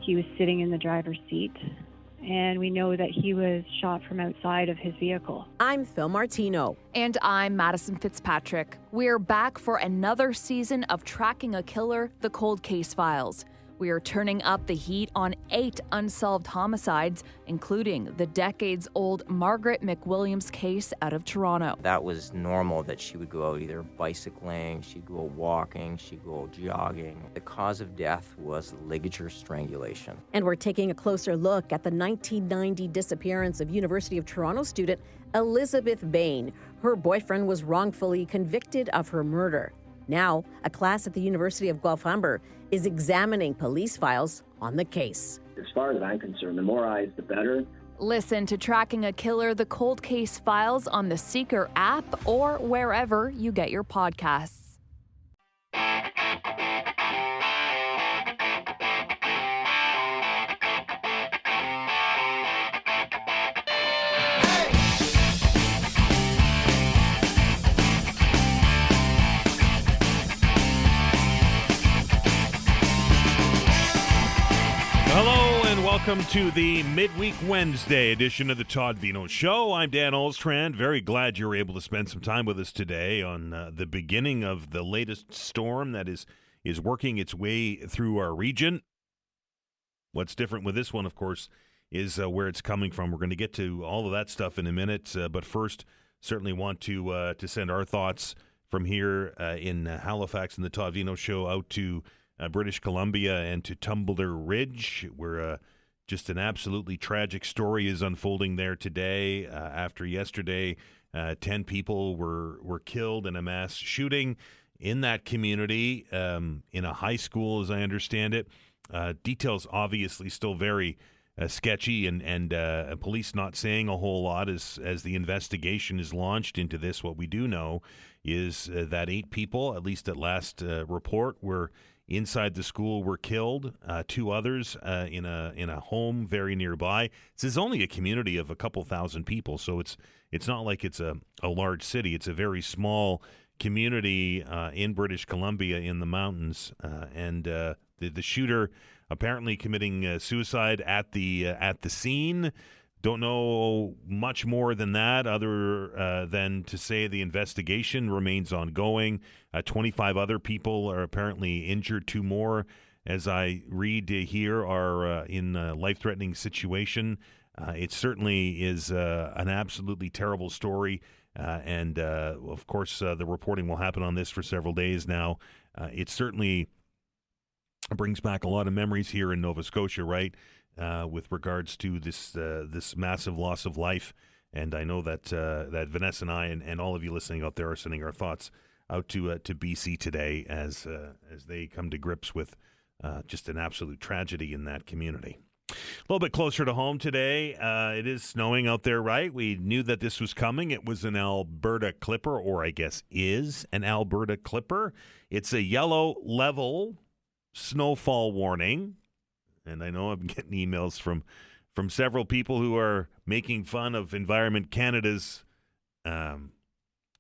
He was sitting in the driver's seat, and we know that he was shot from outside of his vehicle. I'm Phil Martino. And I'm Madison Fitzpatrick. We're back for another season of Tracking a Killer, the Cold Case Files. We are turning up the heat on 8 unsolved homicides, including the decades-old Margaret McWilliams case out of Toronto. That was normal that she would go out either bicycling, she'd go walking, she'd go jogging. The cause of death was ligature strangulation. And we're taking a closer look at the 1990 disappearance of University of Toronto student Elizabeth Bain. Her boyfriend was wrongfully convicted of her murder. Now, a class at the University of Guelph-Humber is examining police files on the case. As far as I'm concerned, the more eyes, the better. Listen to Tracking a Killer, the Cold Case Files on the Seeker app or wherever you get your podcasts. Welcome to the Midweek Wednesday edition of the Todd Veinotte Show. I'm Dan Olstrand. Very glad you were able to spend some time with us today on the beginning of the latest storm that is working its way through our region. What's different with this one, of course, is where it's coming from. We're going to get to all of that stuff in a minute, but first, certainly want to send our thoughts from here in Halifax and the Todd Veinotte Show out to British Columbia and to Tumbler Ridge, where just an absolutely tragic story is unfolding there today. After yesterday, 10 people were killed in a mass shooting in that community, in a high school, as I understand it. Details obviously still very sketchy, and police not saying a whole lot as the investigation is launched into this. What we do know is that 8 people, at least at last report, were inside the school, were killed. 2 others in a home very nearby. This is only a community of a couple thousand people, so it's not like it's a large city. It's a very small community in British Columbia in the mountains, and the shooter apparently committing suicide at the scene. Don't know much more than that, other than to say the investigation remains ongoing. 25 other people are apparently injured. 2 more, as I read here, are in a life-threatening situation. It certainly is an absolutely terrible story, and of course the reporting will happen on this for several days now. It certainly brings back a lot of memories here in Nova Scotia, right? With regards to this massive loss of life, and I know that Vanessa and I and all of you listening out there are sending our thoughts out to BC today as they come to grips with just an absolute tragedy in that community. A little bit closer to home today, it is snowing out there, right? We knew that this was coming. It was an Alberta Clipper, or I guess is an Alberta Clipper. It's a yellow level snowfall warning. And I know I'm getting emails from several people who are making fun of Environment Canada's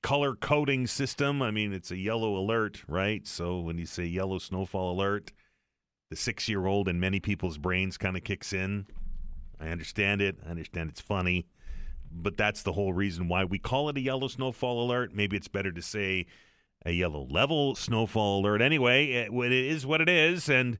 color coding system. I mean, it's a yellow alert, right? So when you say yellow snowfall alert, the 6-year-old in many people's brains kind of kicks in. I understand it. I understand it's funny. But that's the whole reason why we call it a yellow snowfall alert. Maybe it's better to say a yellow level snowfall alert. Anyway, it is what it is, and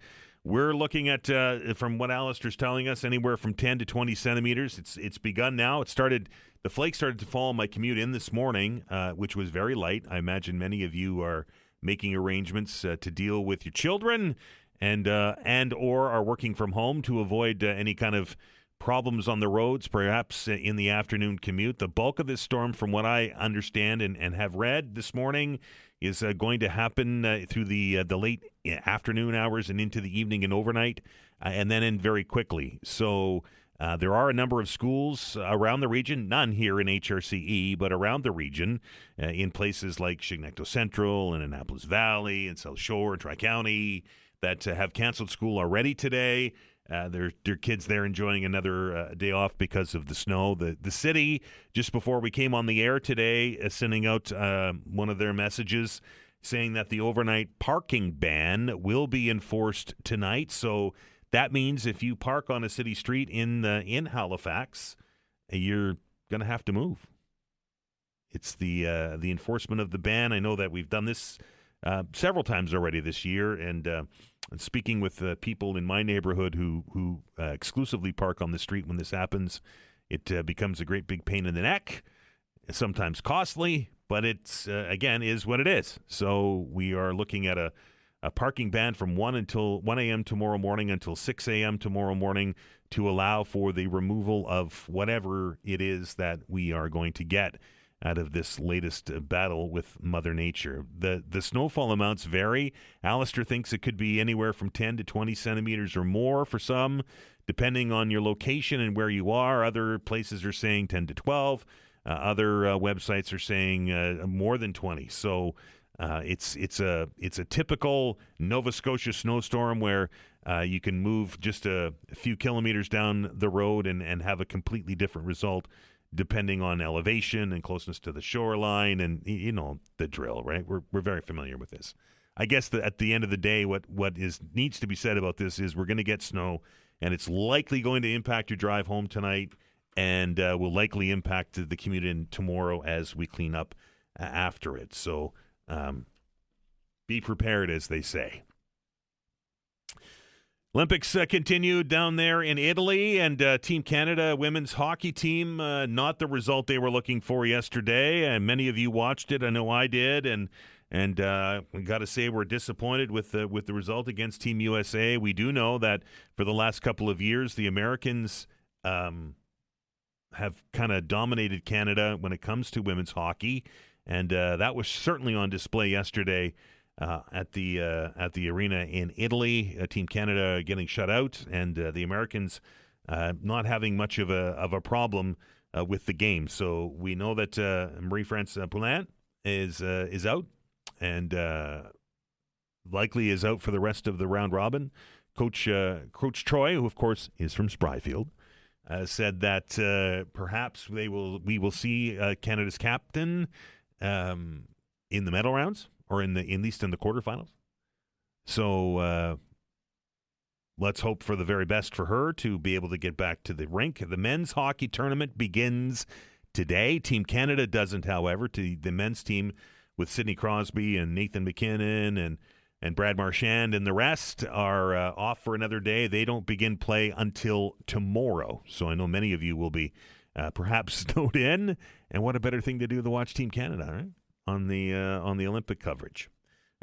we're looking at, from what Alistair's telling us, anywhere from 10 to 20 centimeters. It's begun now. The flakes started to fall on my commute in this morning, which was very light. I imagine many of you are making arrangements to deal with your children and or are working from home to avoid any kind of problems on the roads, perhaps in the afternoon commute. The bulk of this storm, from what I understand and have read this morning, is going to happen through the late afternoon hours and into the evening and overnight, and then end very quickly. So there are a number of schools around the region, none here in HRCE, but around the region, in places like Chignecto Central and Annapolis Valley and South Shore and Tri-County, that have canceled school already today. Their kids there enjoying another day off because of the snow. The city, just before we came on the air today, sending out one of their messages saying that the overnight parking ban will be enforced tonight. So That means if you park on a city street in Halifax, you're going to have to move. It's the enforcement of the ban. I know that we've done this several times already this year, and speaking with people in my neighborhood who exclusively park on the street when this happens, it becomes a great big pain in the neck, sometimes costly, but it's, again, is what it is. So we are looking at a parking ban from 1 a.m. tomorrow morning until 6 a.m. tomorrow morning to allow for the removal of whatever it is that we are going to get out of this latest battle with Mother Nature. The snowfall amounts vary. Alistair thinks it could be anywhere from 10 to 20 centimeters or more for some, depending on your location and where you are. Other places are saying 10 to 12. Other websites are saying more than 20. So it's a typical Nova Scotia snowstorm where you can move just a few kilometers down the road and have a completely different result depending on elevation and closeness to the shoreline, and you know the drill, right? We're very familiar with this. I guess that at the end of the day, what needs to be said about this is we're going to get snow, and it's likely going to impact your drive home tonight, and will likely impact the commute in tomorrow as we clean up after it. So be prepared, as they say. Olympics continued down there in Italy, and Team Canada women's hockey team, not the result they were looking for yesterday. And many of you watched it. I know I did, and we got to say we're disappointed with the result against Team USA. We do know that for the last couple of years, the Americans have kind of dominated Canada when it comes to women's hockey, and that was certainly on display yesterday. At the arena in Italy, Team Canada getting shut out, and the Americans not having much of a problem with the game. So we know that Marie-France Poulin is out, and likely is out for the rest of the round robin. Coach Troy, who of course is from Spryfield, said that perhaps we will see Canada's captain in the medal rounds, or at least in the quarterfinals. So let's hope for the very best for her to be able to get back to the rink. The men's hockey tournament begins today. Team Canada doesn't, however. The men's team with Sidney Crosby and Nathan McKinnon and Brad Marchand and the rest are off for another day. They don't begin play until tomorrow. So I know many of you will be perhaps snowed in. And what a better thing to do than watch Team Canada, right? On the Olympic coverage.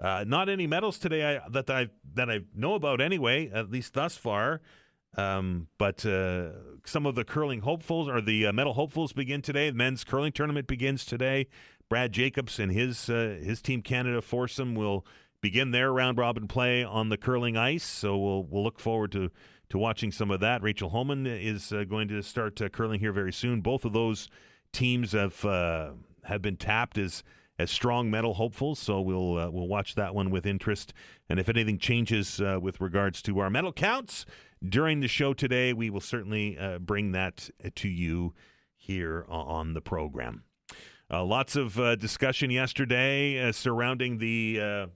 Not any medals today that I know about anyway, at least thus far. But some of the curling hopefuls, or the medal hopefuls, begin today. The men's curling tournament begins today. Brad Jacobs and his Team Canada foursome will begin their round robin play on the curling ice. So we'll look forward to watching some of that. Rachel Holman is going to start curling here very soon. Both of those teams have been tapped as strong medal hopefuls, so we'll watch that one with interest. And if anything changes with regards to our medal counts during the show today, we will certainly bring that to you here on the program. Lots of discussion yesterday surrounding the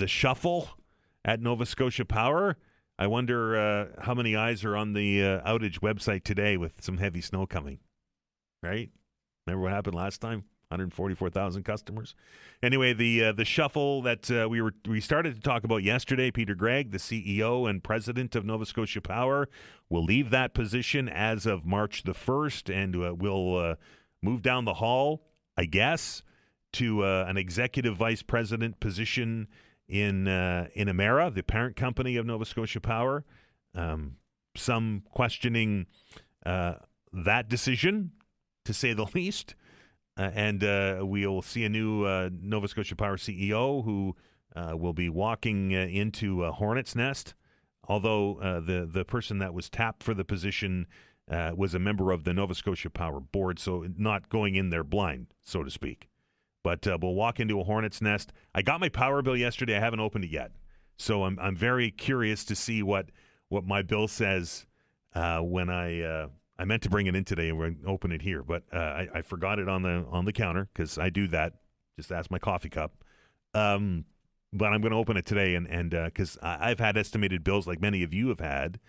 shuffle at Nova Scotia Power. I wonder how many eyes are on the outage website today with some heavy snow coming, right? Remember what happened last time? 144,000 customers. Anyway, the shuffle that we started to talk about yesterday, Peter Gregg, the CEO and president of Nova Scotia Power, will leave that position as of March the 1st, and will move down the hall, I guess, to an executive vice president position in Emera, the parent company of Nova Scotia Power. Some questioning that decision, to say the least. And we'll see a new Nova Scotia Power CEO who will be walking into a hornet's nest, although the person that was tapped for the position was a member of the Nova Scotia Power board, so not going in there blind, so to speak. But we'll walk into a hornet's nest. I got my power bill yesterday. I haven't opened it yet. So I'm very curious to see what my bill says when I meant to bring it in today and open it here, but I forgot it on the counter, because I do that. Just ask my coffee cup. but I'm going to open it today, and because I've had estimated bills like many of you have had,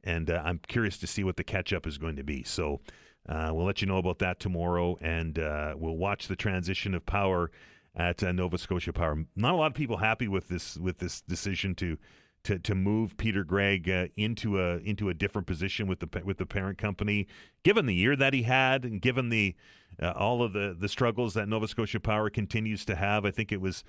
and I'm curious to see what the catch-up is going to be. So we'll let you know about that tomorrow, and we'll watch the transition of power at Nova Scotia Power. Not a lot of people happy with this decision to move Peter Gregg into a different position with the parent company, given the year that he had, and given the all of the struggles that Nova Scotia Power continues to have. I think it was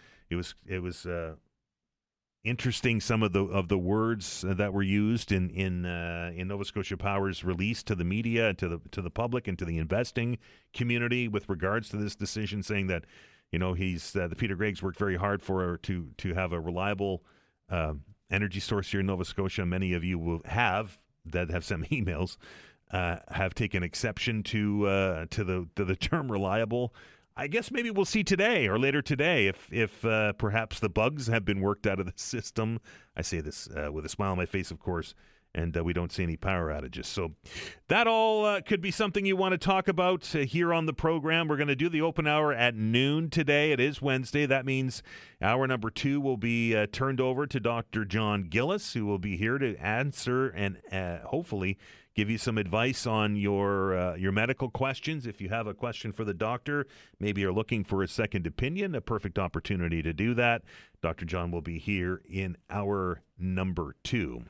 interesting, some of the words that were used in Nova Scotia Power's release to the media, to the public, and to the investing community with regards to this decision, saying that he's the Peter Gregg's worked very hard to have a reliable energy source here in Nova Scotia. Many of you have sent me emails, have taken exception to the term reliable. I guess maybe we'll see today or later today if perhaps the bugs have been worked out of the system. I say this with a smile on my face, of course, and we don't see any power outages. So that all could be something you want to talk about here on the program. We're going to do the open hour at noon today. It is Wednesday. That means hour number 2 will be turned over to Dr. John Gillis, who will be here to answer and hopefully give you some advice on your medical questions. If you have a question for the doctor, maybe you're looking for a second opinion, a perfect opportunity to do that. Dr. John will be here in hour number 2.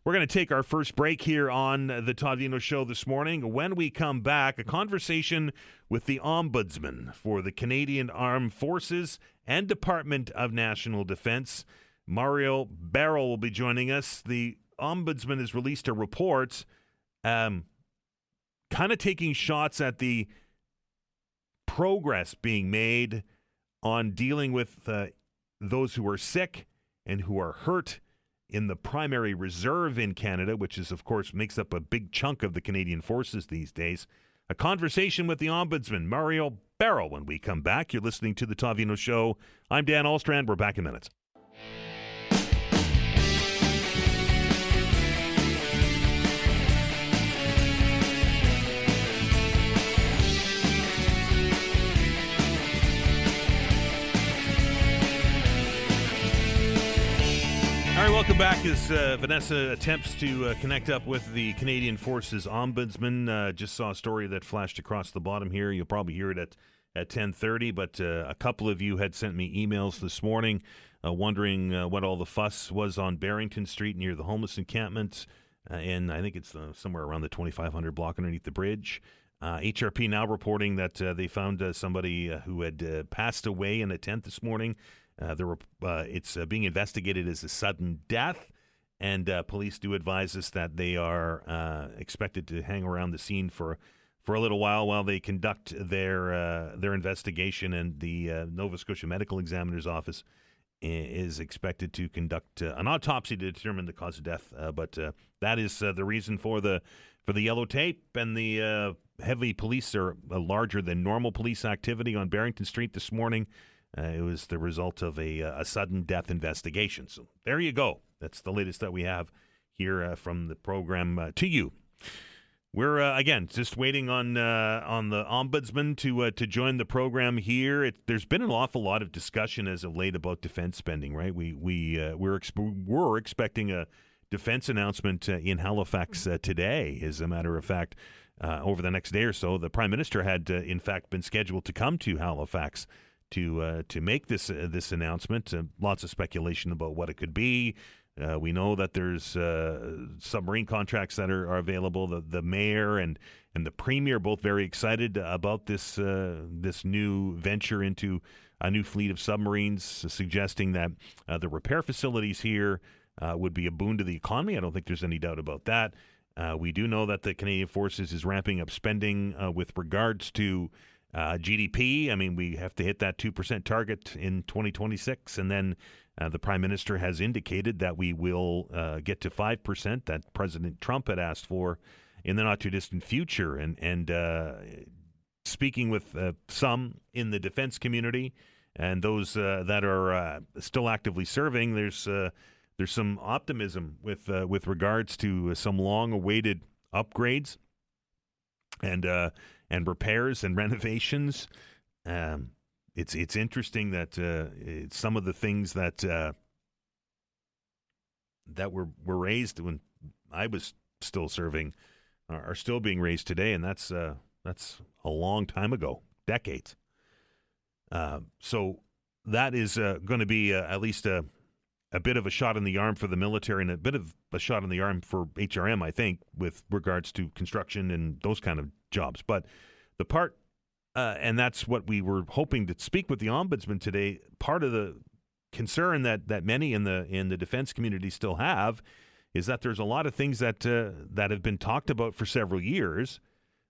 We're going to take our first break here on the Todd Veinotte Show this morning. When we come back, a conversation with the Ombudsman for the Canadian Armed Forces and Department of National Defence. Mario Baril will be joining us. The Ombudsman has released a report kind of taking shots at the progress being made on dealing with those who are sick and who are hurt in the primary reserve in Canada, which is, of course, makes up a big chunk of the Canadian forces these days. A conversation with the Ombudsman, Mario Baril, when we come back. You're listening to the Todd Veinotte Show. I'm Dan Alstrand. We're back in minutes. All right, welcome back as Vanessa attempts to connect up with the Canadian Forces Ombudsman. Just saw a story that flashed across the bottom here. You'll probably hear it at 10:30, but a couple of you had sent me emails this morning wondering what all the fuss was on Barrington Street near the homeless encampment, and I think it's somewhere around the 2500 block underneath the bridge. HRP now reporting that they found somebody who had passed away in a tent this morning. It's being investigated as a sudden death, and police do advise us that they are expected to hang around the scene for a little while they conduct their investigation. And the Nova Scotia Medical Examiner's Office is expected to conduct an autopsy to determine the cause of death. But that is the reason for the yellow tape and the heavy police or larger than normal police activity on Barrington Street this morning. It was the result of a sudden death investigation. So there you go. That's the latest that we have here from the program to you. We're, again, just waiting on the Ombudsman to join the program here. There's been an awful lot of discussion as of late about defense spending, right? We're expecting a defense announcement in Halifax today. As a matter of fact, over the next day or so, the Prime Minister had, in fact, been scheduled to come to Halifax to make this announcement. Lots of speculation about what it could be. We know that there's submarine contracts that are available. The mayor and the premier both very excited about this new venture into a new fleet of submarines, suggesting that the repair facilities here would be a boon to the economy. I don't think there's any doubt about that. We do know that the Canadian Forces is ramping up spending with regards to GDP. I mean, we have to hit that 2% target in 2026, and then the Prime Minister has indicated that we will get to 5% that President Trump had asked for in the not-too-distant future. And speaking with some in the defense community and those that are still actively serving, there's some optimism with regards to some long-awaited upgrades and repairs and renovations. it's interesting that some of the things that were raised when I was still serving are still being raised today, and that's a long time ago, decades. So that is going to be at least a bit of a shot in the arm for the military and a bit of a shot in the arm for HRM, I think, with regards to construction and those kind of jobs. But the part, and that's what we were hoping to speak with the Ombudsman today, part of the concern that many in the defense community still have is that there's a lot of things that have been talked about for several years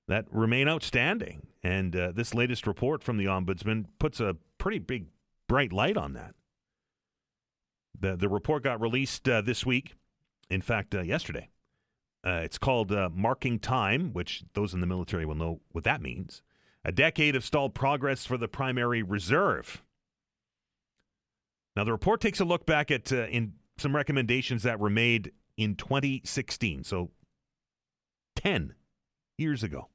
that remain outstanding. And this latest report from the Ombudsman puts a pretty big, bright light on that. The report got released this week, in fact, yesterday. It's called Marking Time, which those in the military will know what that means. A decade of stalled progress for the primary reserve. Now, the report takes a look back at in some recommendations that were made in 2016, so 10 years ago.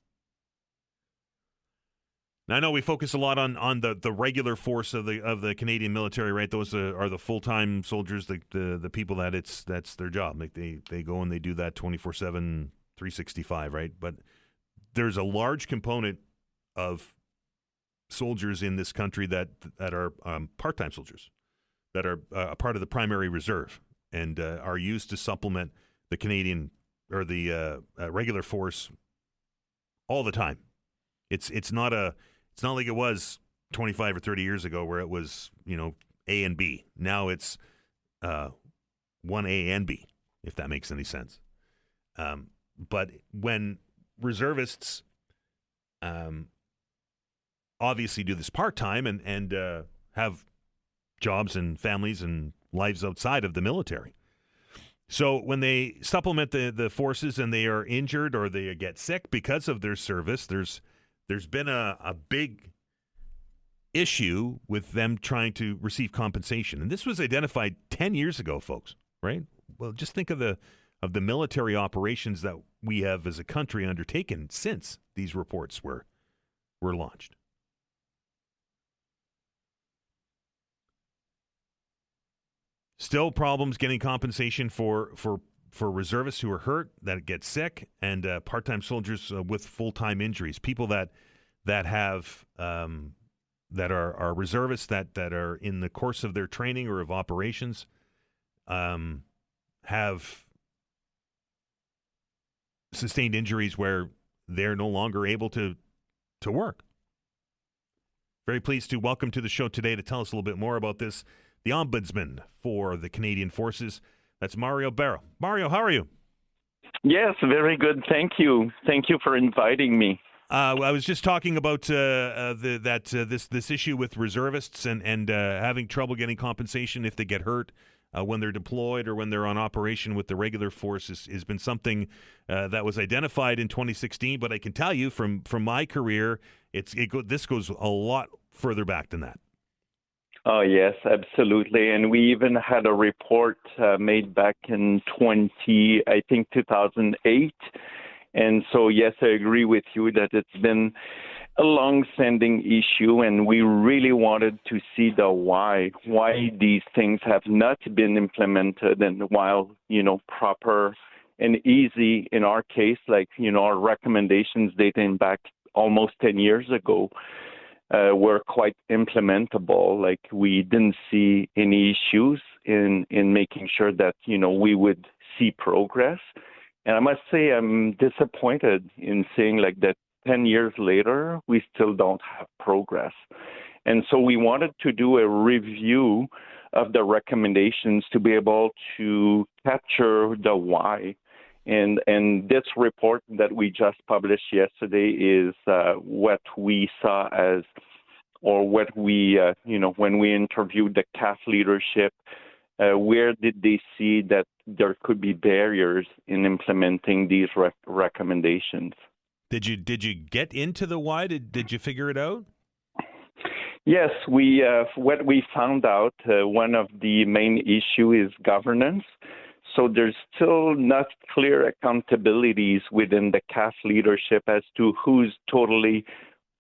Now, I know we focus a lot on the regular force of the Canadian military, right? Those are the full-time soldiers, the people that's their job. Like they go and they do that 24/7, 365, right? But there's a large component of soldiers in this country that are part-time soldiers, that are a part of the primary reserve and are used to supplement the Canadian or the regular force all the time. It's not like it was 25 or 30 years ago where it was, A and B. Now it's 1A and B, if that makes any sense. But when reservists obviously do this part-time and have jobs and families and lives outside of the military. So when they supplement the forces and they are injured or they get sick because of their service, there's been a big issue with them trying to receive compensation. And this was identified 10 years ago, folks, right? Well, just think of the military operations that we have as a country undertaken since these reports were launched. Still problems getting compensation for reservists who are hurt, that get sick, and part-time soldiers with full-time injuries. People that have that are reservists that are in the course of their training or of operations have sustained injuries where they're no longer able to work. Very pleased to welcome to the show today to tell us a little bit more about this, the Ombudsman for the Canadian Forces. That's Mario Baril. Mario, how are you? Yes, very good. Thank you. Thank you for inviting me. I was just talking about this issue with reservists and having trouble getting compensation if they get hurt when they're deployed or when they're on operation with the regular force has been something that was identified in 2016. But I can tell you from my career, this goes a lot further back than that. Oh, yes, absolutely. And we even had a report made back in 2008. And so, yes, I agree with you that it's been a long-standing issue, and we really wanted to see the why these things have not been implemented, and while, proper and easy in our case, like, our recommendations dating back almost 10 years ago, were quite implementable. Like, we didn't see any issues in making sure that, we would see progress. And I must say I'm disappointed in seeing like that 10 years later, we still don't have progress. And so we wanted to do a review of the recommendations to be able to capture the why. And this report that we just published yesterday is what we saw as, or what we, when we interviewed the CAF leadership, where did they see that there could be barriers in implementing these recommendations? Did you get into the why? Did you figure it out? Yes, what we found out, one of the main issue is governance. So there's still not clear accountabilities within the CAF leadership as to who's totally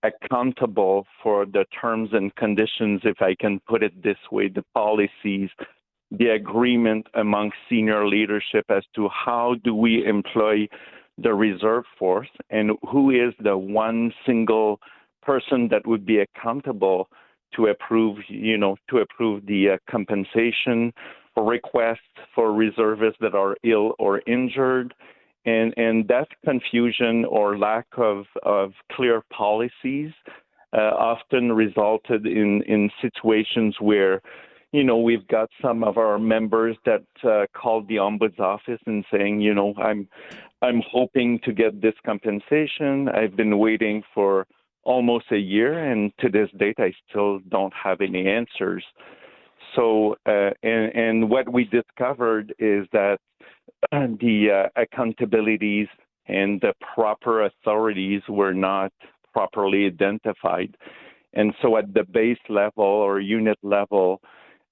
accountable for the terms and conditions, if I can put it this way, the policies, the agreement among senior leadership as to how do we employ the reserve force and who is the one single person that would be accountable to approve the compensation or requests for reservists that are ill or injured. And that confusion or lack of clear policies often resulted in situations where, we've got some of our members that called the Ombuds office and saying, I'm hoping to get this compensation. I've been waiting for almost a year, and to this date, I still don't have any answers. So, and what we discovered is that the accountabilities and the proper authorities were not properly identified. And so at the base level or unit level,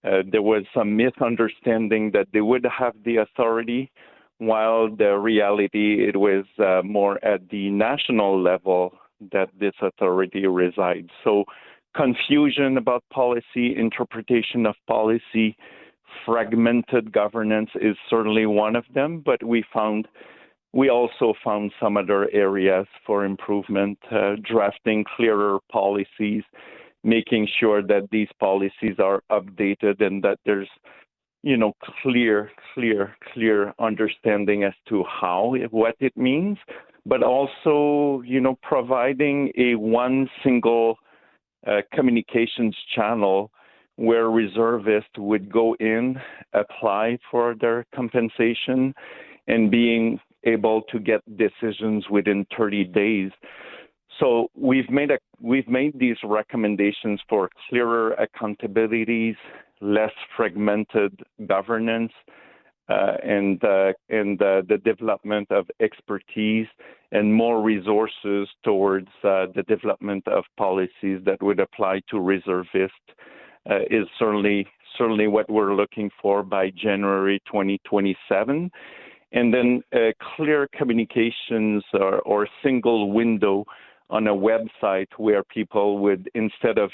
there was some misunderstanding that they would have the authority, while the reality, it was more at the national level that this authority resides. So confusion about policy, interpretation of policy, fragmented governance is certainly one of them, but we also found some other areas for improvement, drafting clearer policies, making sure that these policies are updated and that there's clear understanding as to what it means, but also, providing a one single communications channel where reservists would go in, apply for their compensation, and being able to get decisions within 30 days. So we've made these recommendations for clearer accountabilities, less fragmented governance, and the development of expertise and more resources towards the development of policies that would apply to reservists is certainly what we're looking for by January 2027. And then clear communications or single window on a website where people would, instead of,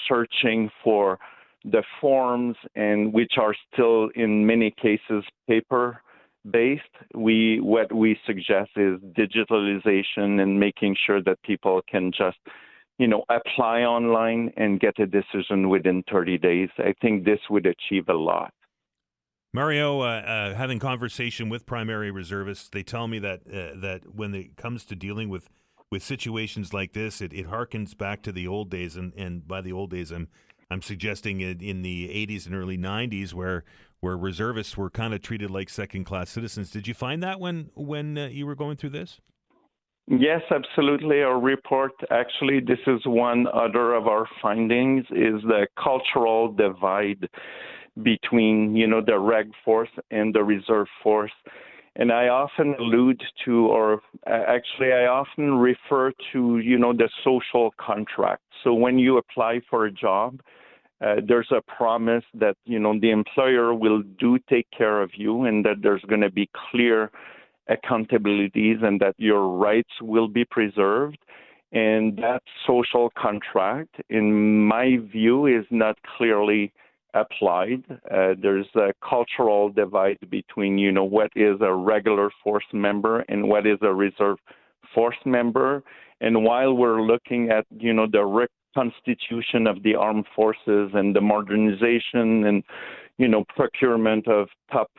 searching for the forms, and which are still in many cases paper-based, what we suggest is digitalization and making sure that people can just, apply online and get a decision within 30 days. I think this would achieve a lot. Mario, having conversation with primary reservists, they tell me that when it comes to dealing with situations like this, it harkens back to the old days, and by the old days, I'm suggesting in the 80s and early 90s, where reservists were kind of treated like second-class citizens. Did you find that when you were going through this? Yes, absolutely. Our report, actually, this is one other of our findings, is the cultural divide between, the reg force and the reserve force. And I often allude to, or actually I often refer to, the social contract. So when you apply for a job, there's a promise that, the employer will take care of you, and that there's going to be clear accountabilities and that your rights will be preserved. And that social contract, in my view, is not clearly applied. There's a cultural divide between, what is a regular force member and what is a reserve force member. And while we're looking at, the reconstitution of the armed forces and the modernization and, procurement of top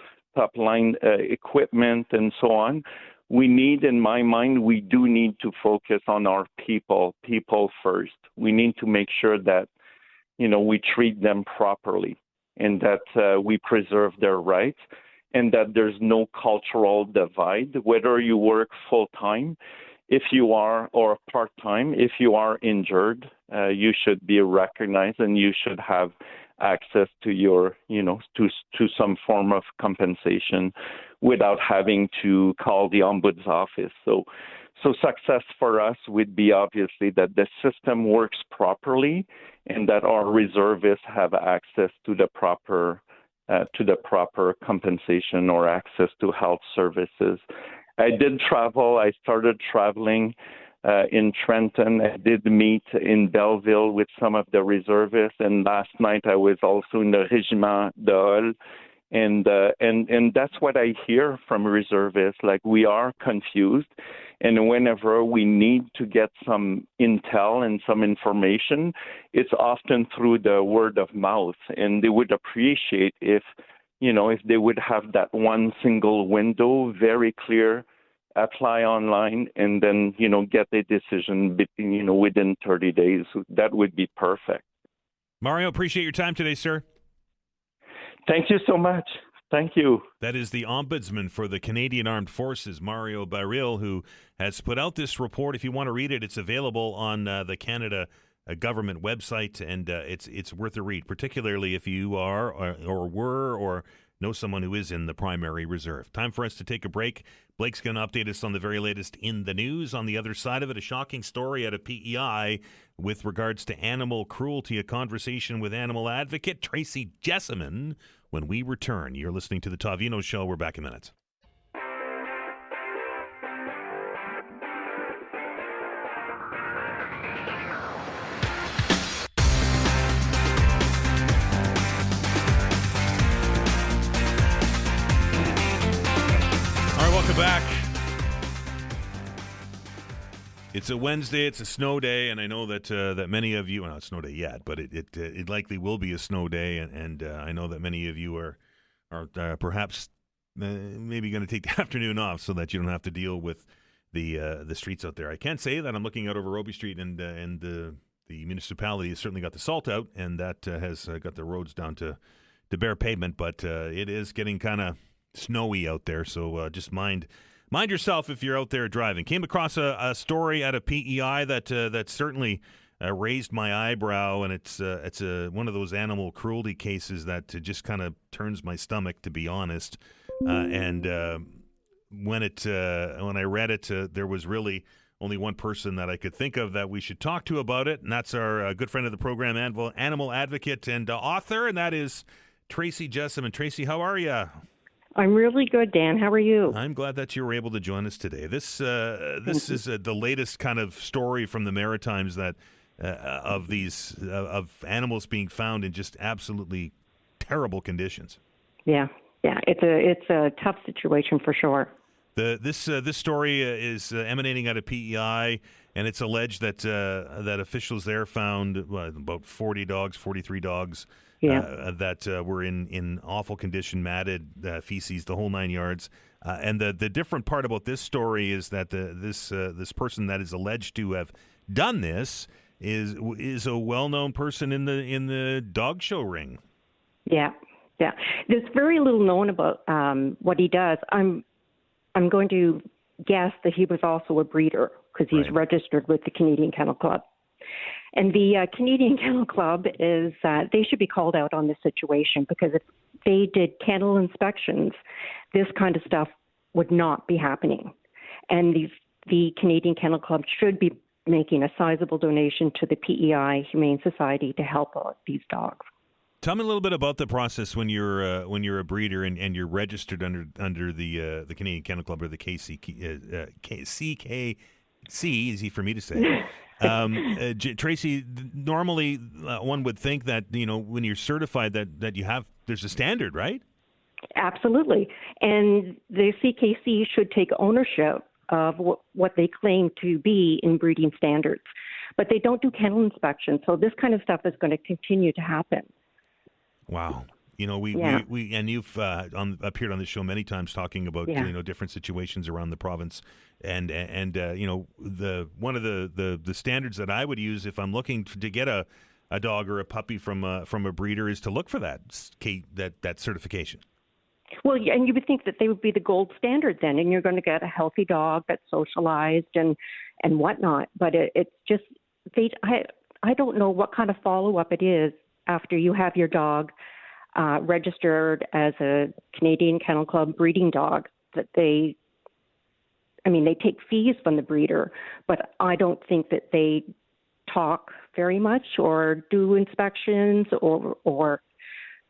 line equipment and so on, we need, in my mind, we do need to focus on our people first. We need to make sure that, we treat them properly and that we preserve their rights, and that there's no cultural divide, whether you work full-time, if you are, or part-time. If you are injured, you should be recognized and you should have access to your, to some form of compensation without having to call the Ombuds office. So success for us would be obviously that the system works properly and that our reservists have access to the proper compensation or access to health services. I did travel. I started traveling in Trenton. I did meet in Belleville with some of the reservists, and last night I was also in the Régiment de Hall. And that's what I hear from reservists. Like, we are confused, and whenever we need to get some intel and some information, it's often through the word of mouth. And they would appreciate if they would have that one single window, very clear, apply online, and then get a decision within 30 days. That would be perfect. Mario, appreciate your time today, sir. Thank you so much. Thank you. That is the Ombudsman for the Canadian Armed Forces, Mario Baril, who has put out this report. If you want to read it, it's available on the Canada government website, and it's worth a read, particularly if you are or were or know someone who is in the primary reserve. Time for us to take a break. Blake's going to update us on the very latest in the news. On the other side of it, a shocking story out of PEI with regards to animal cruelty, a conversation with animal advocate Tracy Jessiman when we return. You're listening to the Todd Veinotte Show. We're back in minutes. Back. It's a Wednesday. It's a snow day, and I know that that many of you, well, not snow day yet, but it likely will be a snow day, and I know that many of you are perhaps maybe going to take the afternoon off so that you don't have to deal with the streets out there. I can say that I'm looking out over Robie Street, and the municipality has certainly got the salt out, and that has got the roads down to bare pavement, but it is getting kind of snowy out there, so just mind yourself if you're out there driving. Came across a story out of PEI that certainly raised my eyebrow, and it's one of those animal cruelty cases that just kind of turns my stomach, to be honest. And when I read it, there was really only one person that I could think of that we should talk to about it, and that's our good friend of the program, animal advocate and author, and that is Tracy Jessiman. Tracy, how are you? I'm really good, Dan. How are you? I'm glad that you were able to join us today. This is the latest kind of story from the Maritimes that of animals being found in just absolutely terrible conditions. Yeah, it's a tough situation for sure. This story is emanating out of PEI, and it's alleged that officials there found about 43 dogs. That were in awful condition, matted, feces, the whole 9 yards. And the different part about this story is that this person that is alleged to have done this is a well-known person in the dog show ring. Yeah. There's very little known about what he does. I'm going to guess that he was also a breeder because he's registered with the Canadian Kennel Club. And the Canadian Kennel Club they should be called out on this situation, because if they did kennel inspections, this kind of stuff would not be happening. And the Canadian Kennel Club should be making a sizable donation to the PEI Humane Society to help out these dogs. Tell me a little bit about the process when you're a breeder and you're registered under the Canadian Kennel Club, or the CKC, easy for me to say. Tracy, normally one would think that when you're certified that there's a standard, right? Absolutely, and the CKC should take ownership of what they claim to be in breeding standards, but they don't do kennel inspections, so this kind of stuff is going to continue to happen. One we and you've appeared on this show many times talking about different situations around the province, and one of the standards that I would use if I'm looking to get a dog or a puppy from a breeder is to look for that certification. Well, and you would think that they would be the gold standard then, and you're going to get a healthy dog that's socialized and whatnot. But it's just I don't know what kind of follow-up it is after you have your dog registered as a Canadian Kennel Club breeding dog, that they take fees from the breeder, but I don't think that they talk very much or do inspections or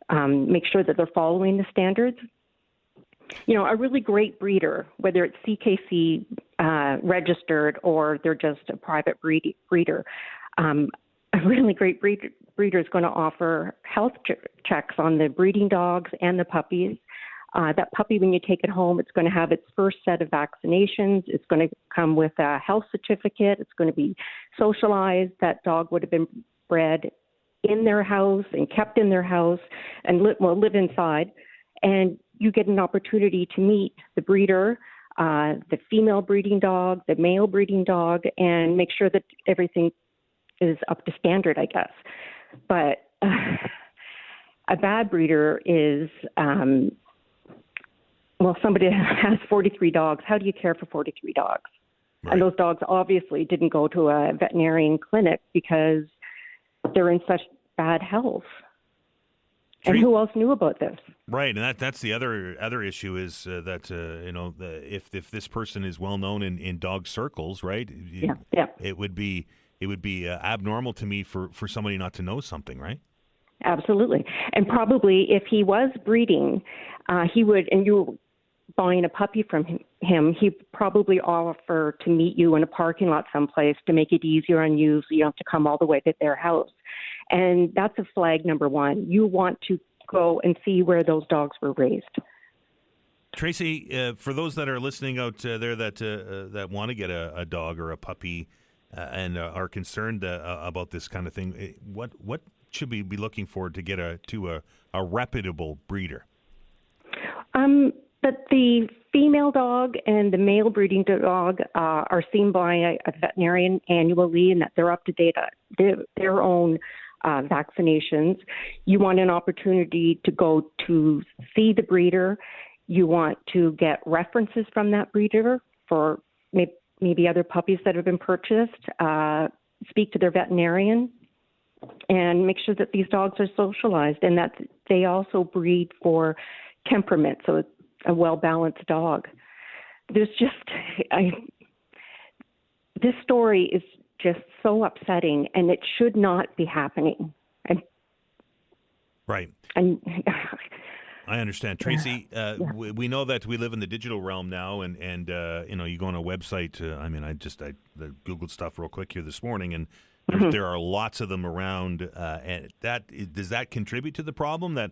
make sure that they're following the standards. A really great breeder, whether it's CKC registered or they're just a private breeder. A really great breeder is going to offer health checks on the breeding dogs and the puppies. That puppy, when you take it home, it's going to have its first set of vaccinations. It's going to come with a health certificate. It's going to be socialized. That dog would have been bred in their house and kept in their house and live inside. And you get an opportunity to meet the breeder, the female breeding dog, the male breeding dog, and make sure that everything is up to standard, I guess. But a bad breeder is, somebody has 43 dogs. How do you care for 43 dogs? Right. And those dogs obviously didn't go to a veterinarian clinic because they're in such bad health. And who else knew about this? Right, and that's the other issue is that if this person is well known in dog circles, right? Yeah. It would be abnormal to me for somebody not to know something, right? Absolutely, and probably if he was breeding, he would, and you were buying a puppy from him, he'd probably offer to meet you in a parking lot someplace to make it easier on you, so you don't have to come all the way to their house. And that's a flag number one. You want to go and see where those dogs were raised. Tracy, for those that are listening out there that want to get a dog or a puppy and are concerned about this kind of thing, what should we be looking for to get a reputable breeder? But the female dog and the male breeding dog are seen by a veterinarian annually, and that they're up to date on their own vaccinations. You want an opportunity to go to see the breeder. You want to get references from that breeder for maybe other puppies that have been purchased. Speak to their veterinarian and make sure that these dogs are socialized and that they also breed for temperament, so it's a well-balanced dog. There's this story is just so upsetting, and it should not be happening. Right. And I understand, Tracy. We know that we live in the digital realm now, and you go on a website. I Googled stuff real quick here this morning, and there are lots of them around. And does that contribute to the problem that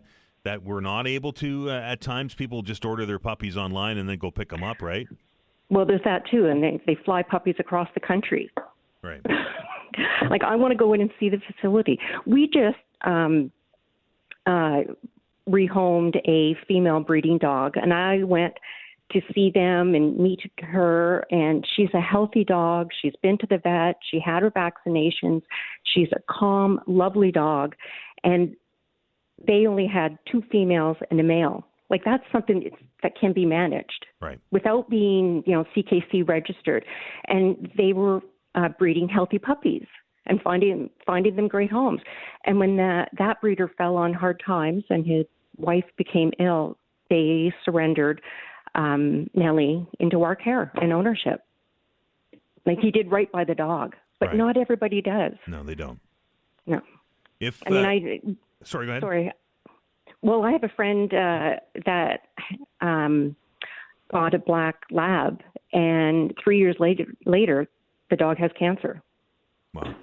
we're not able to at times? People just order their puppies online and then go pick them up, right? Well, there's that too, and they fly puppies across the country. Right. Like, I want to go in and see the facility. We just rehomed a female breeding dog, and I went to see them and meet her, and she's a healthy dog. She's been to the vet. She had her vaccinations. She's a calm, lovely dog, and they only had 2 females and a male. Like, that's something that can be managed, right, without being, CKC registered. And they were breeding healthy puppies and finding them great homes. And when that breeder fell on hard times and his wife became ill, they surrendered Nellie into our care and ownership. Like, he did right by the dog, but not everybody does. No, they don't. No. Sorry, go ahead. Sorry. Well, I have a friend that bought a black lab, and 3 years later, the dog has cancer. Wow.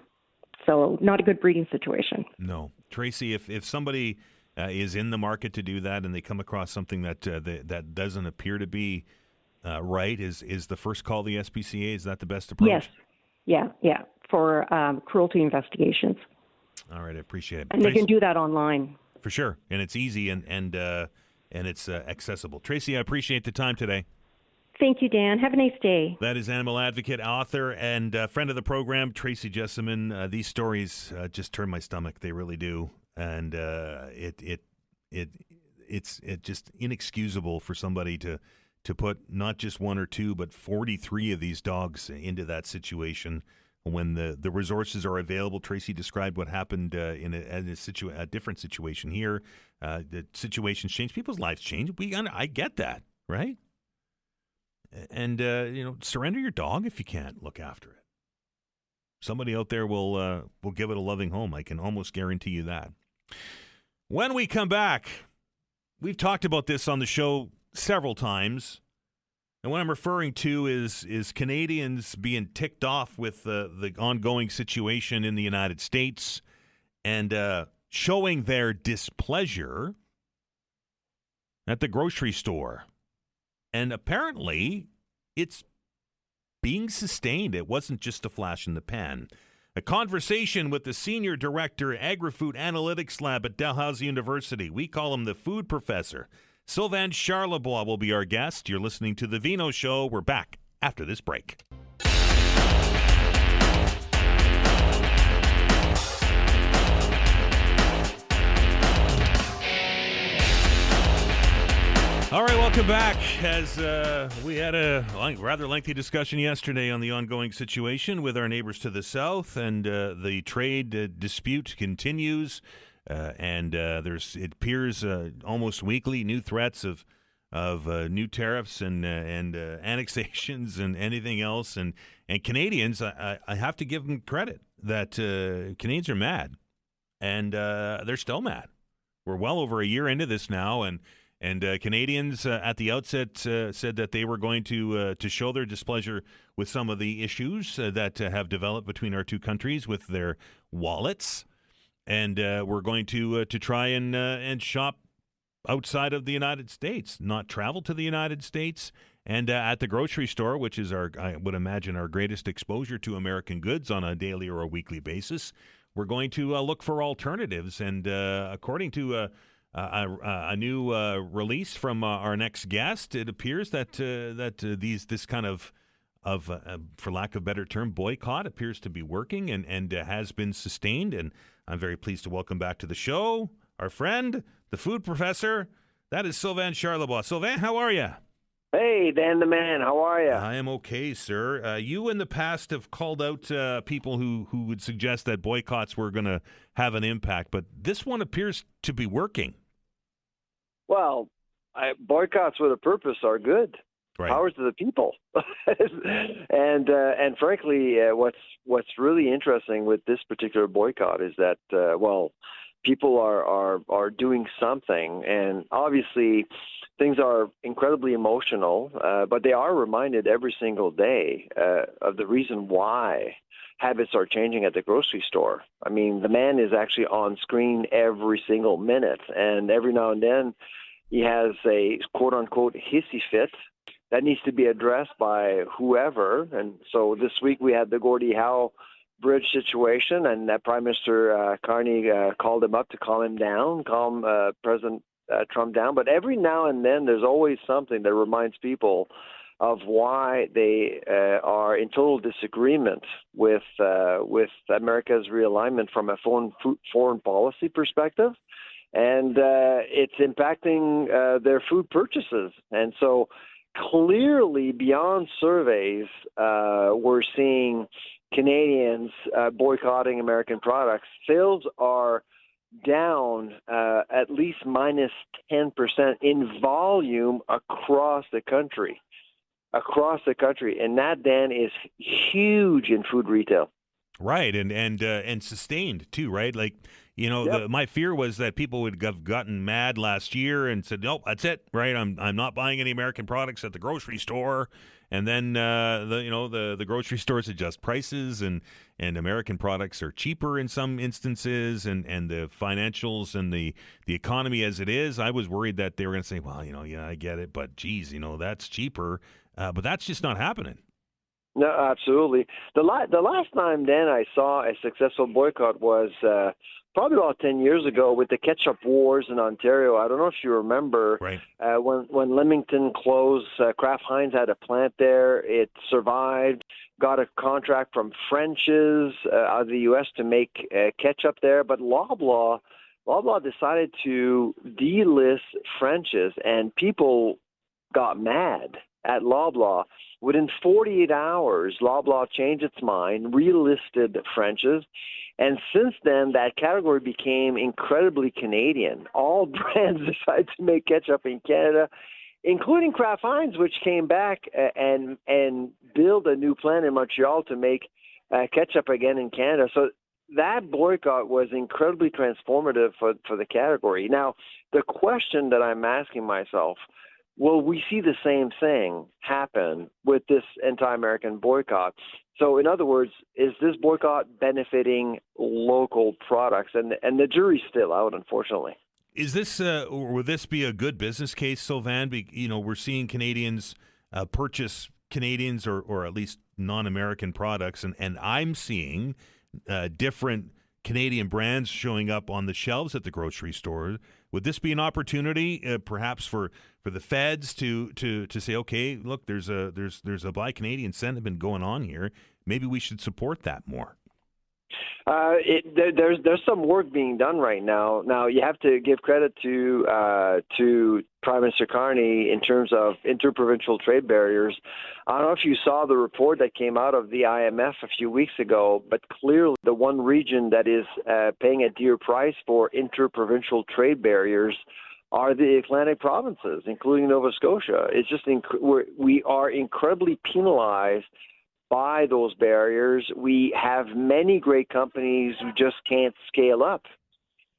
So not a good breeding situation. No. Tracy, if somebody is in the market to do that and they come across something that doesn't appear to be right, is the first call the SPCA? Is that the best approach? Yes. Yeah. For cruelty investigations. All right. I appreciate it. And Tracy, they can do that online. For sure. And it's easy and it's accessible. Tracy, I appreciate the time today. Thank you, Dan. Have a nice day. That is animal advocate, author, and friend of the program, Tracy Jessiman. These stories just turn my stomach. They really do. And it's just inexcusable for somebody to put not just 1 or 2, but 43 of these dogs into that situation when the resources are available. Tracy described what happened in a different situation here. The situations change. People's lives change. I get that, right? And, surrender your dog if you can't look after it. Somebody out there will give it a loving home. I can almost guarantee you that. When we come back, we've talked about this on the show several times. And what I'm referring to is Canadians being ticked off with the ongoing situation in the United States and showing their displeasure at the grocery store. And apparently, it's being sustained. It wasn't just a flash in the pan. A conversation with the Senior Director, Agri-Food Analytics Lab at Dalhousie University. We call him the Food Professor. Sylvain Charlebois will be our guest. You're listening to The Veinotte Show. We're back after this break. All right, welcome back. As we had a rather lengthy discussion yesterday on the ongoing situation with our neighbors to the south, and the trade dispute continues, and it appears almost weekly new threats of new tariffs and annexations and anything else. And Canadians, I have to give them credit that Canadians are mad, and they're still mad. We're well over a year into this now, and Canadians at the outset said that they were going to show their displeasure with some of the issues that have developed between our two countries with their wallets, and we're going to try and shop outside of the United States, not travel to the United States, and at the grocery store, which is I would imagine our greatest exposure to American goods on a daily or a weekly basis. We're going to look for alternatives, and according to a new release from our next guest, it appears that this kind of for lack of a better term, boycott appears to be working and has been sustained. And I'm very pleased to welcome back to the show our friend, the food professor. That is Sylvain Charlebois. Sylvain, how are you? Hey, Dan the man, how are you? I am okay, sir. You in the past have called out people who would suggest that boycotts were going to have an impact, but this one appears to be working. Well, boycotts with a purpose are good. Right. Powers to the people. and frankly, what's really interesting with this particular boycott is that people are doing something, and obviously things are incredibly emotional, but they are reminded every single day of the reason why habits are changing at the grocery store. I mean, the man is actually on screen every single minute, and every now and then he has a quote-unquote hissy fit that needs to be addressed by whoever. And so this week we had the Gordie Howe Bridge situation, and Prime Minister Carney called him up to calm President Trump down. But every now and then there's always something that reminds people of why they are in total disagreement with America's realignment from a foreign policy perspective. And it's impacting their food purchases. And so clearly, beyond surveys, we're seeing Canadians boycotting American products. Sales are down at least minus 10% in volume across the country. And that, Dan, is huge in food retail. Right, and sustained too, right? Like, you know, Yep. my fear was that people would have gotten mad last year and said, "Nope, that's it, right? I'm not buying any American products at the grocery store." And then the grocery stores adjust prices, and American products are cheaper in some instances, and the financials and the economy as it is. I was worried that they were going to say, "Well, yeah, I get it, but geez, that's cheaper." But that's just not happening. No, absolutely. The last time, Dan, I saw a successful boycott was probably about 10 years ago with the ketchup wars in Ontario. I don't know if you remember, right? When Leamington closed, Kraft Heinz had a plant there. It survived, got a contract from French's out of the U.S. to make ketchup there. But Loblaw decided to delist French's, and people got mad at Loblaw. Within 48 hours, Loblaw changed its mind, relisted French's, and since then, that category became incredibly Canadian. All brands decided to make ketchup in Canada, including Kraft Heinz, which came back and built a new plant in Montreal to make ketchup again in Canada. So that boycott was incredibly transformative for the category. Now, the question that I'm asking myself, Well, we see the same thing happen with this anti-American boycott. So, in other words, is this boycott benefiting local products? And the jury's still out, unfortunately. Is this, or would this be a good business case, Sylvain? We're seeing Canadians purchase Canadians or at least non-American products, and I'm seeing different Canadian brands showing up on the shelves at the grocery store. Would this be an opportunity, perhaps for the feds to say, okay, look, there's a Buy Canadian sentiment going on here. Maybe we should support that more. There's some work being done right now. Now you have to give credit to Prime Minister Carney in terms of interprovincial trade barriers. I don't know if you saw the report that came out of the IMF a few weeks ago, but clearly the one region that is paying a dear price for interprovincial trade barriers are the Atlantic provinces, including Nova Scotia. It's just we are incredibly penalized by those barriers. We have many great companies who just can't scale up.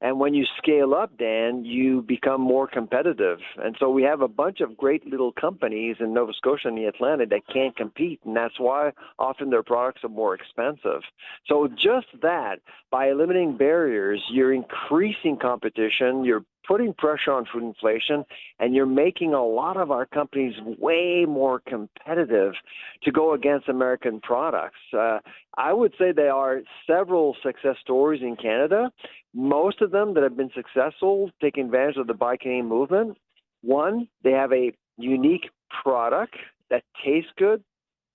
And when you scale up, Dan, you become more competitive. And so we have a bunch of great little companies in Nova Scotia and the Atlantic that can't compete. And that's why often their products are more expensive. So just that, by eliminating barriers, you're increasing competition, you're putting pressure on food inflation, and you're making a lot of our companies way more competitive to go against American products. I would say there are several success stories in Canada, most of them that have been successful, taking advantage of the Buy Canadian movement. One, they have a unique product that tastes good,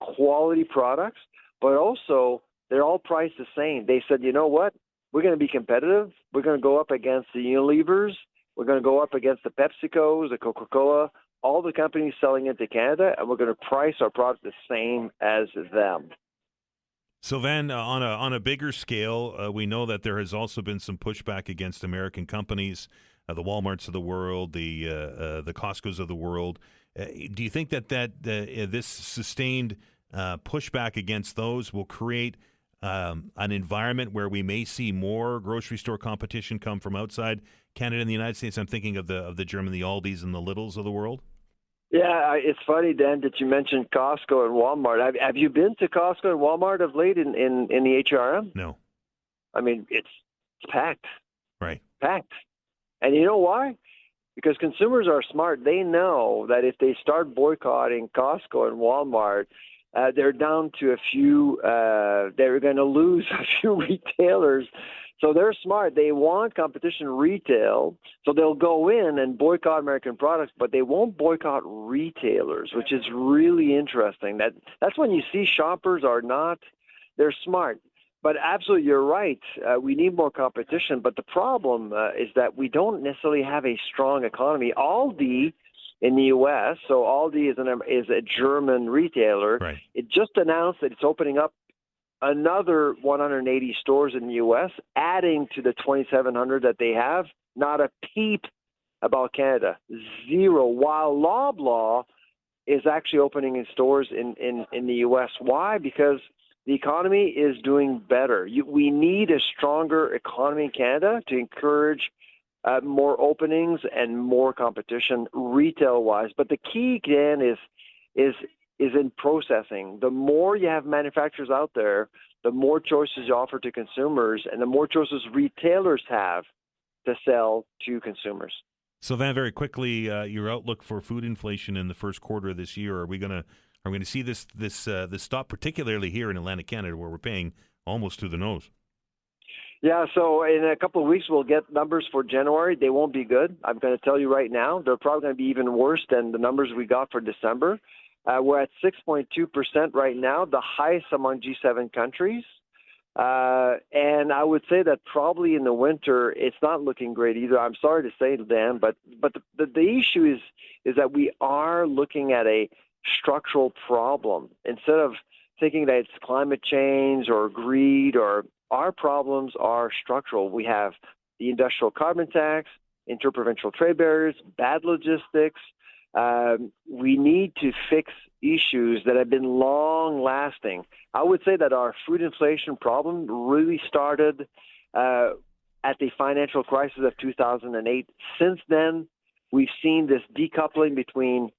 quality products, but also they're all priced the same. They said, you know what? We're going to be competitive. We're going to go up against the Unilevers. We're going to go up against the PepsiCos, the Coca-Cola, all the companies selling into Canada, and we're going to price our product the same as them. Sylvain, on a bigger scale, we know that there has also been some pushback against American companies, the Walmarts of the world, the Costcos of the world. Do you think that this sustained pushback against those will create an environment where we may see more grocery store competition come from outside Canada and the United States? I'm thinking of the German, the Aldis and the Lidls of the world. Yeah, it's funny, Dan, that you mentioned Costco and Walmart. Have you been to Costco and Walmart of late in the HRM? No. I mean, it's packed. Right. Packed. And you know why? Because consumers are smart. They know that if they start boycotting Costco and Walmart, they're down to a few, they're going to lose a few retailers. So they're smart. They want competition retail, so they'll go in and boycott American products, but they won't boycott retailers, which is really interesting. That's when you see shoppers are not, they're smart. But absolutely, you're right. We need more competition, but the problem is that we don't necessarily have a strong economy. Aldi in the U.S., so Aldi is a German retailer. Right. It just announced that it's opening up another 180 stores in the U.S., adding to the 2,700 that they have. Not a peep about Canada. Zero. While Loblaw is actually opening in stores in the U.S. Why? Because the economy is doing better. We need a stronger economy in Canada to encourage more openings and more competition retail-wise. But the key, again, is in processing. The more you have manufacturers out there, the more choices you offer to consumers, and the more choices retailers have to sell to consumers. Sylvain, very quickly, your outlook for food inflation in the first quarter of this year. Are we going to see this stop, particularly here in Atlantic Canada, where we're paying almost to the nose? Yeah, so in a couple of weeks, we'll get numbers for January. They won't be good. I'm going to tell you right now. They're probably going to be even worse than the numbers we got for December. We're at 6.2% right now, the highest among G7 countries. And I would say that probably in the winter, it's not looking great either. I'm sorry to say, Dan, but the issue is that we are looking at a structural problem. Instead of thinking that it's climate change or greed, or our problems are structural. We have the industrial carbon tax, interprovincial trade barriers, bad logistics. We need to fix issues that have been long-lasting. I would say that our food inflation problem really started at the financial crisis of 2008. Since then, we've seen this decoupling between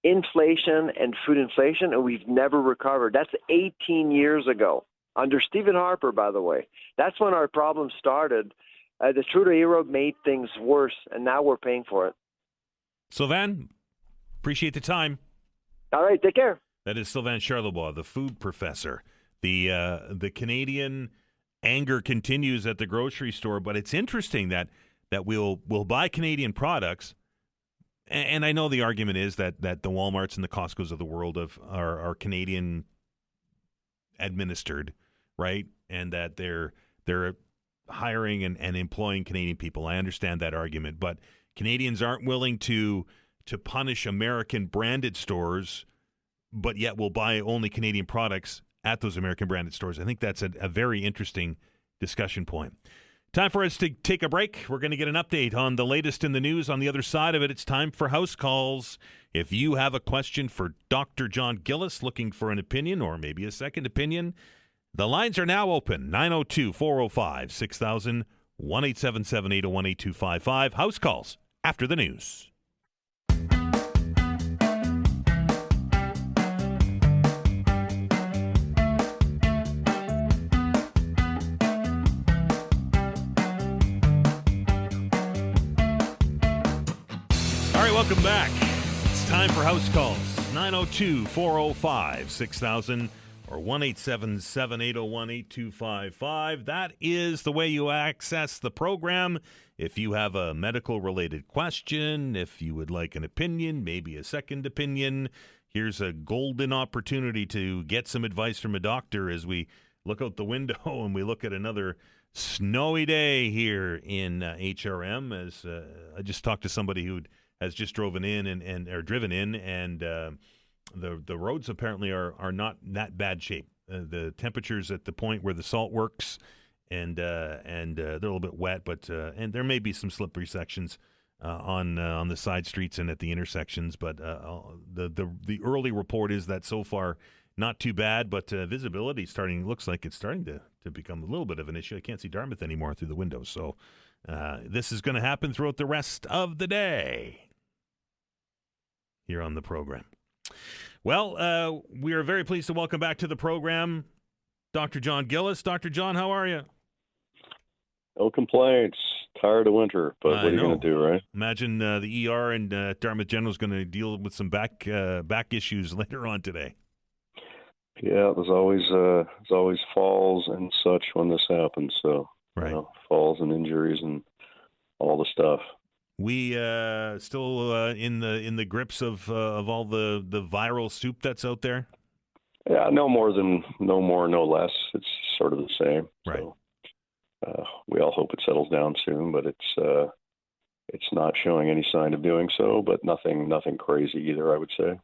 inflation and food inflation, and we've never recovered. That's 18 years ago, under Stephen Harper, by the way. That's when our problem started. The Trudeau era made things worse, and now we're paying for it. Sylvain, appreciate the time. All right, take care. That is Sylvain Charlebois, the food professor. The Canadian anger continues at the grocery store, but it's interesting that we'll buy Canadian products, and I know the argument is that the Walmarts and the Costcos of the world are Canadian administered, right, and that they're hiring and employing Canadian people. I understand that argument, but Canadians aren't willing to punish American branded stores, but yet will buy only Canadian products at those American branded stores. I think that's a very interesting discussion point. Time for us to take a break. We're going to get an update on the latest in the news. On the other side of it, it's time for house calls. If you have a question for Dr. John Gillis, looking for an opinion or maybe a second opinion, the lines are now open. 902-405-6000, 1-877-801-8255. House calls after the news. Welcome back. It's time for house calls. 902-405-6000 or 1-877-801-8255. That is the way you access the program. If you have a medical-related question, if you would like an opinion, maybe a second opinion, here's a golden opportunity to get some advice from a doctor as we look out the window and we look at another snowy day here in HRM. As I just talked to somebody who has just driven in and the roads apparently are not that bad shape. The temperature's at the point where the salt works, and they're a little bit wet, but and there may be some slippery sections on the side streets and at the intersections. But the early report is that so far not too bad, but visibility looks like it's starting to become a little bit of an issue. I can't see Dartmouth anymore through the windows, so. This is going to happen throughout the rest of the day here on the program. Well, we are very pleased to welcome back to the program Dr. John Gillis. Dr. John, how are you? No complaints. Tired of winter, but what are you going to do, right? Imagine the ER and Dartmouth General is going to deal with some back issues later on today. Yeah, there's always falls and such when this happens, so. Right. Falls and injuries and all the stuff. We still in the grips of all the viral soup that's out there. Yeah, no more, no less. It's sort of the same. Right. So, we all hope it settles down soon, but it's not showing any sign of doing so. But nothing crazy either, I would say.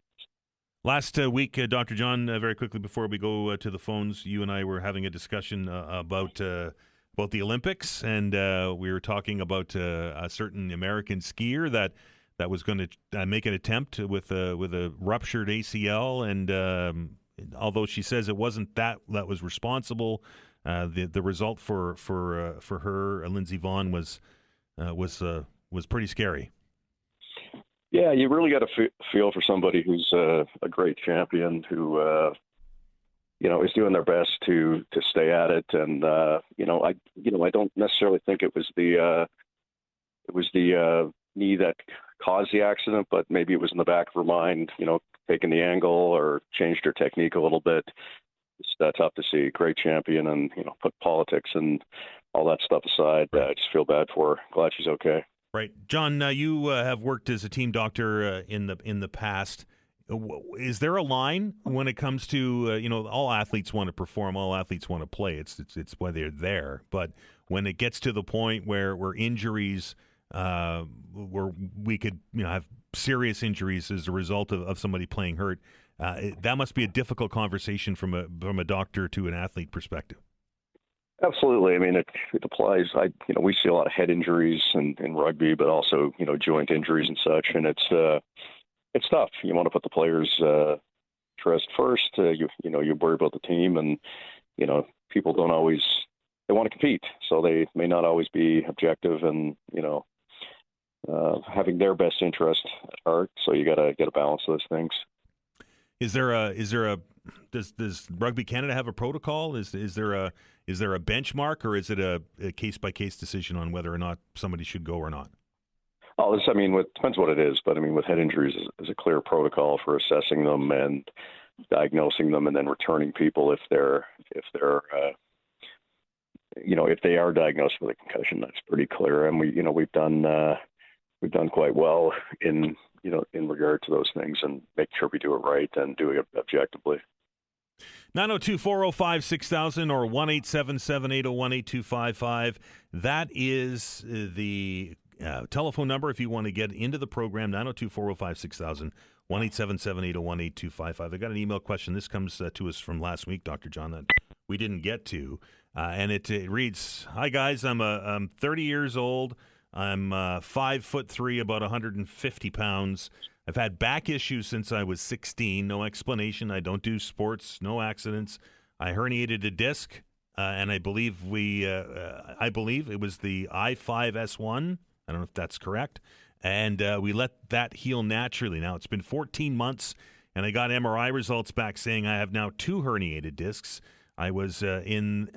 Last week, Dr. John, very quickly before we go to the phones, you and I were having a discussion about the Olympics, and we were talking about a certain American skier that was going to make an attempt with a ruptured ACL, and although she says it wasn't that was responsible, the result for her, Lindsey Vonn, was pretty scary. Yeah, you really got to feel for somebody who's a great champion who. Is doing their best to stay at it, and I don't necessarily think it was the knee that caused the accident, but maybe it was in the back of her mind, taking the angle or changed her technique a little bit. It's tough to see. Great champion, and put politics and all that stuff aside. I just feel bad for her. Glad she's okay. Right, John. You have worked as a team doctor in the past. Is there a line when it comes to all athletes want to perform, all athletes want to play? It's why they're there. But when it gets to the point where injuries, where we could have serious injuries as a result of somebody playing hurt, that must be a difficult conversation from a doctor to an athlete perspective. Absolutely. I mean, it applies. We see a lot of head injuries in rugby, but also joint injuries and such, and it's tough. You want to put the players to rest first. You worry about the team, and people don't always. They want to compete, so they may not always be objective and having their best interest at heart. So you got to get a balance of those things. Does Rugby Canada have a protocol? Is there a benchmark, or is it a case by case decision on whether or not somebody should go or not? Oh, it depends what it is, but with head injuries, is a clear protocol for assessing them and diagnosing them, and then returning people if they are diagnosed with a concussion. That's pretty clear, and we've done quite well in regard to those things and make sure we do it right and do it objectively. 902-405-6000 or 1-877-801-8255. That is the telephone number if you want to get into the program, 902-405-6000, 1-877-801-8255. I got an email question. This comes to us from last week, Dr. John, that we didn't get to. And it reads, "Hi, guys. I'm 30 years old. I'm 5'3", about 150 pounds. I've had back issues since I was 16. No explanation. I don't do sports. No accidents. I herniated a disc, and I believe it was the I5S1. I don't know if that's correct. And we let that heal naturally. Now, it's been 14 months, and I got MRI results back saying I have now 2 herniated discs. I was an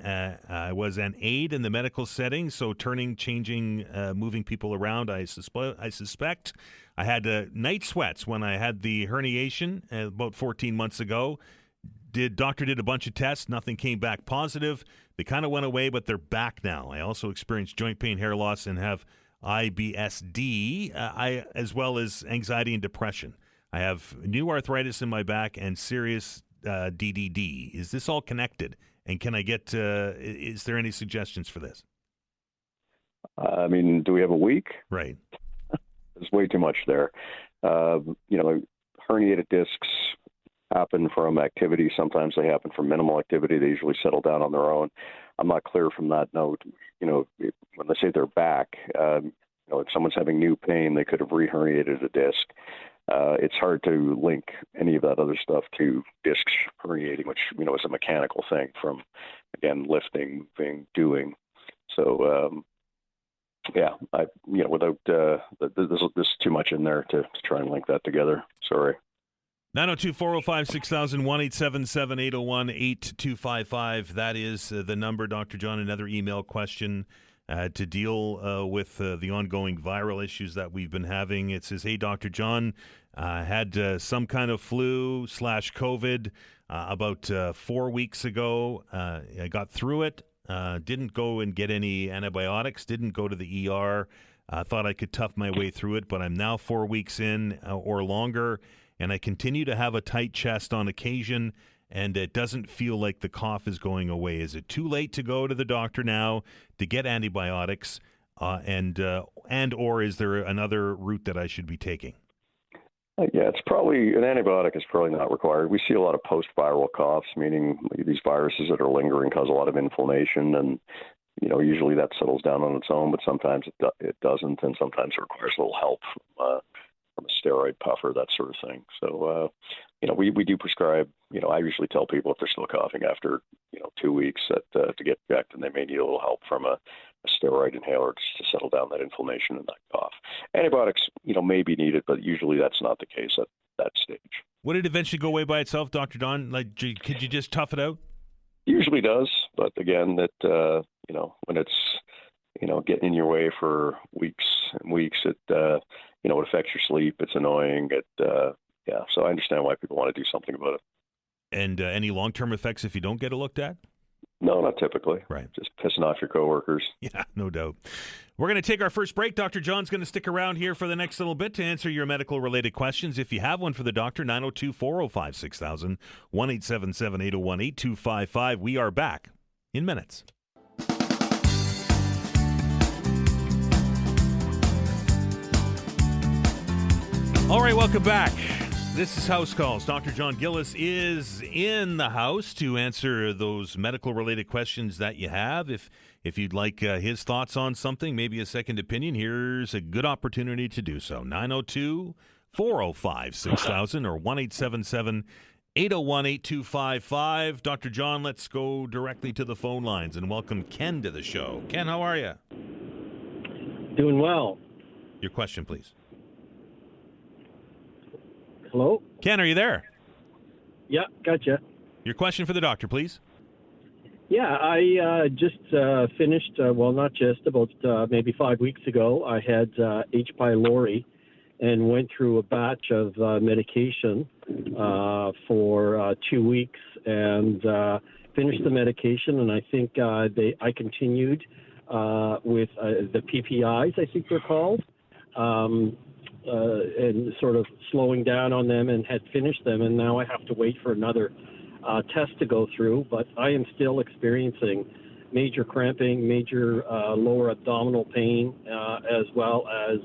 aide in the medical setting, so changing, moving people around. I suspect I had night sweats when I had the herniation about 14 months ago. Doctor did a bunch of tests. Nothing came back positive. They kind of went away, but they're back now. I also experienced joint pain, hair loss, and have IBSD, as well as anxiety and depression. I have new arthritis in my back and serious DDD. Is this all connected? And can I get, is there any suggestions for this? Do we have a week? Right. There's way too much there. Herniated discs happen from activity. Sometimes they happen from minimal activity. They usually settle down on their own. I'm not clear from that note. When they say they're back, if someone's having new pain, they could have re-herniated a disc. It's hard to link any of that other stuff to discs herniating, which, is a mechanical thing from, again, lifting, moving, doing. So, without, there's too much in there to try and link that together. Sorry. 902-405-6000, 1-877-801-8255. That is the number, Dr. John. Another email question to deal with the ongoing viral issues that we've been having. It says, "Hey, Dr. John, had some kind of flu/COVID about 4 weeks ago. I got through it, didn't go and get any antibiotics, didn't go to the ER. Thought I could tough my way through it, but I'm now 4 weeks in or longer, and I continue to have a tight chest on occasion, and it doesn't feel like the cough is going away. Is it too late to go to the doctor now to get antibiotics, and or is there another route that I should be taking?" It's probably, an antibiotic is probably not required. We see a lot of post-viral coughs, meaning these viruses that are lingering cause a lot of inflammation, and usually that settles down on its own, but sometimes it doesn't, and sometimes it requires a little help from a steroid puffer, that sort of thing. So, we do prescribe, I usually tell people if they're still coughing after, 2 weeks to get checked, and they may need a little help from a steroid inhaler just to settle down that inflammation and that cough. Antibiotics, may be needed, but usually that's not the case at that stage. Would it eventually go away by itself, Dr. Don? Like, could you just tough it out? Usually does, but again, that, when it's, getting in your way for weeks and weeks, it affects your sleep. It's annoying. So I understand why people want to do something about it. And any long-term effects if you don't get it looked at? No, not typically. Right. Just pissing off your coworkers. Yeah, no doubt. We're going to take our first break. Dr. John's going to stick around here for the next little bit to answer your medical-related questions. If you have one for the doctor, 902-405-6000, 1-877-801-8255. We are back in minutes. All right, welcome back. This is House Calls. Dr. John Gillis is in the house to answer those medical-related questions that you have. If you'd like his thoughts on something, maybe a second opinion, here's a good opportunity to do so. 902-405-6000 or 1-877-801-8255. Dr. John, let's go directly to the phone lines and welcome Ken to the show. Ken, how are you? Doing well. Your question, please. Hello? Ken, are you there? Yeah, gotcha. Your question for the doctor, please. Yeah, I just finished, not just, about maybe 5 weeks ago, I had H. pylori and went through a batch of medication for 2 weeks and finished the medication, and I think I continued with the PPIs, I think they're called, and sort of slowing down on them, and had finished them, and now I have to wait for another test to go through, but I am still experiencing major cramping, major lower abdominal pain, as well as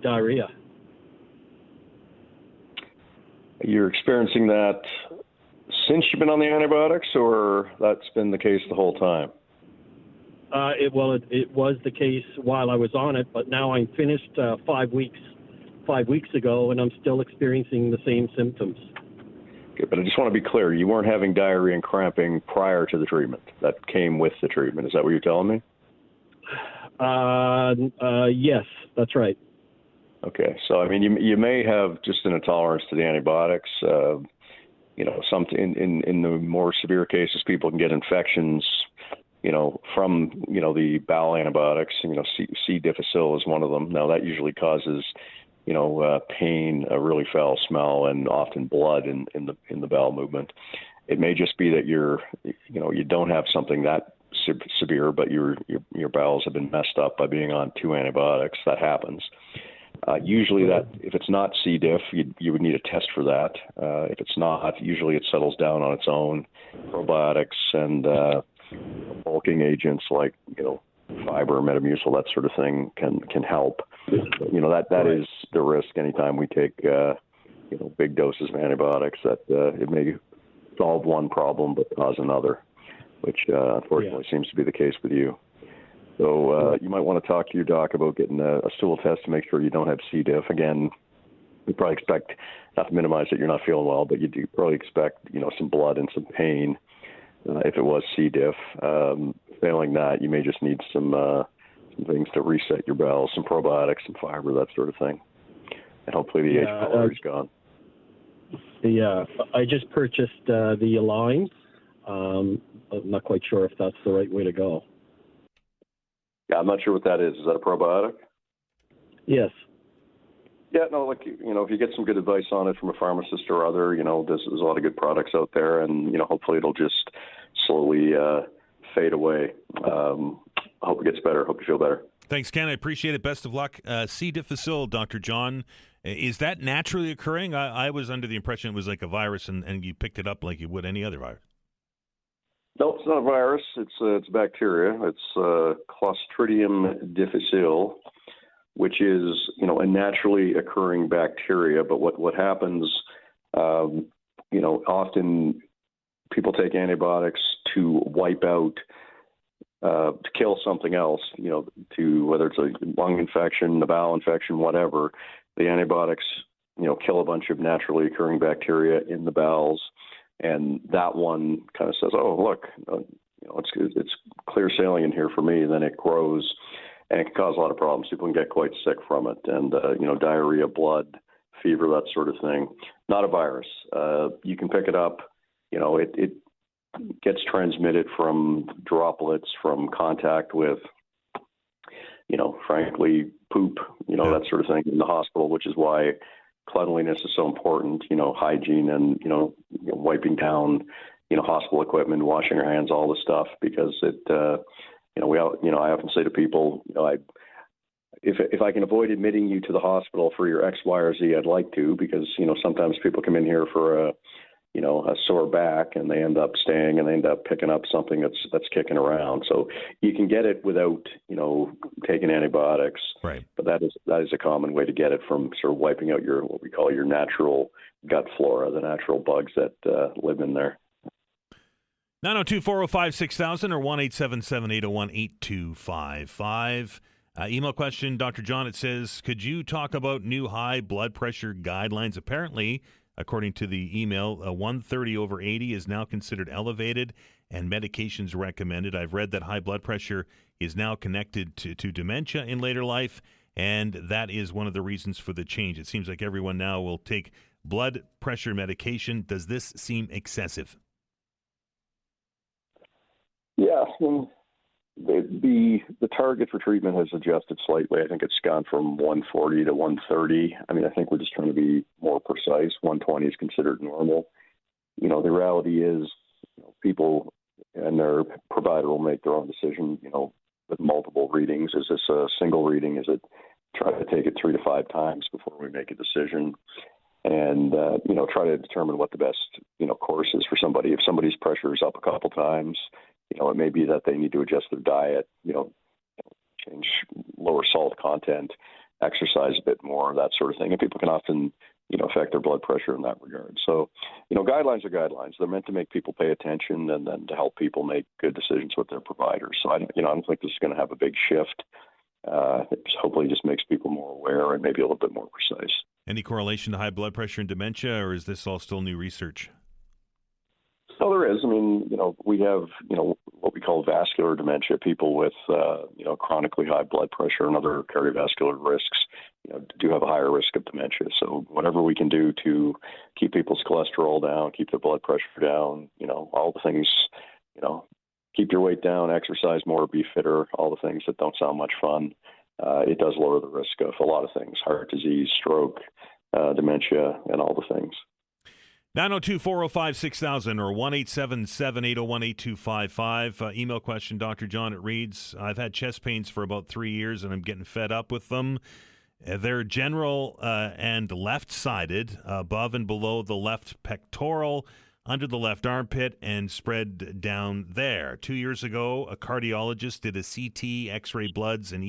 diarrhea. You're experiencing that since you've been on the antibiotics, or that's been the case the whole time? It was the case while I was on it, but now I'm finished 5 weeks ago, and I'm still experiencing the same symptoms. Okay, but I just want to be clear. You weren't having diarrhea and cramping prior to the treatment. That came with the treatment. Is that what you're telling me? Yes, that's right. Okay, so I mean, you may have just an intolerance to the antibiotics. Some in the more severe cases, people can get infections, from the bowel antibiotics. C. difficile is one of them. Now that usually causes pain, a really foul smell, and often blood in the bowel movement. It may just be that you don't have something that severe, but your bowels have been messed up by being on 2 antibiotics. That happens. Usually, that if it's not C. diff, you would need a test for that. If it's not, usually it settles down on its own. Probiotics and bulking agents like fiber, Metamucil, that sort of thing can help. That is the risk anytime we take big doses of antibiotics, that it may solve one problem but cause another, which unfortunately seems to be the case with you. So you might want to talk to your doc about getting a stool test to make sure you don't have C. diff. Again, we probably expect, not to minimize that you're not feeling well, but you do probably expect some blood and some pain if it was C. diff. Failing that, you may just need some things to reset your bowels, some probiotics, some fiber, that sort of thing. And hopefully the H. pylori is gone. I just purchased the Align. I'm not quite sure if that's the right way to go. Yeah, I'm not sure what that is. Is that a probiotic? Yes. Yeah, no, if you get some good advice on it from a pharmacist or other, there's a lot of good products out there, and, hopefully it'll just slowly fade away. I hope it gets better. Hope you feel better. Thanks, Ken. I appreciate it. Best of luck. C. difficile, Dr. John, is that naturally occurring? I was under the impression it was like a virus, and you picked it up like you would any other virus. No, it's not a virus. It's bacteria. It's Clostridium difficile, which is a naturally occurring bacteria. But what happens, often people take antibiotics to wipe out, to kill something else. To whether it's a lung infection, a bowel infection, whatever. The antibiotics, kill a bunch of naturally occurring bacteria in the bowels. And that one kind of says, "Oh, look, it's clear sailing in here for me." And then it grows, and it can cause a lot of problems. People can get quite sick from it, and diarrhea, blood, fever, that sort of thing. Not a virus. You can pick it up. It gets transmitted from droplets, from contact with, frankly, poop, that sort of thing in the hospital, which is why cleanliness is so important, hygiene and, wiping down, hospital equipment, washing our hands, all the stuff, because it, I often say to people, if I can avoid admitting you to the hospital for your X, Y, or Z, I'd like to, because, sometimes people come in here for a sore back, and they end up staying, and they end up picking up something that's kicking around. So you can get it without, taking antibiotics. Right. But that is a common way to get it, from sort of wiping out what we call your natural gut flora, the natural bugs that live in there. 902-405-6000 or 1-877-801-8255. Email question, Dr. John, it says, could you talk about new high blood pressure guidelines? Apparently, according to the email, 130/80 is now considered elevated and medications recommended. I've read that high blood pressure is now connected to dementia in later life, and that is one of the reasons for the change. It seems like everyone now will take blood pressure medication. Does this seem excessive? Yeah, the target for treatment has adjusted slightly. I think it's gone from 140 to 130. I mean, I think we're just trying to be more precise. 120 is considered normal. The reality is, people and their provider will make their own decision, with multiple readings. Is this a single reading? Is it try to take it 3 to 5 times before we make a decision? And, try to determine what the best, course is for somebody. If somebody's pressure is up a couple times, it may be that they need to adjust their diet, change lower salt content, exercise a bit more, that sort of thing. And people can often, affect their blood pressure in that regard. So, guidelines are guidelines. They're meant to make people pay attention and then to help people make good decisions with their providers. So, I don't think this is going to have a big shift. It hopefully just makes people more aware and maybe a little bit more precise. Any correlation to high blood pressure and dementia, or is this all still new research? Oh, there is. I mean, we have, what we call vascular dementia, people with, chronically high blood pressure and other cardiovascular risks, do have a higher risk of dementia. So whatever we can do to keep people's cholesterol down, keep their blood pressure down, all the things, keep your weight down, exercise more, be fitter, all the things that don't sound much fun. It does lower the risk of a lot of things, heart disease, stroke, dementia, and all the things. 902-405-6000 or 1-877-801-8255. Email question, Dr. John, it reads, I've had chest pains for about 3 years and I'm getting fed up with them. They're general and left-sided, above and below the left pectoral, under the left armpit, and spread down there. 2 years ago, a cardiologist did a CT, X-ray bloods, and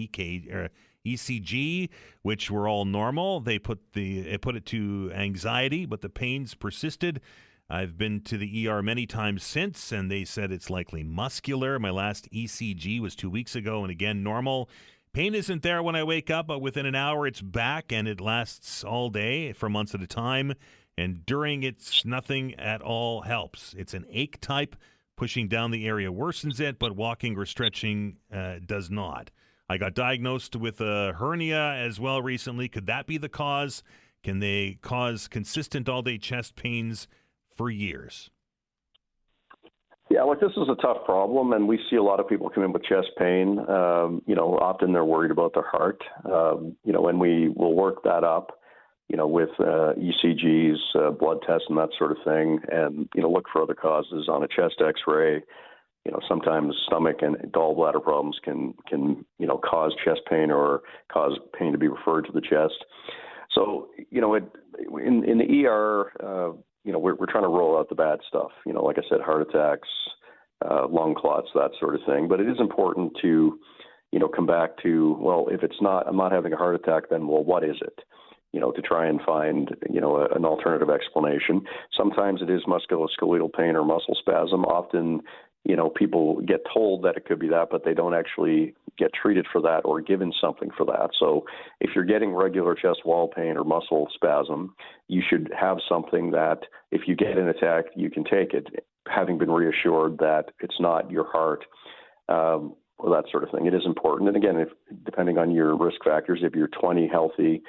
ECG, which were all normal. They put it to anxiety, but the pains persisted. I've been to the ER many times since, and they said it's likely muscular. My last ECG was 2 weeks ago, and again, normal. Pain isn't there when I wake up, but within an hour it's back, and it lasts all day for months at a time. And during it's nothing at all helps. It's an ache type. Pushing down the area worsens it, but walking or stretching does not. I got diagnosed with a hernia as well recently. Could that be the cause? Can they cause consistent all-day chest pains for years? Yeah, look, this is a tough problem, and we see a lot of people come in with chest pain. Often they're worried about their heart, and we will work that up, with ECGs, blood tests, and that sort of thing, and, look for other causes on a chest X-ray. Sometimes stomach and gallbladder problems can cause chest pain or cause pain to be referred to the chest. So, in the ER, we're trying to roll out the bad stuff. Like I said, heart attacks, lung clots, that sort of thing. But it is important to, come back to, well, if I'm not having a heart attack, then, well, what is it? To try and find, an alternative explanation. Sometimes it is musculoskeletal pain or muscle spasm. Often, people get told that it could be that, but they don't actually get treated for that or given something for that. So if you're getting regular chest wall pain or muscle spasm, you should have something that if you get an attack, you can take it, having been reassured that it's not your heart, or that sort of thing. It is important. And again, depending on your risk factors, if you're 20 healthy,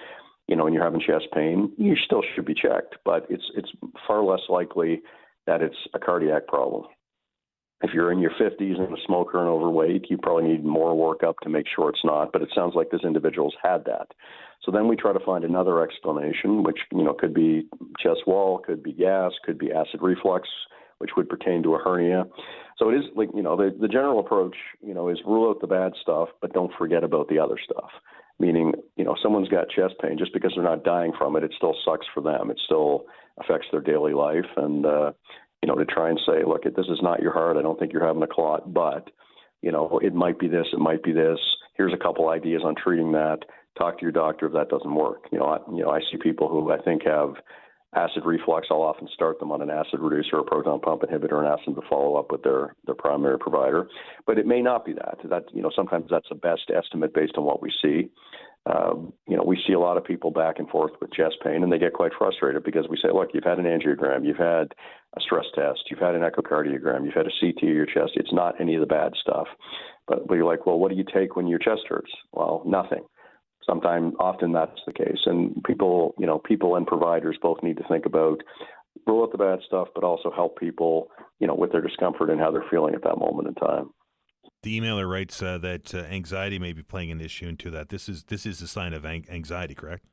and you're having chest pain, you still should be checked, but it's far less likely that it's a cardiac problem. If you're in your 50s and a smoker and overweight, you probably need more workup to make sure it's not, but it sounds like this individual's had that. So then we try to find another explanation, which, could be chest wall, could be gas, could be acid reflux, which would pertain to a hernia. So it is like, the general approach, is rule out the bad stuff, but don't forget about the other stuff. Meaning, someone's got chest pain, just because they're not dying from it, it still sucks for them. It still affects their daily life. And, to try and say, look, this is not your heart. I don't think you're having a clot, but, it might be this, it might be this. Here's a couple ideas on treating that. Talk to your doctor if that doesn't work. I see people who I think have acid reflux. I'll often start them on an acid reducer or proton pump inhibitor and ask them to follow up with their primary provider. But it may not be that. Sometimes that's the best estimate based on what we see. We see a lot of people back and forth with chest pain, and they get quite frustrated because we say, look, you've had an angiogram, you've had a stress test, you've had an echocardiogram, you've had a CT of your chest. It's not any of the bad stuff. But you're like, well, what do you take when your chest hurts? Well, nothing. often that's the case. And people and providers both need to think about rule out the bad stuff, but also help people, with their discomfort and how they're feeling at that moment in time. The emailer writes that anxiety may be playing an issue into that. This is a sign of anxiety, correct?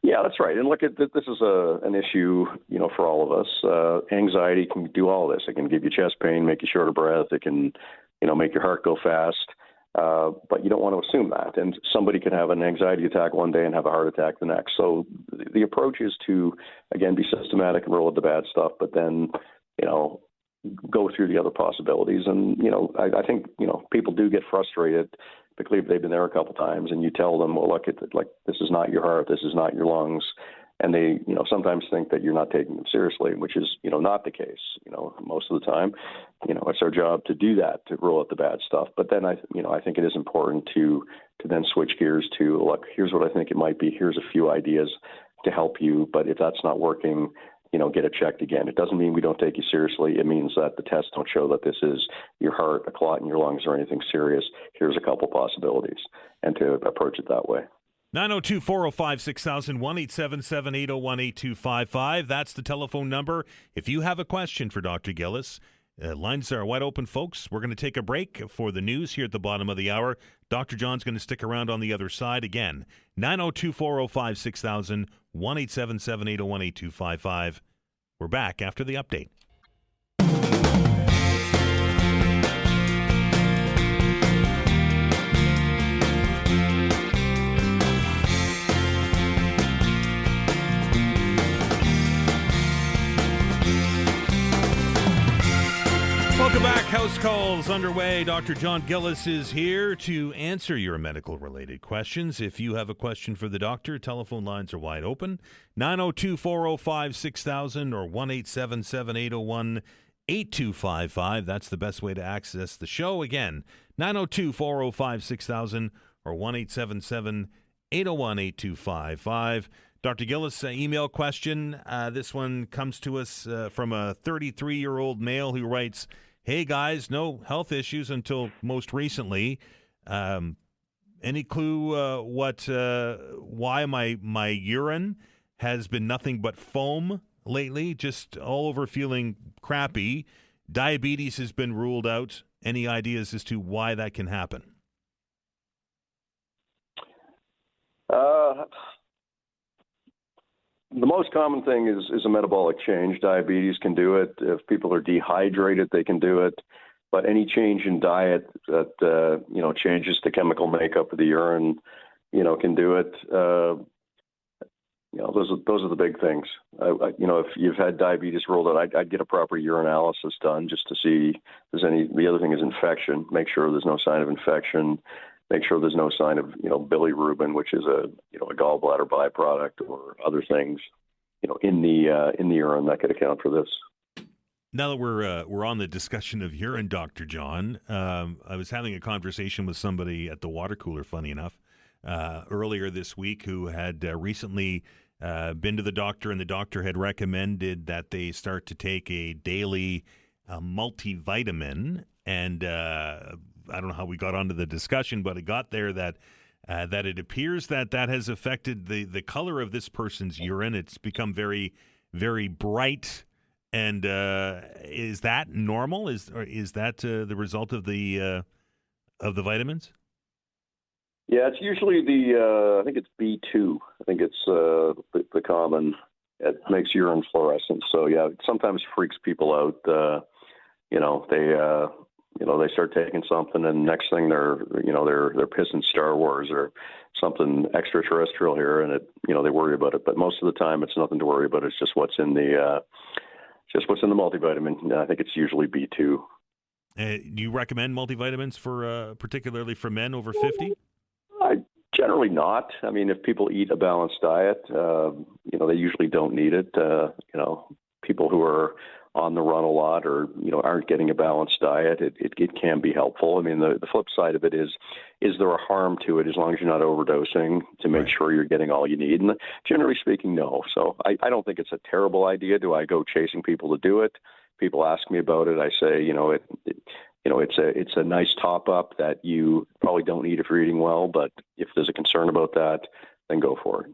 Yeah, that's right. And look, this is an issue, for all of us. Anxiety can do all this. It can give you chest pain, make you short of breath. It can, make your heart go fast. But you don't want to assume that. And somebody can have an anxiety attack one day and have a heart attack the next. So the approach is to, again, be systematic and roll with the bad stuff, but then, go through the other possibilities. And, I think, people do get frustrated, particularly if they've been there a couple times, and you tell them, well, look, this is not your heart, this is not your lungs. And they, sometimes think that you're not taking them seriously, which is, not the case, most of the time. It's our job to do that, to rule out the bad stuff. But then I think it is important to then switch gears to, look, here's what I think it might be. Here's a few ideas to help you. But if that's not working, get it checked again. It doesn't mean we don't take you seriously. It means that the tests don't show that this is your heart, a clot in your lungs, or anything serious. Here's a couple possibilities, and to approach it that way. 902-405-6000, 1-877-801-8255. That's the telephone number. If you have a question for Dr. Gillis, lines are wide open, folks. We're going to take a break for the news here at the bottom of the hour. Dr. John's going to stick around on the other side. Again, 902-405-6000, 1-877-801-8255. We're back after the update. Welcome back. House calls underway. Dr. John Gillis is here to answer your medical-related questions. If you have a question for the doctor, telephone lines are wide open. 902-405-6000 or 1-877-801-8255. That's the best way to access the show. Again, 902-405-6000 or 1-877-801-8255. Dr. Gillis, email question. This one comes to us from a 33-year-old male who writes, "Hey guys, no health issues until most recently. Any clue why my urine has been nothing but foam lately? Just all over feeling crappy. Diabetes has been ruled out. Any ideas as to why that can happen?" The most common thing is a metabolic change. Diabetes can do it. If people are dehydrated, they can do it. But any change in diet that changes the chemical makeup of the urine, can do it. Those are the big things. If you've had diabetes ruled out, I'd get a proper urinalysis done just to see if there's any. The other thing is infection. Make sure there's no sign of infection. Make sure there's no sign of, bilirubin, which is a gallbladder byproduct, or other things, in the urine that could account for this. Now that we're on the discussion of urine, Dr. John, I was having a conversation with somebody at the water cooler, funny enough, earlier this week, who had recently been to the doctor, and the doctor had recommended that they start to take a daily multivitamin, and I don't know how we got onto the discussion, but it got there that it appears that has affected the color of this person's urine. It's become very, very bright. And is that normal? Is that the result of the vitamins? Yeah, it's usually I think it's B2. I think it's the common. It makes urine fluorescent. So yeah, it sometimes freaks people out. They start taking something, and next thing they're pissing Star Wars or something extraterrestrial here, and they worry about it. But most of the time, it's nothing to worry about. It's just what's in the multivitamin. I think it's usually B2. Do you recommend multivitamins particularly for men over 50? Generally not. I mean, if people eat a balanced diet, they usually don't need it. People who are on the run a lot or, aren't getting a balanced diet, it can be helpful. I mean, the flip side of it is there a harm to it as long as you're not overdosing to make sure you're getting all you need? And generally speaking, no. So I don't think it's a terrible idea. Do I go chasing people to do it? People ask me about it. I say, it's a nice top up that you probably don't need if you're eating well. But if there's a concern about that, then go for it.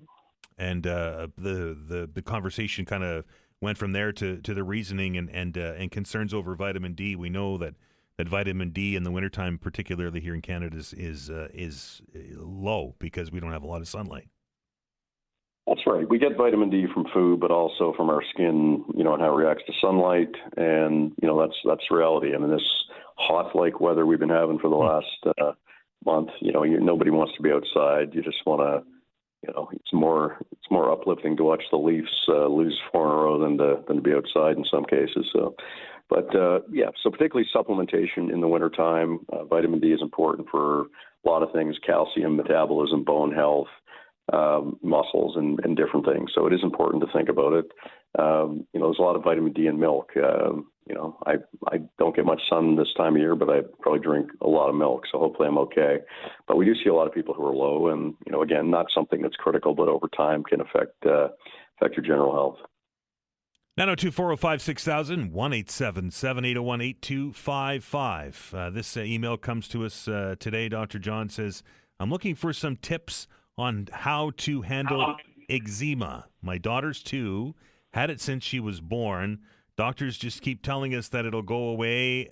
And the conversation kind of went from there to the reasoning and concerns over vitamin D. We know that vitamin D in the wintertime, particularly here in Canada, is low because we don't have a lot of sunlight. That's right. We get vitamin D from food, but also from our skin, and how it reacts to sunlight. And, that's reality. I mean, this hot-like weather we've been having for the last month, nobody wants to be outside. You just want to, it's more uplifting to watch the Leafs lose 4 in a row than to be outside in some cases. So, but so particularly supplementation in the wintertime. Vitamin D is important for a lot of things: calcium, metabolism, bone health, muscles, and different things. So it is important to think about it. There's a lot of vitamin D in milk. I don't get much sun this time of year, but I probably drink a lot of milk, so hopefully I'm okay. But we do see a lot of people who are low, and again, not something that's critical, but over time can affect your general health. 902-405-6000, 1-877-801-8255. This email comes to us today. Dr. John says, I'm looking for some tips on how to handle eczema. My daughter's 2, had it since she was born. Doctors just keep telling us that it'll go away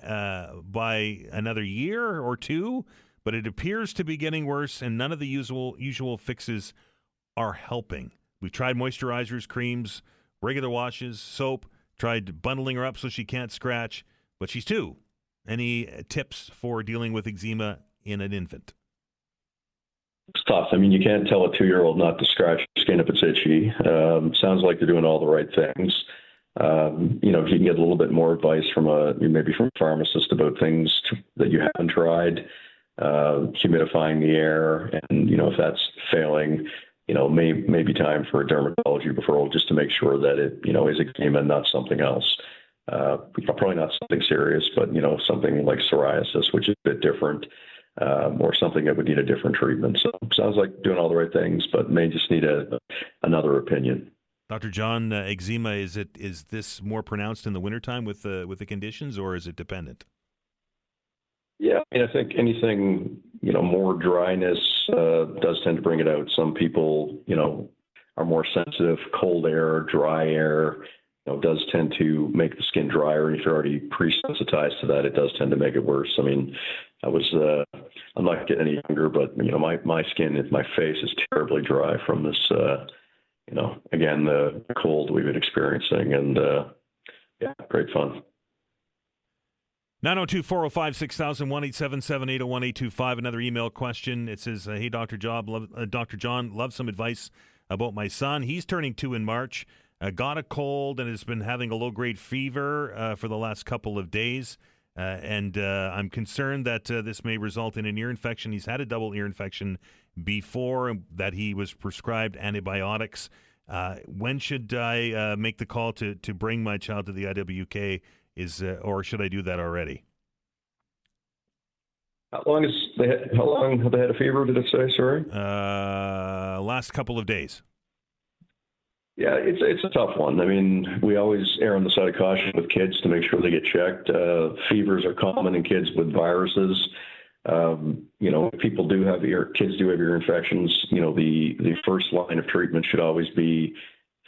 by another year or 2, but it appears to be getting worse, and none of the usual fixes are helping. We've tried moisturizers, creams, regular washes, soap, tried bundling her up so she can't scratch, but she's 2. Any tips for dealing with eczema in an infant? It's tough. I mean, you can't tell a 2-year-old not to scratch your skin if it's itchy. Sounds like they're doing all the right things. If you can get a little bit more advice maybe from a pharmacist about things that you haven't tried, humidifying the air, and if that's failing, maybe time for a dermatology referral just to make sure that it is eczema and not something else. Probably not something serious, but something like psoriasis, which is a bit different, or something that would need a different treatment. So sounds like doing all the right things, but may just need another opinion. Dr. John, eczema, is this more pronounced in the wintertime with the conditions, or is it dependent? Yeah, I think anything, more dryness does tend to bring it out. Some people, are more sensitive. Cold air, dry air, does tend to make the skin drier. And if you're already pre-sensitized to that, it does tend to make it worse. I mean, I'm not getting any younger, but, my skin, my face is terribly dry from this, again, the cold we've been experiencing, and great fun. 902-405-6000, 1-877-801-825. Another email question. It says, hey, Dr. John, love some advice about my son. He's turning 2 in March, got a cold and has been having a low-grade fever for the last couple of days. And I'm concerned that this may result in an ear infection. He's had a double ear infection before that he was prescribed antibiotics. When should I make the call to bring my child to the IWK? Or should I do that already? How long have they had a fever? Did it say? Sorry. Last couple of days. Yeah, it's a tough one. I mean, we always err on the side of caution with kids to make sure they get checked. Fevers are common in kids with viruses. People do have kids do have ear infections. The first line of treatment should always be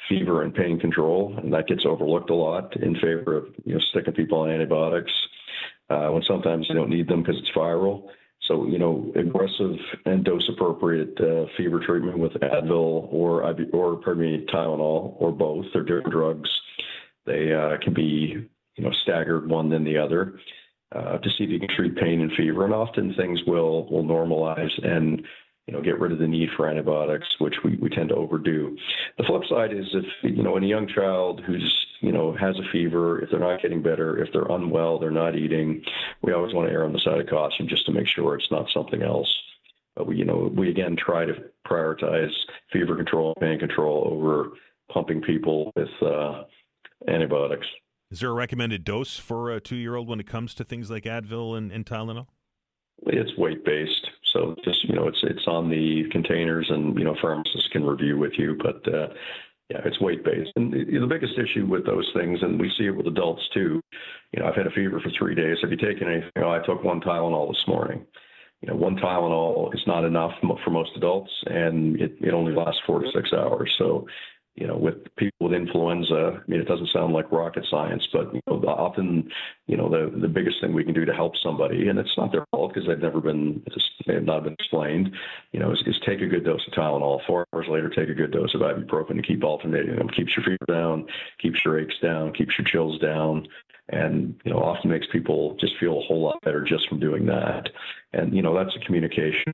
fever and pain control, and that gets overlooked a lot in favor of sticking people on antibiotics when sometimes you don't need them because it's viral. So aggressive and dose appropriate fever treatment with Advil or Tylenol or both. They're different drugs. They can be staggered one then the other to see if you can treat pain and fever, and often things will normalize and get rid of the need for antibiotics, which we tend to overdo. The flip side is if, in a young child who's, has a fever, if they're not getting better, if they're unwell, they're not eating, we always want to err on the side of caution just to make sure it's not something else. But we again try to prioritize fever control, pain control over pumping people with antibiotics. Is there a recommended dose for a 2-year-old when it comes to things like Advil and Tylenol? It's weight-based, so just it's on the containers, and pharmacists can review with you. But it's weight-based. And the biggest issue with those things, and we see it with adults too, I've had a fever for 3 days. Have you taken anything? I took one Tylenol this morning. One Tylenol is not enough for most adults, and it only lasts 4 to 6 hours. So, with people with influenza, it doesn't sound like rocket science, but often, the biggest thing we can do to help somebody, and it's not their fault because they have not been explained, is take a good dose of Tylenol. 4 hours later, take a good dose of ibuprofen to keep alternating them. Keeps your fever down, keeps your aches down, keeps your chills down, and often makes people just feel a whole lot better just from doing that. And that's a communication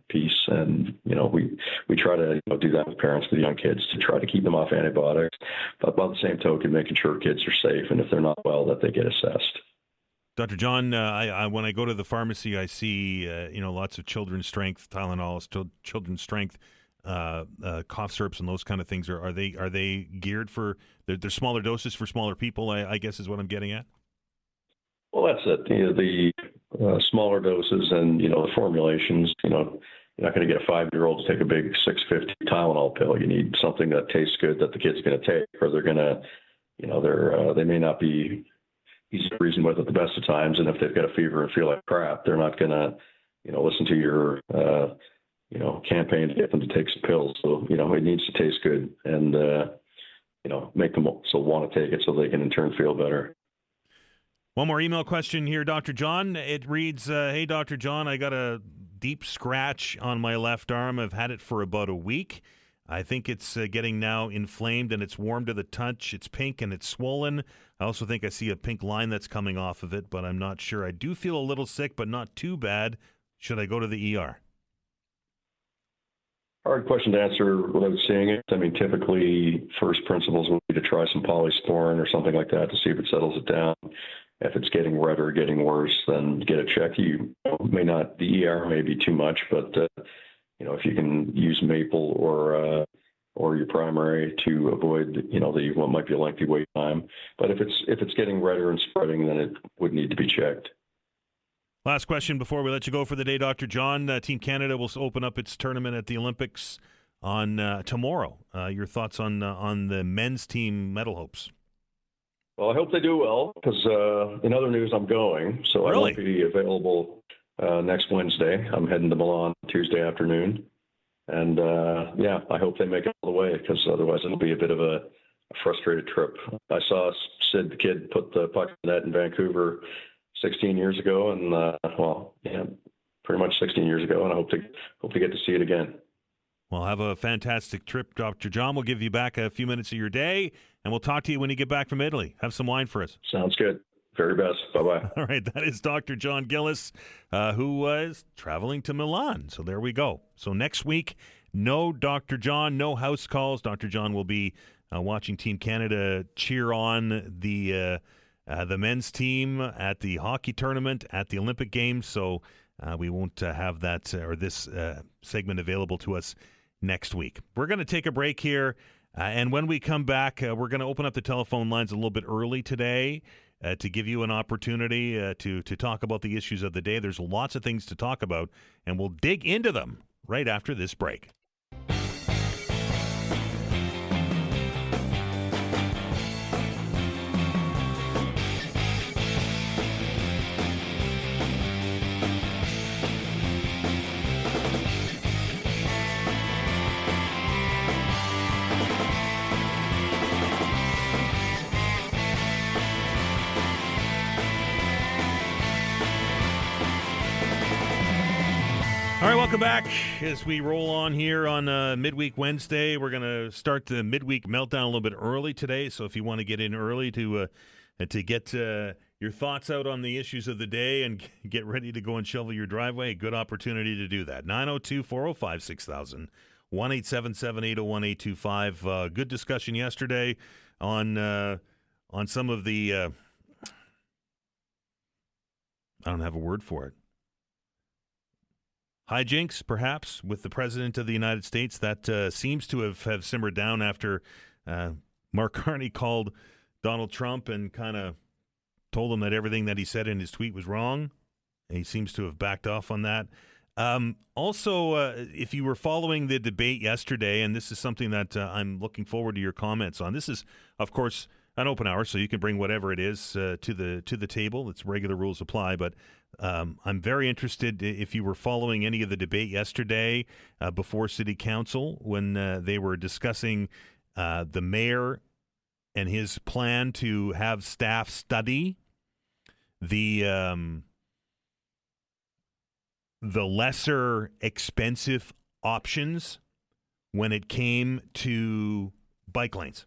piece, and we try to do that with parents with young kids to try to keep them off antibiotics, but by the same token, making sure kids are safe, and if they're not well, that they get assessed. Dr. John, when I go to the pharmacy, I see lots of children's strength Tylenols, children's strength cough syrups, and those kind of things. Are they geared for? They're smaller doses for smaller people, I guess is what I'm getting at. Well, that's it. The smaller doses and the formulations. You're not going to get a 5-year-old to take a big 650 Tylenol pill. You need something that tastes good that the kid's going to take, or they're going to, they may not be easy to reason with at the best of times. And if they've got a fever and feel like crap, they're not going to, listen to your, campaign to get them to take some pills. So, it needs to taste good and, make them so want to take it so they can in turn feel better. One more email question here, Dr. John. It reads, hey, Dr. John, I got a deep scratch on my left arm. I've had it for about a week. I think it's getting now inflamed and it's warm to the touch. It's pink and it's swollen. I also think I see a pink line that's coming off of it, but I'm not sure. I do feel a little sick, but not too bad. Should I go to the ER? Hard question to answer without seeing it. Typically, first principles would be to try some polysporin or something like that to see if it settles it down. If it's getting redder or getting worse, then get it checked. The ER may be too much, but if you can use maple or your primary to avoid what might be a lengthy wait time. But if it's getting redder and spreading, then it would need to be checked. Last question before we let you go for the day, Dr. John. Team Canada will open up its tournament at the Olympics on tomorrow. Your thoughts on the men's team medal hopes? Well, I hope they do well because in other news, I'm going. So I won't be available next Wednesday. I'm heading to Milan Tuesday afternoon. And, I hope they make it all the way because otherwise it'll be a bit of a frustrated trip. I saw Sid the kid put the puck in the net in Vancouver 16 years ago, and pretty much 16 years ago, and I hope to get to see it again. Well, have a fantastic trip, Dr. John. We'll give you back a few minutes of your day, and we'll talk to you when you get back from Italy. Have some wine for us. Sounds good. Very best. Bye-bye. All right, that is Dr. John Gillis, who was traveling to Milan. So there we go. So next week, no Dr. John, no house calls. Dr. John will be watching Team Canada cheer on the men's team at the hockey tournament at the Olympic Games. So we won't have that or this segment available to us next week. We're going to take a break here. And when we come back, we're going to open up the telephone lines a little bit early today to give you an opportunity to talk about the issues of the day. There's lots of things to talk about, and we'll dig into them right after this break. All right, welcome back. As we roll on here on Midweek Wednesday, we're going to start the Midweek Meltdown a little bit early today. So if you want to get in early to get your thoughts out on the issues of the day and get ready to go and shovel your driveway, good opportunity to do that. 902-405-6000, 1-877-801-825. Good discussion yesterday on some of the I don't have a word for it. Hijinks, perhaps, with the President of the United States. That seems to have simmered down after Mark Carney called Donald Trump and kind of told him that everything that he said in his tweet was wrong. He seems to have backed off on that. Also, if you were following the debate yesterday, and this is something that I'm looking forward to your comments on. This is, of course, an open hour, so you can bring whatever it is to the table. It's regular rules apply, but I'm very interested if you were following any of the debate yesterday before City Council when they were discussing the mayor and his plan to have staff study the lesser expensive options when it came to bike lanes.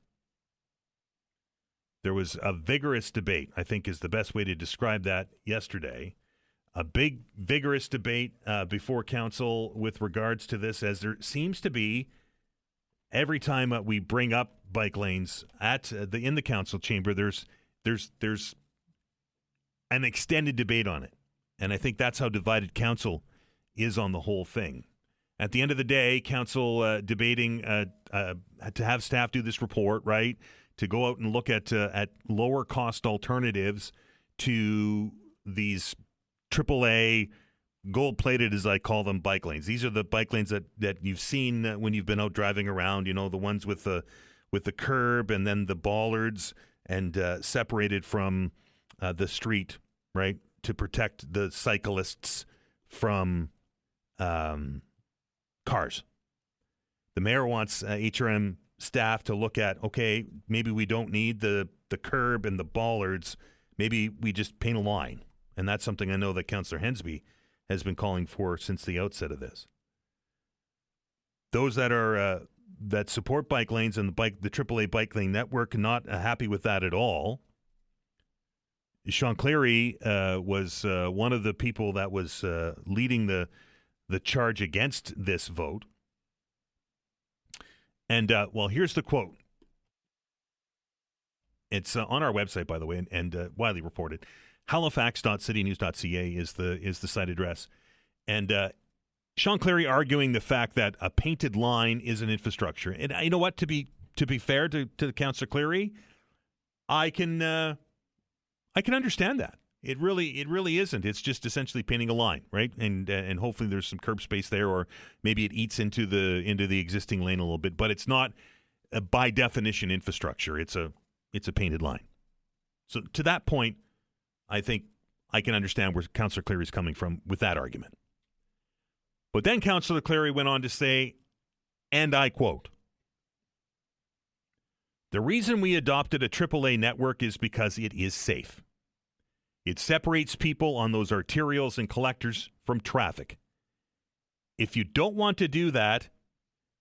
There was a vigorous debate, I think is the best way to describe that yesterday. A big, vigorous debate before council with regards to this, as there seems to be every time we bring up bike lanes in the council chamber. There's an extended debate on it. And I think that's how divided council is on the whole thing. At the end of the day, council debating to have staff do this report, right? To go out and look at lower cost alternatives to these AAA gold-plated, as I call them, bike lanes. These are the bike lanes that you've seen when you've been out driving around. You know, the ones with the curb and then the bollards and separated from the street, right? To protect the cyclists from cars. The mayor wants HRM staff to look at, okay, maybe we don't need the curb and the bollards. Maybe we just paint a line. And that's something I know that Councillor Hensby has been calling for since the outset of this. Those that are that support bike lanes and the AAA bike lane network not happy with that at all. Sean Cleary was one of the people that was leading the charge against this vote. And, well, here's the quote. It's on our website, by the way, and widely reported. Halifax.citynews.ca is the site address. And Sean Cleary arguing the fact that a painted line is an infrastructure. And you know what? To be fair to Councillor Cleary, I can understand that. It really isn't. It's just essentially painting a line, right? And hopefully there's some curb space there, or maybe it eats into the existing lane a little bit. But it's not by definition infrastructure. It's a painted line. So to that point, I think I can understand where Councillor Cleary is coming from with that argument. But then Councillor Cleary went on to say, and I quote, "The reason we adopted a AAA network is because it is safe. It separates people on those arterials and collectors from traffic. If you don't want to do that,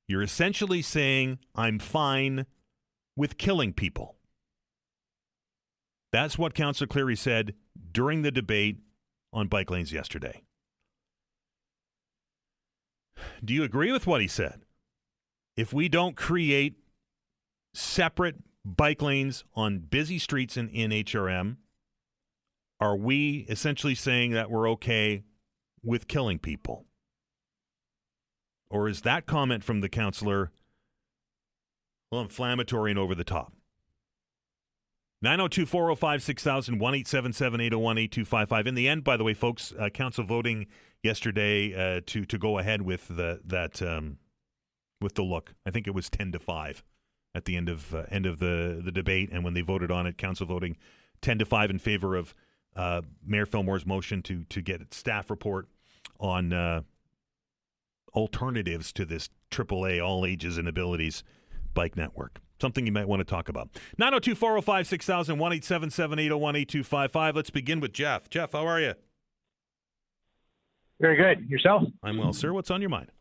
you're essentially saying, I'm fine with killing people." That's what Councillor Cleary said during the debate on bike lanes yesterday. Do you agree with what he said? If we don't create separate bike lanes on busy streets in HRM, are we essentially saying that we're okay with killing people? Or is that comment from the councillor, well, inflammatory and over the top? 902-405-6000, 1-877-801-8255. In the end, by the way, folks, council voting yesterday to go ahead with with the look. I think it was 10-5 at the end of the debate, and when they voted on it, council voting 10-5 in favor of Mayor Fillmore's motion to get a staff report on alternatives to this AAA all ages and abilities bike network. Something you might want to talk about. 902-405-6000, 1-877-801-8255. Let's begin with Jeff. Jeff, how are you? Very good. Yourself? I'm well, sir. What's on your mind?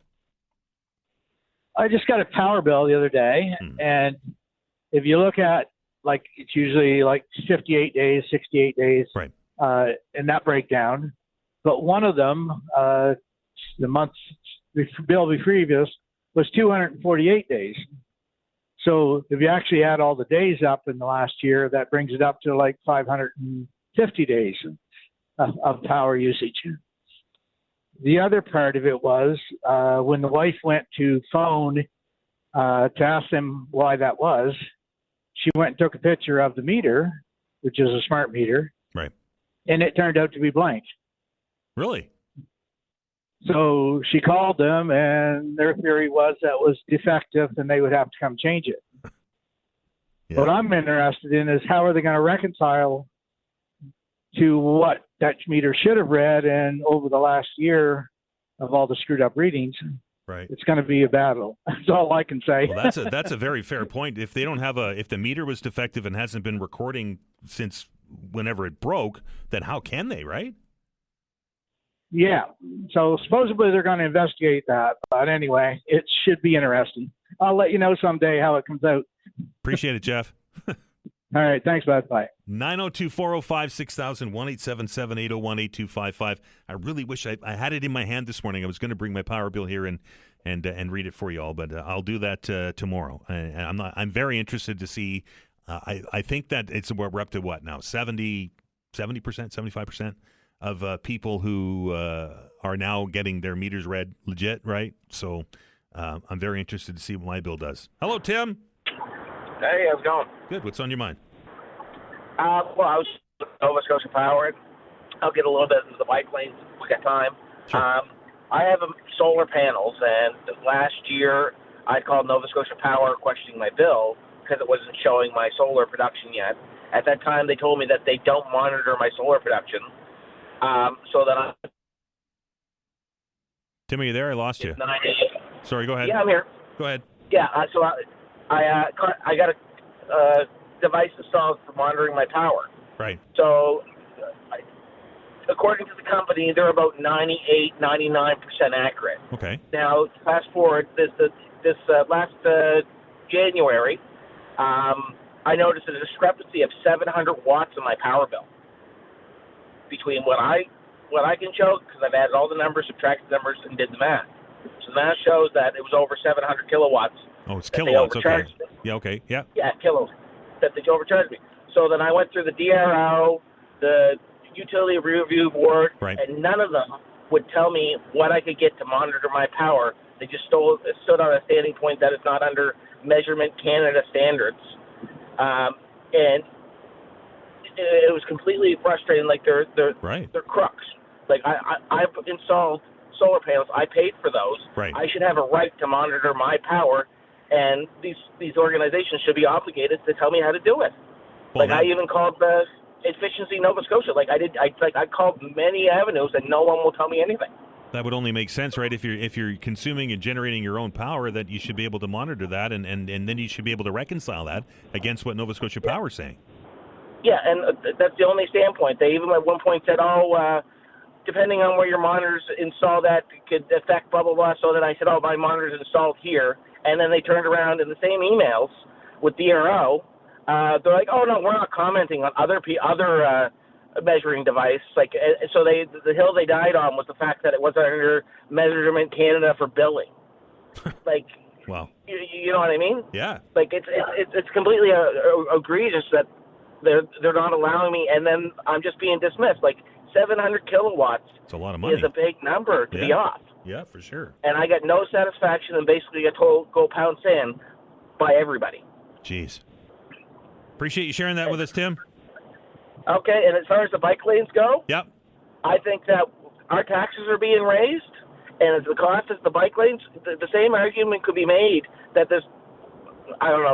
I just got a power bill the other day, and if you look at, like, it's usually like 58 days, 68 days, right, in that breakdown. But one of them, the month's bill previous, was 248 days. So if you actually add all the days up in the last year, that brings it up to like 550 days of power usage. The other part of it was when the wife went to phone to ask them why that was, she went and took a picture of the meter, which is a smart meter. Right. And it turned out to be blank. Really? So she called them, and their theory was that was defective, and they would have to come change it. Yeah. What I'm interested in is how are they going to reconcile to what that meter should have read, and over the last year of all the screwed up readings, right? It's going to be a battle. That's all I can say. Well, that's a very fair point. If they don't have if the meter was defective and hasn't been recording since whenever it broke, then how can they, right? Yeah. So supposedly they're going to investigate that. But anyway, it should be interesting. I'll let you know someday how it comes out. Appreciate it, Jeff. All right. Thanks, bud. Bye. 902-405-6000, 1-877-801-8255. I really wish I had it in my hand this morning. I was going to bring my power bill here and read it for you all, but I'll do that tomorrow. And I'm very interested to see. I think that we're up to what now? 70%, 75% of people who are now getting their meters read legit, right? So I'm very interested to see what my bill does. Hello, Tim. Hey, how's it going? Good. What's on your mind? Well, I was Nova Scotia Power. I'll get a little bit into the bike lanes if we got time. Sure. I have solar panels, and last year I called Nova Scotia Power questioning my bill because it wasn't showing my solar production yet. At that time, they told me that they don't monitor my solar production. So that Tim, are you there? I lost you. Sorry, go ahead. Yeah, I'm here. Go ahead. Yeah, so I got a device installed for monitoring my power. Right. So, according to the company, they're about 98, 99% accurate. Okay. Now, fast forward, this last January, I noticed a discrepancy of 700 watts in my power bill between what I can show, because I've added all the numbers, subtracted the numbers, and did the math. So the math shows that it was over 700 kilowatts. Oh, it's kilowatts. Okay. Yeah. Okay. Yeah. Yeah, kilos that they overcharged me. So then I went through the DRO, the Utility Review Board, right, and none of them would tell me what I could get to monitor my power. They just stood on a standing point that it's not under Measurement Canada standards, and it was completely frustrating. Like they're crooks. Like I've installed solar panels. I paid for those. Right. I should have a right to monitor my power, and these organizations should be obligated to tell me how to do it. Well, I even called the Efficiency Nova Scotia. I called many avenues, and no one will tell me anything. That would only make sense, right? If you're consuming and generating your own power, that you should be able to monitor that, and then you should be able to reconcile that against what Nova Scotia Power is saying. Yeah, and that's the only standpoint. They even at one point said, depending on where your monitors installed at could affect blah, blah, blah. So then I said, my monitor's installed here. And then they turned around in the same emails with DRO. They're like, oh, no, we're not commenting on other measuring device. So the hill they died on was the fact that it wasn't under Measurement Canada for billing. Wow. You know what I mean? Yeah. It's completely egregious that they're not allowing me, and then I'm just being dismissed. 700 kilowatts. It's a lot of money. Is a big number to be off. Yeah, for sure. And I got no satisfaction, and basically got told go pound sand by everybody. Jeez. Appreciate you sharing that with us, Tim. Okay, and as far as the bike lanes go, yep, I think that our taxes are being raised, and as the cost of the bike lanes, the same argument could be made that this,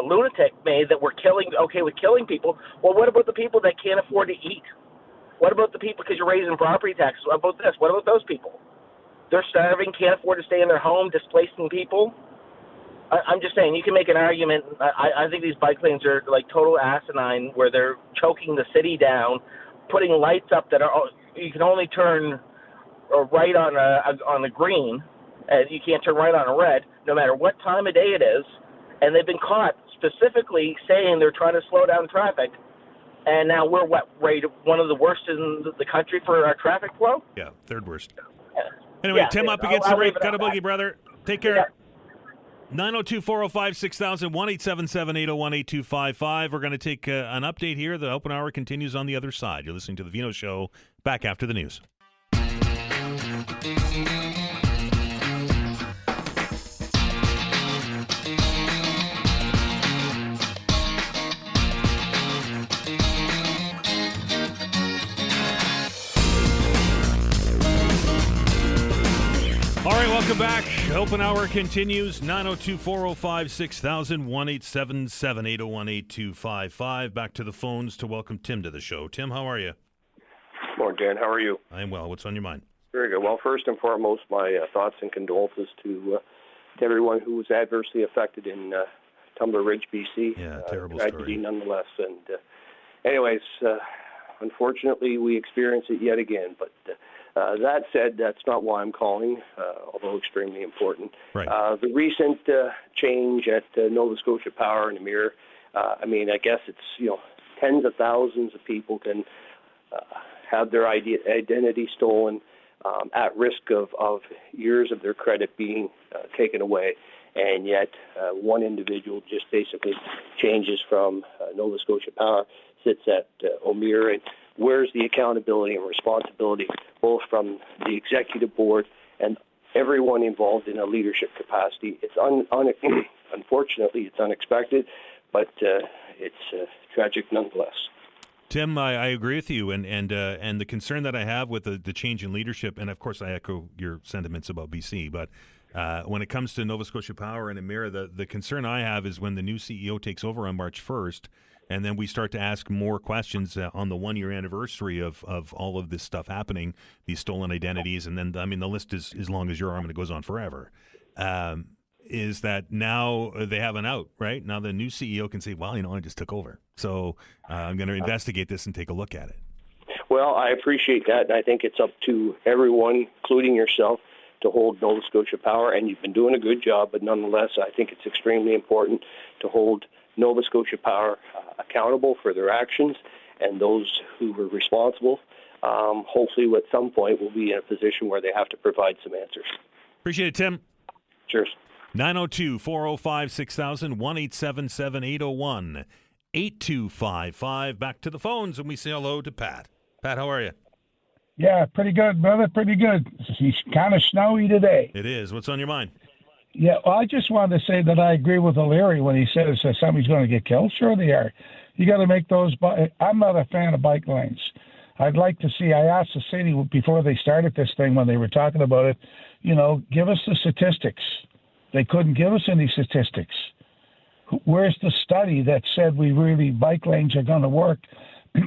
lunatic made that we're okay with killing people. Well, what about the people that can't afford to eat? What about the people, because you're raising property taxes? What about this? What about those people? They're starving, can't afford to stay in their home, displacing people. I'm just saying, you can make an argument. I think these bike lanes are total asinine, where they're choking the city down, putting lights up that you can only turn right on a green, and you can't turn right on a red, no matter what time of day it is. And they've been caught specifically saying they're trying to slow down traffic. And now we're rated one of the worst in the country for our traffic flow? Yeah, third worst. Anyway, Tim, up against the rate. Cut a boogie, brother. Take care. Yeah. 902-405-6000, 1-877-801-8255. We're going to take an update here. The open hour continues on the other side. You're listening to The Veinotte Show. Back after the news. Welcome back. Open hour continues. 902-405-6000, 1-877-801-8255. Back to the phones to welcome Tim to the show. Tim, how are you? Morning, Dan. How are you? I am well. What's on your mind? Very good. Well, first and foremost, my thoughts and condolences to everyone who was adversely affected in Tumbler Ridge, BC. Yeah, terrible tragedy story. nonetheless. And anyways, unfortunately, we experienced it yet again. But that said, that's not why I'm calling, although extremely important. Right. The recent change at Nova Scotia Power and Emir, I guess it's, tens of thousands of people can have their identity stolen, at risk of years of their credit being taken away. And yet one individual just basically changes from Nova Scotia Power, sits at Emir, and where's the accountability and responsibility, both from the executive board and everyone involved in a leadership capacity? It's unfortunately, it's unexpected, but it's tragic nonetheless. Tim, I agree with you, and the concern that I have with the change in leadership, and of course I echo your sentiments about BC, but when it comes to Nova Scotia Power and Emira, the concern I have is when the new CEO takes over on March 1st, and then we start to ask more questions on the one-year anniversary of all of this stuff happening, these stolen identities, and then, the list is as long as your arm, and it goes on forever. Is that now they have an out, right? Now the new CEO can say, well, I just took over. So I'm going to investigate this and take a look at it. Well, I appreciate that. And I think it's up to everyone, including yourself, to hold Nova Scotia Power. And you've been doing a good job. But nonetheless, I think it's extremely important to hold Nova Scotia Power accountable for their actions, and those who were responsible, hopefully at some point will be in a position where they have to provide some answers. Appreciate it, Tim. Cheers. 902-405-6000, 1-877-801-8255. Back to the phones, and we say hello to Pat. Pat, how are you? Yeah, pretty good, brother, pretty good. It's kind of snowy today. It is. What's on your mind? Yeah, well, I just wanted to say that I agree with O'Leary when he says that somebody's going to get killed. Sure they are. You got to make those. I'm not a fan of bike lanes. I'd like to see, I asked the city before they started this thing when they were talking about it, give us the statistics. They couldn't give us any statistics. Where's the study that said bike lanes are going to work?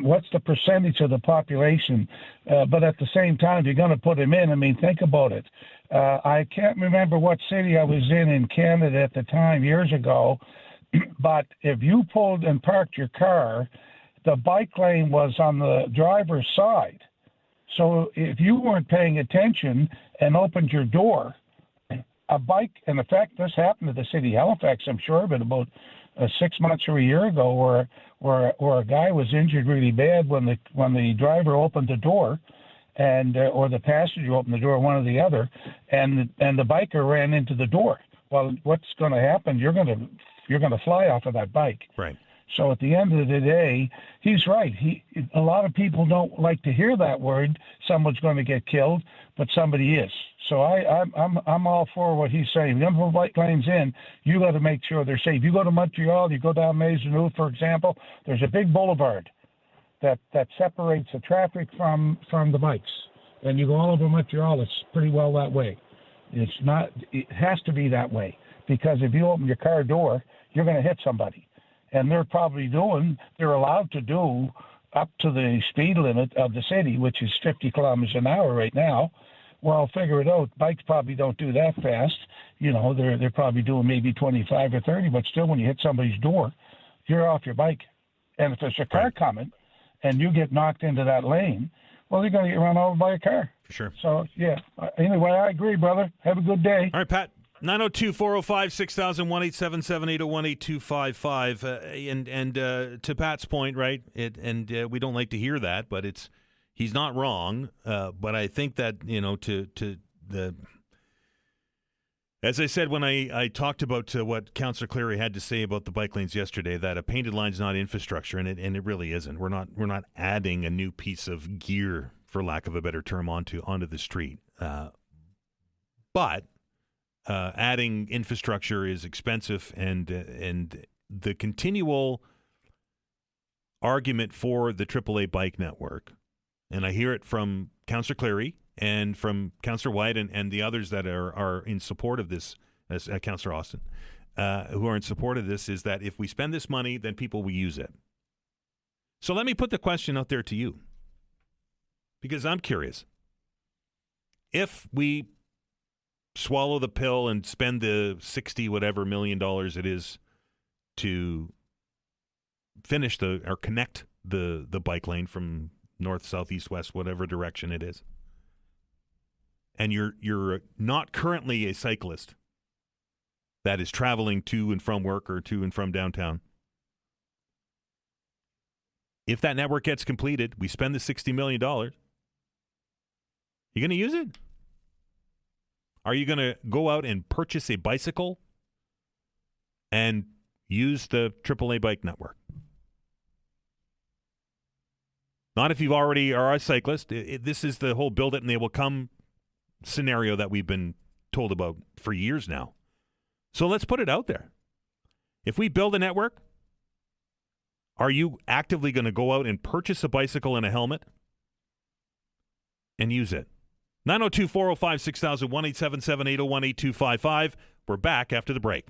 What's the percentage of the population? But at the same time, if you're going to put them in, think about it. I can't remember what city I was in Canada at the time, years ago, but if you pulled and parked your car, the bike lane was on the driver's side. So if you weren't paying attention and opened your door, a bike, in effect, this happened to the city of Halifax, I'm sure, but about 6 months or a year ago, where a guy was injured really bad when the driver opened the door, and or the passenger opened the door, one or the other, and the biker ran into the door. Well, what's going to happen? You're going to fly off of that bike. Right. So at the end of the day, he's right. A lot of people don't like to hear that word. Someone's going to get killed, but somebody is. So I'm all for what he's saying. If you put bike lanes in, you got to make sure they're safe. You go to Montreal, you go down Maisonneuve, for example. There's a big boulevard that separates the traffic from the bikes, and you go all over Montreal. It's pretty well that way. It has to be that way, because if you open your car door, you're going to hit somebody. And they're allowed to do up to the speed limit of the city, which is 50 kilometers an hour right now. Well, figure it out. Bikes probably don't do that fast. They're probably doing maybe 25 or 30, but still when you hit somebody's door, you're off your bike. And if there's a car coming and you get knocked into that lane, well, you're going to get run over by a car. For sure. So, yeah. Anyway, I agree, brother. Have a good day. All right, Pat. 902-405-6000, 1-877-801-8255. And to Pat's point, right, we don't like to hear that, but he's not wrong. But I think that, as I said when I talked about what Councillor Cleary had to say about the bike lanes yesterday, that a painted line is not infrastructure, and it really isn't. We're not adding a new piece of gear, for lack of a better term, onto the street. But adding infrastructure is expensive, and the continual argument for the AAA bike network, and I hear it from Councillor Cleary and from Councillor White and the others that are in support of this, as Councillor Austin, who are in support of this, is that if we spend this money, then people will use it. So let me put the question out there to you, because I'm curious. If we swallow the pill and spend the $60 million it is to finish or connect the bike lane from north, south, east, west, whatever direction it is, and you're not currently a cyclist that is traveling to and from work or to and from downtown, if that network gets completed, we spend the $60 million, you going to use it? Are you going to go out and purchase a bicycle and use the AAA bike network? Not if you already are a cyclist. This is the whole build it and they will come scenario that we've been told about for years now. So let's put it out there. If we build a network, are you actively going to go out and purchase a bicycle and a helmet and use it? 902-405-6000, 1-877-801-8255. We're back after the break.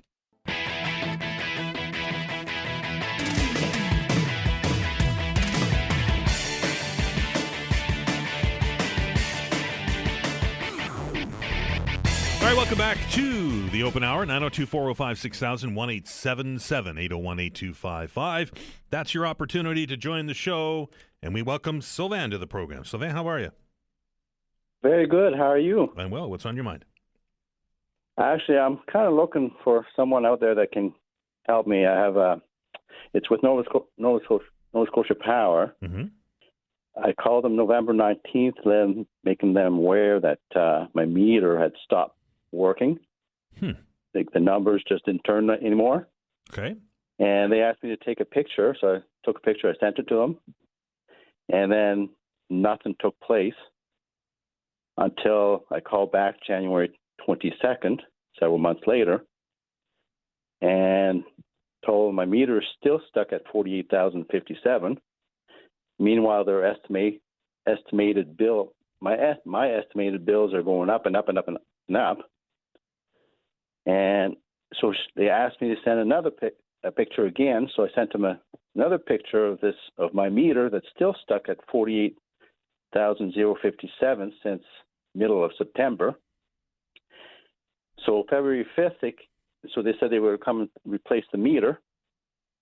All right, welcome back to the Open Hour, 902-405-6000, 1-877-801-8255. That's your opportunity to join the show, and we welcome Sylvain to the program. Sylvain, how are you? Very good. How are you? I'm well. What's on your mind? Actually, I'm kind of looking for someone out there that can help me. I have it's with Nova Scotia Power. Mm-hmm. I called them November 19th, making them aware that my meter had stopped working. The numbers just didn't turn anymore. Okay. And they asked me to take a picture, so I took a picture. I sent it to them, and then nothing took place until I called back January 22nd, several months later, and told them my meter is still stuck at 48,057. Meanwhile, their estimated bill, my estimated bills are going up and up and up and up. And so they asked me to send a picture again. So I sent them another picture of my meter that's still stuck at 48,057 since middle of September. So February 5th, they said they would come and replace the meter,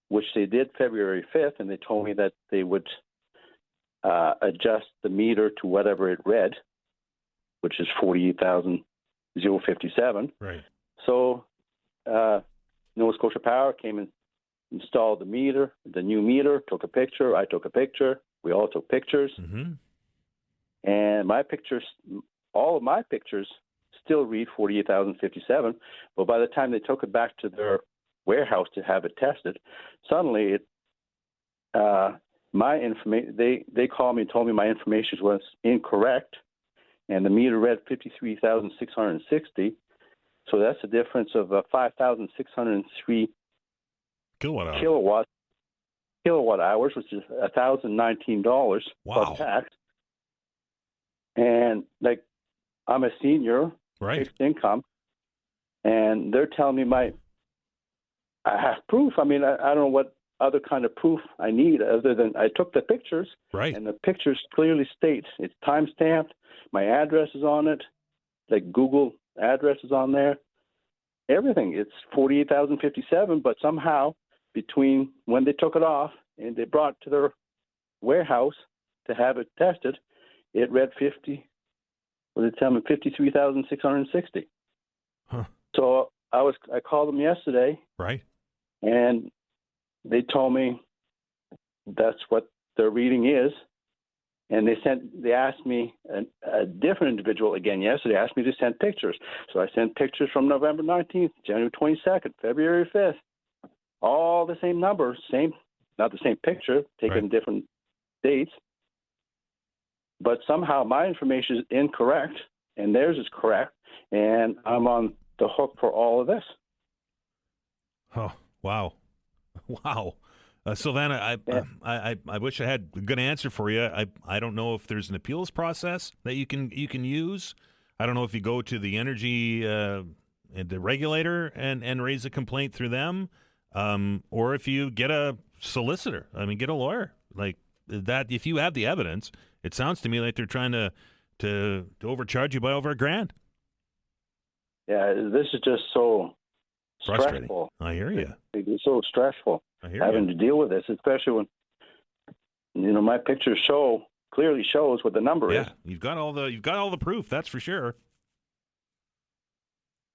which they did February 5th, and they told me that they would adjust the meter to whatever it read, which is 48,057. Right. So Nova Scotia Power came and installed the new meter, took a picture. I took a picture. We all took pictures. Mm-hmm. And all of my pictures still read 48,057. But by the time they took it back to their warehouse to have it tested, suddenly my information, they called me and told me my information was incorrect, and the meter read 53,660. So that's a difference of 5,603 kilowatt hours, which is $1,019 plus tax. And I'm a senior, fixed income, and they're telling me I have proof. I mean, I don't know what other kind of proof I need other than I took the pictures, and the pictures clearly state it's time stamped. My address is on it, Google address is on there. Everything. It's 48,057, but somehow between when they took it off and they brought it to their warehouse to have it tested, it read 53,660. Huh. So I called them yesterday. Right. And they told me that's what their reading is. And they asked me, a different individual again yesterday asked me to send pictures. So I sent pictures from November 19th, January 22nd, February 5th, all the same numbers, not the same picture, taken different dates. But somehow my information is incorrect and theirs is correct, and I'm on the hook for all of this. Oh, wow. Wow. Sylvain, I wish I had a good answer for you. I don't know if there's an appeals process that you can use. I don't know if you go to the energy the regulator and raise a complaint through them, or if you get a solicitor. I mean, get a lawyer like that. If you have the evidence, it sounds to me like they're trying to overcharge you by over $1,000. Yeah, this is just so frustrating. Stressful. I hear you. It's so stressful having to deal with this, especially when my pictures clearly shows what the number is. Yeah, you've got all the proof. That's for sure.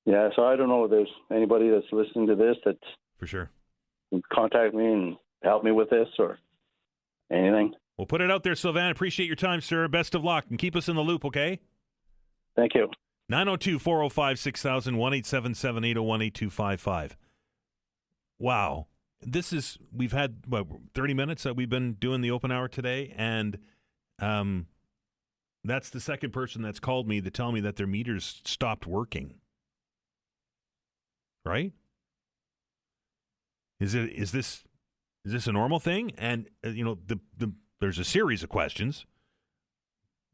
Yeah, so I don't know if there's anybody that's listening to this that for sure can contact me and help me with this or anything. We'll put it out there, Sylvain. Appreciate your time, sir. Best of luck, and keep us in the loop, okay? Thank you. 902-405-6000, 1-877-801-8255. Wow. We've had, 30 minutes that we've been doing the open hour today, and that's the second person that's called me to tell me that their meters stopped working. Right? Is this a normal thing? And, there's a series of questions,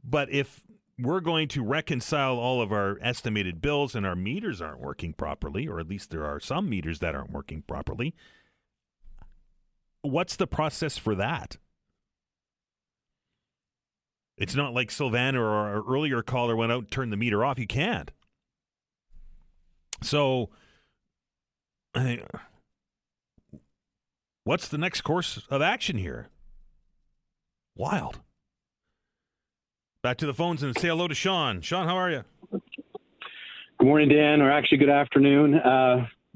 but if we're going to reconcile all of our estimated bills and our meters aren't working properly, or at least there are some meters that aren't working properly, what's the process for that? It's not like Sylvain or our earlier caller went out and turned the meter off. You can't. So, what's the next course of action here? Wild. Back to the phones and say hello to Sean. Sean, how are you? Good morning, Dan, or actually good afternoon.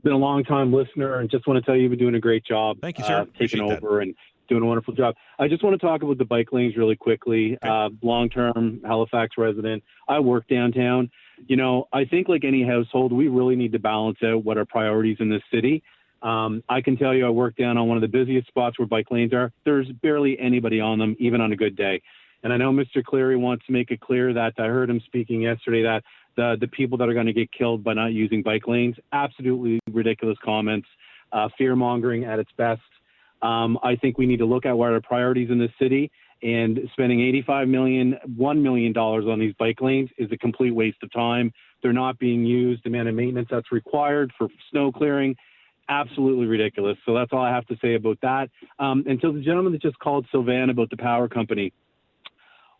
Been a long-time listener and just want to tell you you've been doing a great job. Thank you, sir. Taking over and doing a wonderful job. I just want to talk about the bike lanes really quickly. Okay. Long-term Halifax resident. I work downtown. I think like any household, we really need to balance out what our priorities in this city. I can tell you I work down on one of the busiest spots where bike lanes are. There's barely anybody on them, even on a good day. And I know Mr. Cleary wants to make it clear that I heard him speaking yesterday that the people that are going to get killed by not using bike lanes, absolutely ridiculous comments, fear-mongering at its best. I think we need to look at what our priorities in this city, and spending $1 million on these bike lanes is a complete waste of time. They're not being used. The amount of maintenance that's required for snow clearing, absolutely ridiculous. So that's all I have to say about that. And to the gentleman that just called Sylvain about the power company,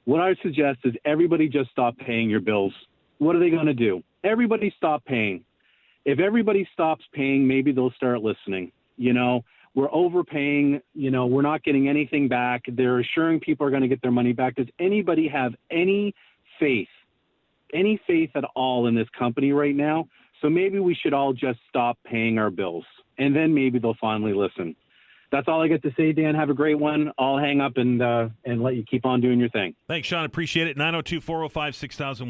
what I suggest is everybody just stop paying your bills. What are they going to do? Everybody stop paying. If everybody stops paying, maybe they'll start listening. We're overpaying. We're not getting anything back. They're assuring people are going to get their money back. Does anybody have any faith at all in this company right now? So maybe we should all just stop paying our bills, and then maybe they'll finally listen. That's all I get to say, Dan. Have a great one. I'll hang up and let you keep on doing your thing. Thanks, Sean. Appreciate it. 902-405-6000,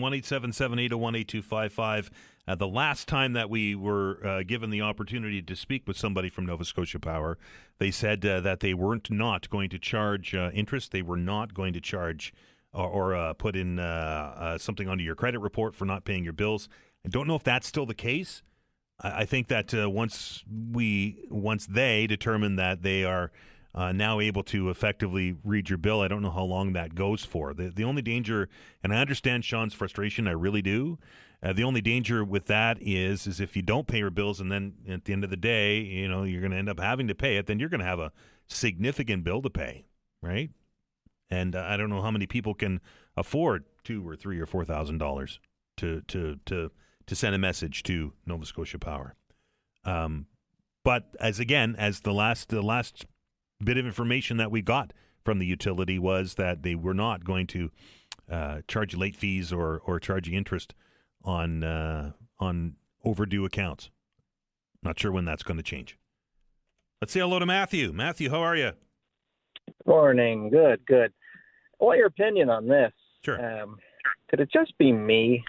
1-877-801-8255. The last time that we were given the opportunity to speak with somebody from Nova Scotia Power, they said that they weren't not going to charge interest. They were not going to charge or put in something onto your credit report for not paying your bills. I don't know if that's still the case. I think that once they determine that they are now able to effectively read your bill, I don't know how long that goes for. The only danger, and I understand Sean's frustration, I really do. The only danger with that is if you don't pay your bills, and then at the end of the day, you're going to end up having to pay it, then you're going to have a significant bill to pay, right? And I don't know how many people can afford $2,000 or $3,000 or $4,000 to send a message to Nova Scotia Power. But as the last bit of information that we got from the utility was that they were not going to charge you late fees or charge you interest on overdue accounts. Not sure when that's going to change. Let's say hello to Matthew. Matthew, how are you? Morning. Good. I want your opinion on this. Sure. Could it just be me?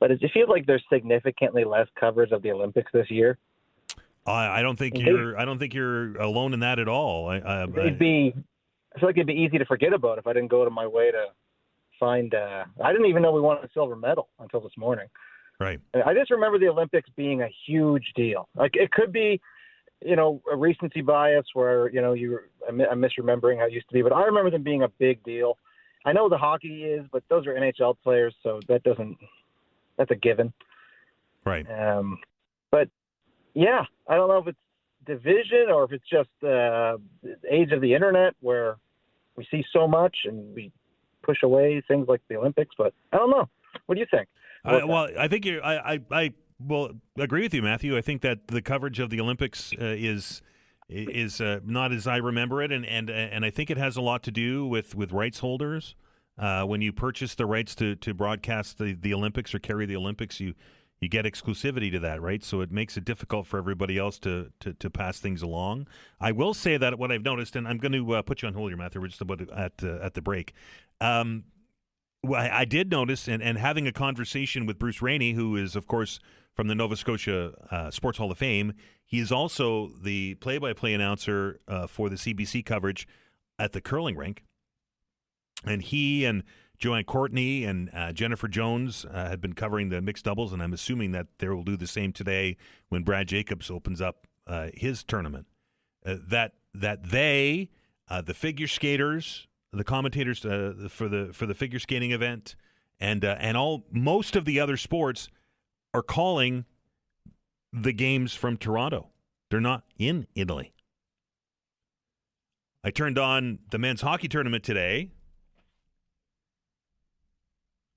But does it feel like there's significantly less coverage of the Olympics this year? I don't think you're alone in that at all. I feel like it'd be easy to forget about if I didn't go to my way to find. I didn't even know we won a silver medal until this morning. Right. I just remember the Olympics being a huge deal. Like it could be a recency bias where, I'm misremembering how it used to be, but I remember them being a big deal. I know the hockey is, but those are NHL players, so that's a given. Right. But yeah, I don't know if it's division or if it's just the age of the internet where we see so much and we push away things like the Olympics, but I don't know. What do you think? I think I will agree with you, Matthew. I think that the coverage of the Olympics is not as I remember it, and I think it has a lot to do with rights holders. When you purchase the rights to broadcast the Olympics or carry the Olympics, you get exclusivity to that, right? So it makes it difficult for everybody else to pass things along. I will say that what I've noticed, and I'm going to put you on hold here, Matthew. We're just about at the break. I did notice, and having a conversation with Bruce Rainey, who is, of course, from the Nova Scotia Sports Hall of Fame. He is also the play-by-play announcer for the CBC coverage at the curling rink. And he and Joanne Courtney and Jennifer Jones had been covering the mixed doubles, and I'm assuming that they will do the same today when Brad Jacobs opens up his tournament. That they, the figure skaters, the commentators for the figure skating event, and most of the other sports are calling the games from Toronto. They're not in Italy. I turned on the men's hockey tournament today,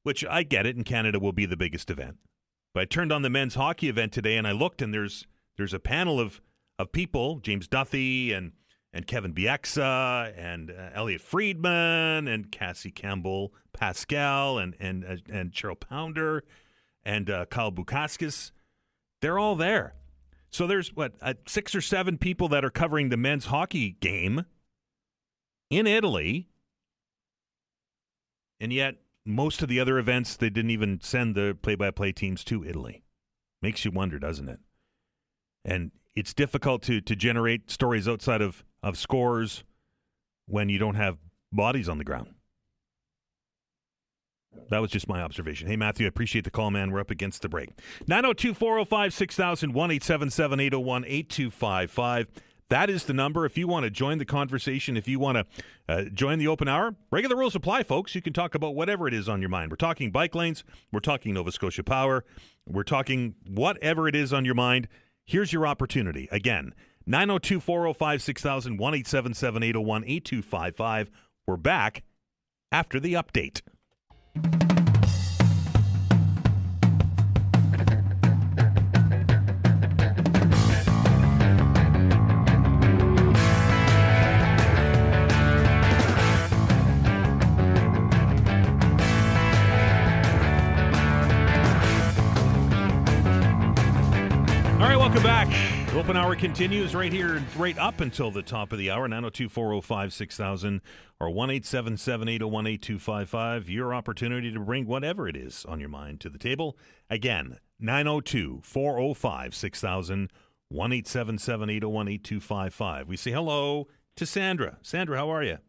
which I get it, and Canada will be the biggest event. But I turned on the men's hockey event today, and I looked, and there's a panel of people, James Duthie and Kevin Bieksa and Elliot Friedman and Cassie Campbell-Pascal and Cheryl Pounder and Kyle Bukauskas. They're all there. So there's, 6 or 7 people that are covering the men's hockey game in Italy, and yet most of the other events, they didn't even send the play-by-play teams to Italy. Makes you wonder, doesn't it? And it's difficult to generate stories outside of scores when you don't have bodies on the ground. That was just my observation. Hey, Matthew, I appreciate the call, man. We're up against the break. 902-405-6000, 1-877-801-8255. That is the number. If you want to join the conversation, if you want to join the open hour, regular rules apply, folks. You can talk about whatever it is on your mind. We're talking bike lanes. We're talking Nova Scotia Power. We're talking whatever it is on your mind. Here's your opportunity. Again, 902-405-6000, 1-877-801-8255. We're back after the update. Welcome back. Open hour continues right here, right up until the top of the hour. 902-405-6000 or 1-877-801-8255. Your opportunity to bring whatever it is on your mind to the table. Again, 902-405-6000, 1-877-801-8255. We say hello to Sandra. Sandra, how are you?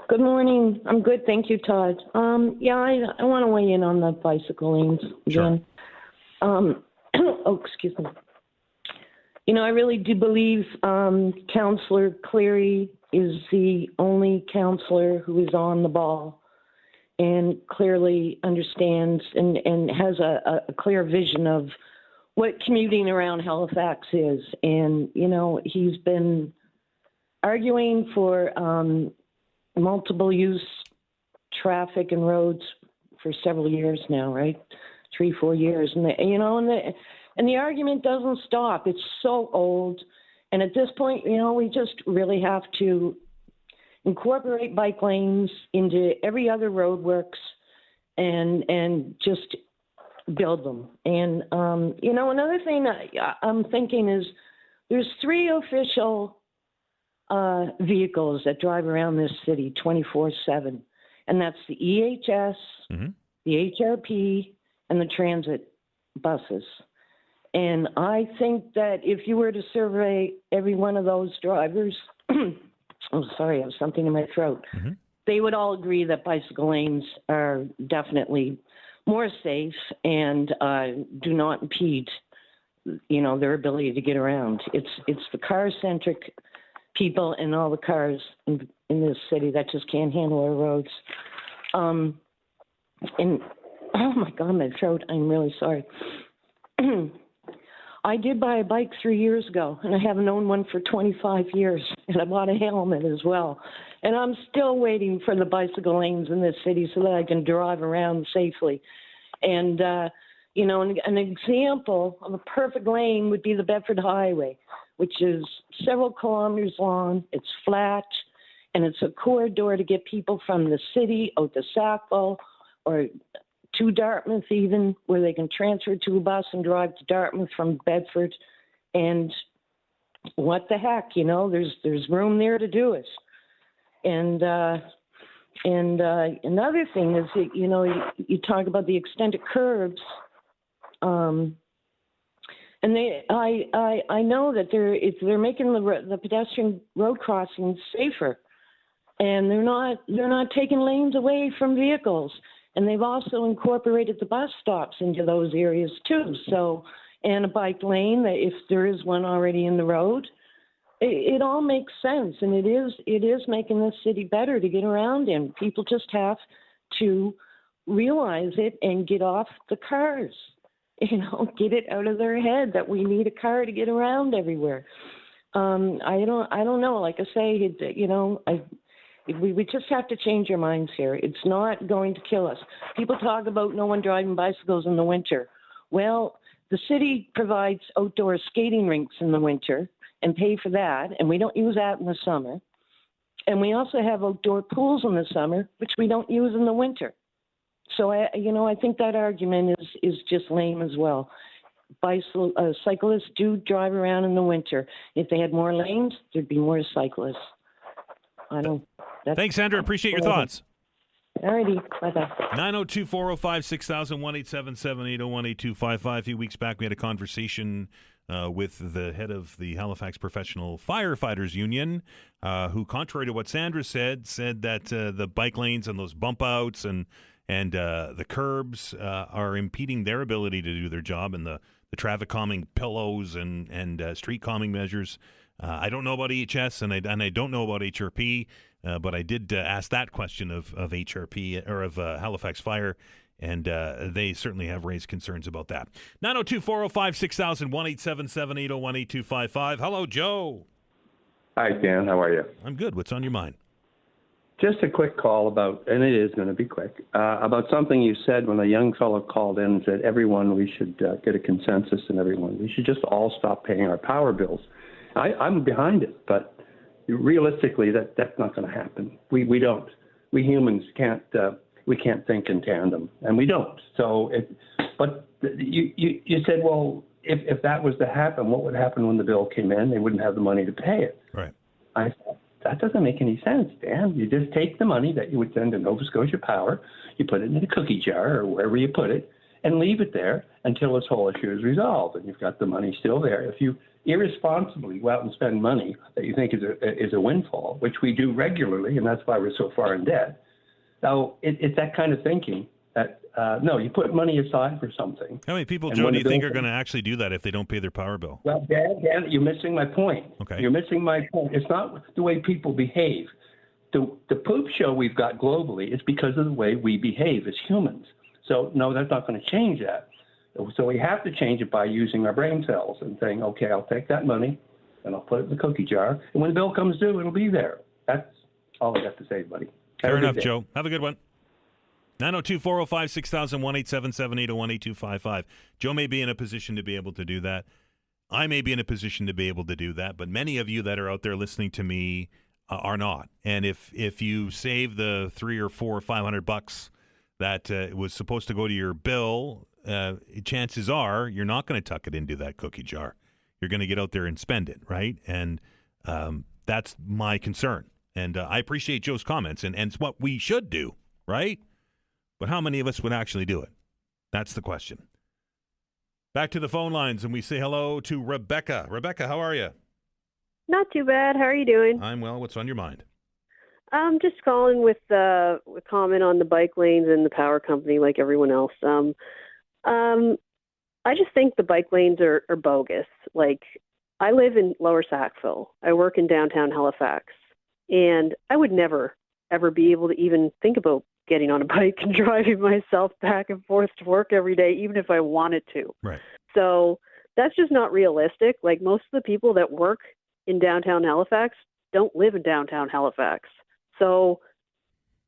Good morning. I'm good, thank you, Todd. I want to weigh in on the bicycle lanes again. Sure. Excuse me. I really do believe Councillor Cleary is the only councillor who is on the ball and clearly understands and has a clear vision of what commuting around Halifax is. And, he's been arguing for multiple use traffic and roads for several years now, right? 3-4 years. And the argument doesn't stop. It's so old. And at this point, we just really have to incorporate bike lanes into every other roadworks and just build them. And, another thing I'm thinking is there's 3 official vehicles that drive around this city 24/7. And that's the EHS, the HRP, and the transit buses. And I think that if you were to survey every one of those drivers, oh, sorry, I have something in my throat, they would all agree that bicycle lanes are definitely more safe and do not impede their ability to get around. It's the car-centric people and all the cars in this city that just can't handle our roads. And oh my God, my throat! I'm really sorry. I did buy a bike 3 years ago, and I haven't owned one for 25 years. And I bought a helmet as well. And I'm still waiting for the bicycle lanes in this city so that I can drive around safely. And, an example of a perfect lane would be the Bedford Highway, which is several kilometers long. It's flat, and it's a corridor to get people from the city out to Sackville or to Dartmouth even, where they can transfer to a bus and drive to Dartmouth from Bedford. And what the heck, there's room there to do it. And another thing is that, you talk about the extended curbs, and I know that they're making the pedestrian road crossings safer, and they're not taking lanes away from vehicles. And they've also incorporated the bus stops into those areas too. So, and a bike lane, if there is one already in the road, it all makes sense. And it is making this city better to get around in. People just have to realize it and get off the cars. Get it out of their head that we need a car to get around everywhere. I don't know. Like I say, we just have to change our minds here. It's not going to kill us. People talk about no one driving bicycles in the winter. Well, the city provides outdoor skating rinks in the winter and pay for that, and we don't use that in the summer. And we also have outdoor pools in the summer, which we don't use in the winter. So, I think that argument is just lame as well. Cyclists do drive around in the winter. If they had more lanes, there'd be more cyclists. Thanks, Sandra. Appreciate your thoughts. All righty. Bye-bye. 902-405-6000, 1-877-801-8255. A few weeks back, we had a conversation with the head of the Halifax Professional Firefighters Union, who, contrary to what Sandra said that the bike lanes and those bump outs and the curbs are impeding their ability to do their job, and the traffic calming pillows and street calming measures. I don't know about EHS and I don't know about HRP, but I did ask that question of HRP or of Halifax Fire, and they certainly have raised concerns about that. 902-405-6000, 1-877-801-8255. Hello, Joe. Hi, Dan. How are you? I'm good. What's on your mind? Just a quick call about, and it is going to be quick, about something you said when a young fellow called in and said, we should get a consensus and we should just all stop paying our power bills. I'm behind it, but realistically, that's not going to happen. We don't. We humans can't think in tandem, and we don't. So, but you said, well, if that was to happen, what would happen when the bill came in? They wouldn't have the money to pay it. Right. I thought, that doesn't make any sense, Dan. You just take the money that you would send to Nova Scotia Power, you put it in a cookie jar or wherever you put it, and leave it there until this whole issue is resolved, and you've got the money still there. If you irresponsibly go out and spend money that you think is a windfall, which we do regularly, and that's why we're so far in debt. Now, it's that kind of thinking that, no, you put money aside for something. How many people, Joe, do you think are going to actually do that if they don't pay their power bill? Well, Dan, you're missing my point. Okay. You're missing my point. It's not the way people behave. The poop show we've got globally is because of the way we behave as humans. So, no, that's not going to change that. So we have to change it by using our brain cells and saying, okay, I'll take that money and I'll put it in the cookie jar. And when the bill comes due, it'll be there. That's all I got to say, buddy. Fair enough, Joe. Have a good one. 902-405-6000, 1-877-801-8255. Joe may be in a position to be able to do that. I may be in a position to be able to do that, but many of you that are out there listening to me are not. And if you save the $300 or $400 or $500 that was supposed to go to your bill, chances are you're not going to tuck it into that cookie jar. You're going to get out there and spend it, right? And that's my concern. And I appreciate Joe's comments, and it's what we should do, right? But how many of us would actually do it? That's the question. Back to the phone lines, and we say hello to Rebecca. Rebecca, how are you? Not too bad. How are you doing? I'm well. What's on your mind? I'm just calling with a comment on the bike lanes and the power company like everyone else. I just think the bike lanes are bogus. Like, I live in Lower Sackville. I work in downtown Halifax. And I would never, ever be able to even think about getting on a bike and driving myself back and forth to work every day, even if I wanted to. Right. So that's just not realistic. Like, most of the people that work in downtown Halifax don't live in downtown Halifax. So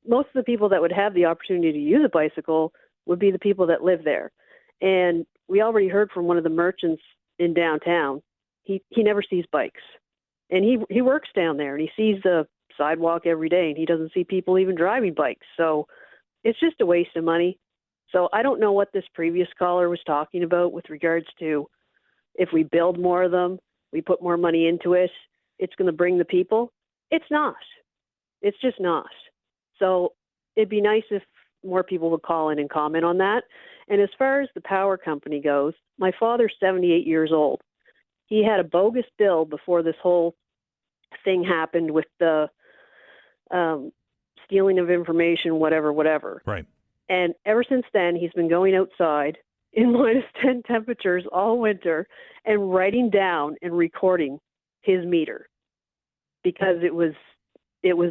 most of the people that would have the opportunity to use a bicycle would be the people that live there. And we already heard from one of the merchants in downtown, he never sees bikes. And he works down there, and he sees the sidewalk every day, and he doesn't see people even driving bikes. So it's just a waste of money. So I don't know what this previous caller was talking about with regards to if we build more of them, we put more money into it, it's going to bring the people. It's not. It's just not. So it'd be nice if more people would call in and comment on that. And as far as the power company goes, my father's 78 years old. He had a bogus bill before this whole thing happened with the stealing of information, whatever. Right. And ever since then, he's been going outside in -10 temperatures all winter and writing down and recording his meter because it was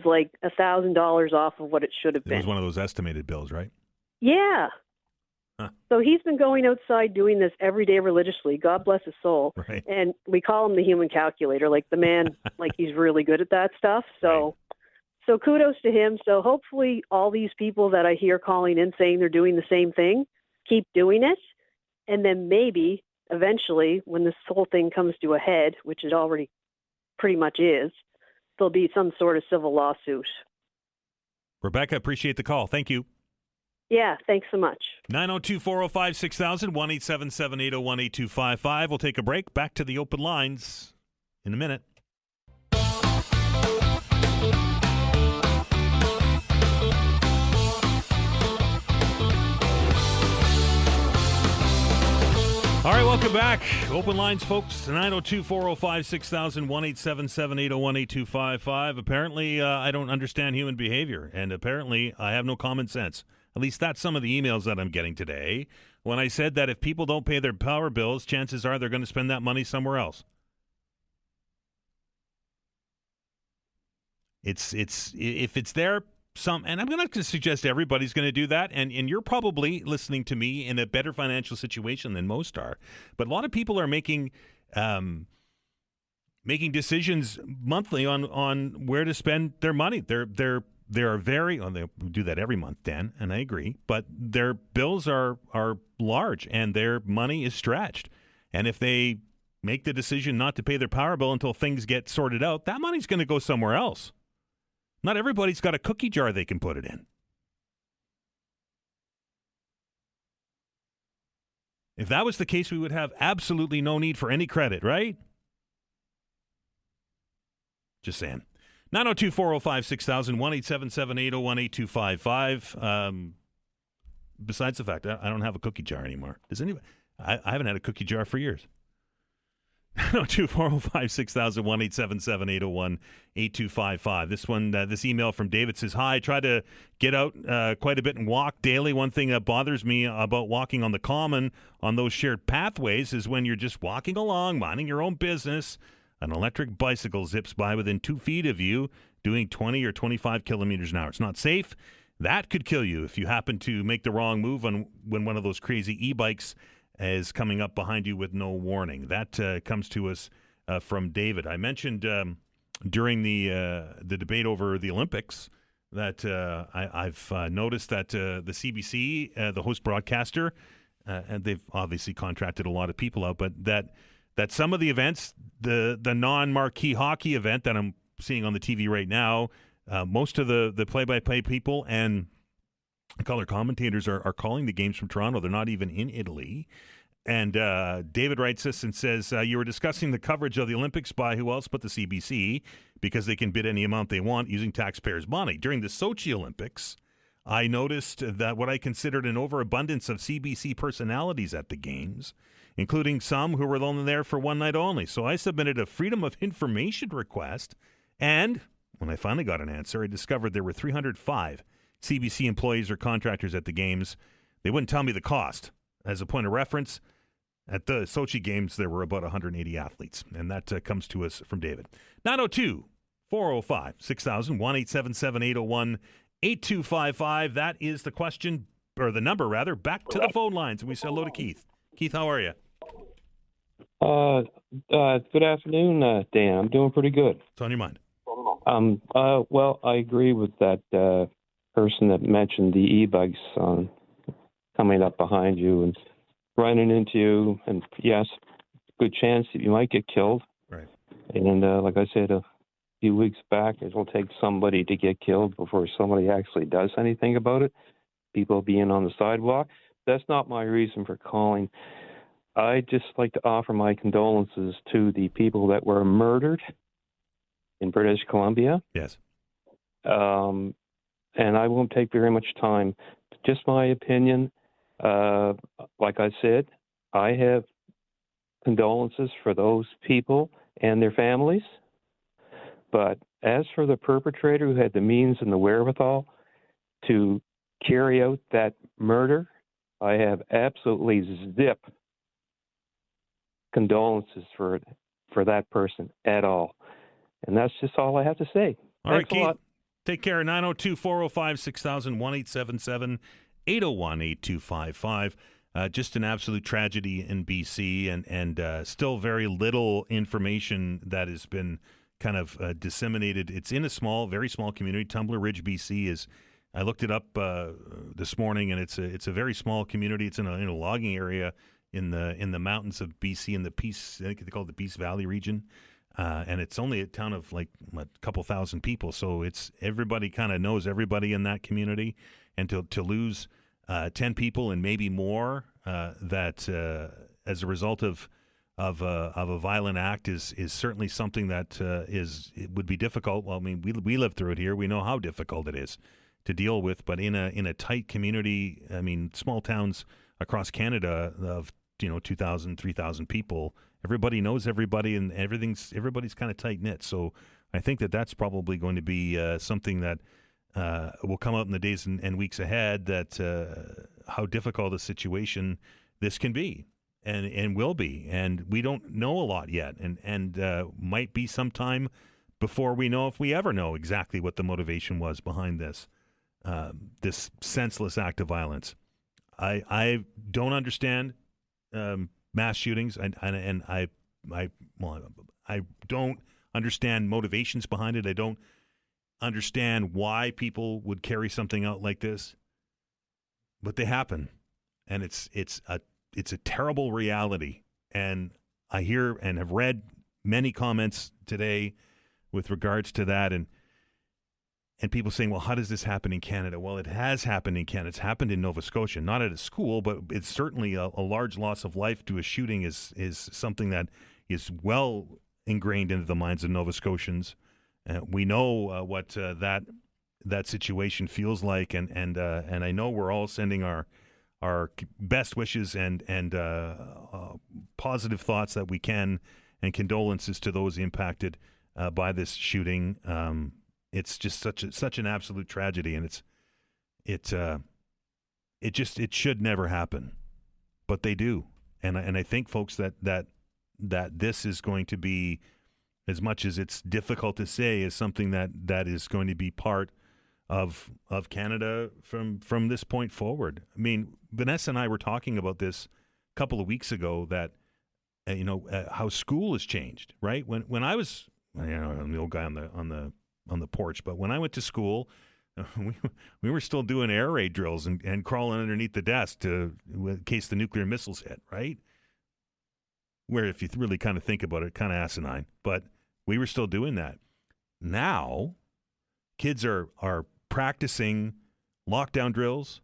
like $1,000 off of what it should have been. It was one of those estimated bills, right? Yeah. Huh. So he's been going outside doing this every day religiously. God bless his soul. Right. And we call him the human calculator. Like, the man, like, he's really good at that stuff. So, So kudos to him. So hopefully all these people that I hear calling in saying they're doing the same thing, keep doing it. And then maybe eventually when this whole thing comes to a head, which it already pretty much is, there'll be some sort of civil lawsuit. Rebecca, appreciate the call. Thank you. Yeah, thanks so much. 902-405-6000, 1-877-801-8255. We'll take a break. Back to the open lines in a minute. All right, welcome back. Open lines, folks. 902-405-6000, 1-877-801-8255. Apparently, I don't understand human behavior, and apparently I have no common sense. At least that's some of the emails that I'm getting today. When I said that if people don't pay their power bills, chances are they're going to spend that money somewhere else. If it's there, and I'm going to suggest everybody's going to do that, and you're probably listening to me in a better financial situation than most are. But a lot of people are making decisions monthly on where to spend their money. They are very, they do that every month, Dan, and I agree, but their bills are large and their money is stretched. And if they make the decision not to pay their power bill until things get sorted out, that money's going to go somewhere else. Not everybody's got a cookie jar they can put it in. If that was the case, we would have absolutely no need for any credit, right? Just saying. 902-405-6000, 1-877-801-8255. Besides the fact, I don't have a cookie jar anymore. Does anybody? I haven't had a cookie jar for years. 902-405-6000, 1-877-801-8255. This email from David says, hi, I try to get out quite a bit and walk daily. One thing that bothers me about walking on the common on those shared pathways is when you're just walking along, minding your own business, an electric bicycle zips by within 2 feet of you doing 20 or 25 kilometers an hour. It's not safe. That could kill you if you happen to make the wrong move when one of those crazy e-bikes is coming up behind you with no warning. That comes to us from David. I mentioned during the debate over the Olympics that I've noticed that the CBC, the host broadcaster, and they've obviously contracted a lot of people out, but that some of the events, the non-marquee hockey event that I'm seeing on the TV right now, most of the play-by-play people and color commentators are calling the games from Toronto. They're not even in Italy. And David writes this and says, you were discussing the coverage of the Olympics by who else but the CBC, because they can bid any amount they want using taxpayers' money. During the Sochi Olympics, I noticed that what I considered an overabundance of CBC personalities at the games, including some who were only there for one night only. So I submitted a Freedom of Information request, and when I finally got an answer, I discovered there were 305 CBC employees or contractors at the games. They wouldn't tell me the cost. As a point of reference, At the Sochi Games, there were about 180 athletes, and that comes to us from David. 902-405-6000, 1-877-801-8255. That is the question, or the number, rather. Back to the phone lines, and we say hello to Keith. Keith, how are you? Good afternoon, Dan. I'm doing pretty good. What's on your mind? Well, I agree with that person that mentioned the e-bikes coming up behind you and running into you. And yes, good chance that you might get killed. Right. And like I said a few weeks back, it'll take somebody to get killed before somebody actually does anything about it. People being on the sidewalk. That's not my reason for calling. I'd just like to offer my condolences to the people that were murdered in British Columbia. Yes. And I won't take very much time. Just my opinion. Like I said, I have condolences for those people and their families. But as for the perpetrator who had the means and the wherewithal to carry out that murder, I have absolutely zip condolences for that person at all. And that's just all I have to say. All right, Thanks a lot. Keith. Take care. 902-405-6000, 1-877-801-8255. Just an absolute tragedy in BC, and still very little information that has been kind of disseminated. It's in a very small community. Tumbler Ridge, BC is. I looked it up this morning, and it's a very small community. It's in a logging area in the mountains of BC, in the Peace, I think they call it the Peace Valley region, and it's only a town of like a couple thousand people. So it's everybody kind of knows everybody in that community, and to lose 10 people and maybe more that as a result of a violent act is certainly something that it would be difficult. Well, I mean, we live through it here. We know how difficult it is to deal with, but in a tight community, I mean, small towns across Canada of 2,000, 3,000 people, everybody knows everybody, and everybody's kind of tight knit. So I think that's probably going to be something that will come out in the days and weeks ahead. That how difficult a situation this can be, and will be, and we don't know a lot yet, and might be some time before we know, if we ever know, exactly what the motivation was behind this senseless act of violence. I don't understand mass shootings, and I don't understand motivations behind it. I don't understand why people would carry something out like this, but they happen, and it's a terrible reality. And I hear and have read many comments today with regards to that, and people saying, well, how does this happen in Canada? Well, it has happened in Canada. It's happened in Nova Scotia, not at a school, but it's certainly a large loss of life to a shooting is something that is well ingrained into the minds of Nova Scotians. We know what that situation feels like, and I know we're all sending our best wishes and positive thoughts that we can, and condolences to those impacted by this shooting. It's just such an absolute tragedy, and it should never happen, but they do, and I think, folks, that this is going to be, as much as it's difficult to say, is something that is going to be part of Canada from this point forward. I mean, Vanessa and I were talking about this a couple of weeks ago, that how school has changed, right? When I was, I'm the old guy on the porch, but when I went to school, we were still doing air raid drills and crawling underneath the desk in case the nuclear missiles hit, right? Where, if you really kind of think about it, kind of asinine, but we were still doing that. Now, kids are practicing lockdown drills.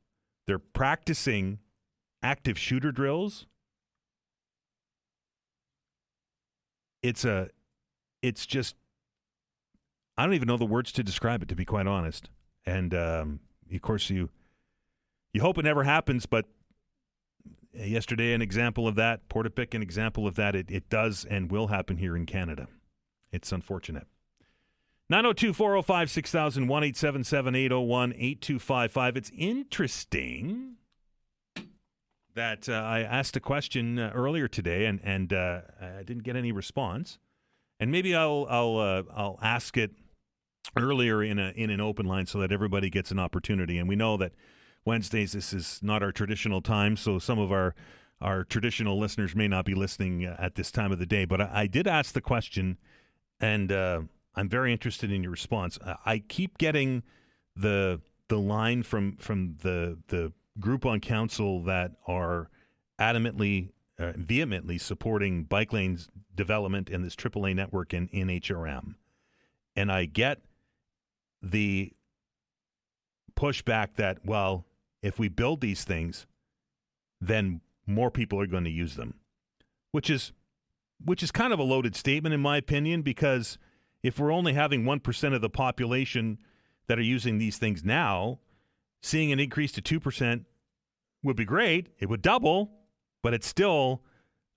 They're practicing active shooter drills. It's just, I don't even know the words to describe it, to be quite honest. And of course, you hope it never happens, but yesterday an example of that, Portapic an example of that. It does and will happen here in Canada. It's unfortunate. 902-405-6000, 1-877-801-8255. It's interesting that I asked a question earlier today, and I didn't get any response. And maybe I'll ask it earlier in an open line so that everybody gets an opportunity. And we know that Wednesdays, this is not our traditional time, so some of our traditional listeners may not be listening at this time of the day. But I did ask the question, and I'm very interested in your response. I keep getting the line from the group on council that are adamantly, vehemently supporting bike lanes development in this AAA network in HRM. And I get the pushback that, well, if we build these things, then more people are going to use them, which is kind of a loaded statement in my opinion, because if we're only having 1% of the population that are using these things now, seeing an increase to 2% would be great. It would double, but it's still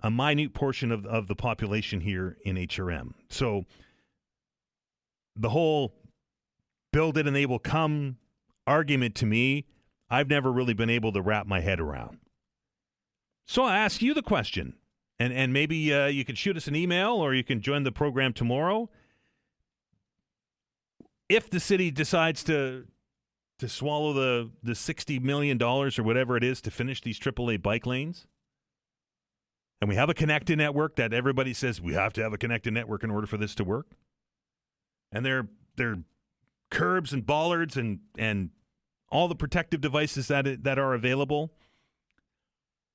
a minute portion of the population here in HRM. So the whole build it and they will come argument, to me, I've never really been able to wrap my head around. So I ask you the question, and maybe you can shoot us an email or you can join the program tomorrow. If the city decides to swallow the $60 million or whatever it is to finish these AAA bike lanes, and we have a connected network that everybody says we have to have a connected network in order for this to work, and they're curbs and bollards and all the protective devices that are available,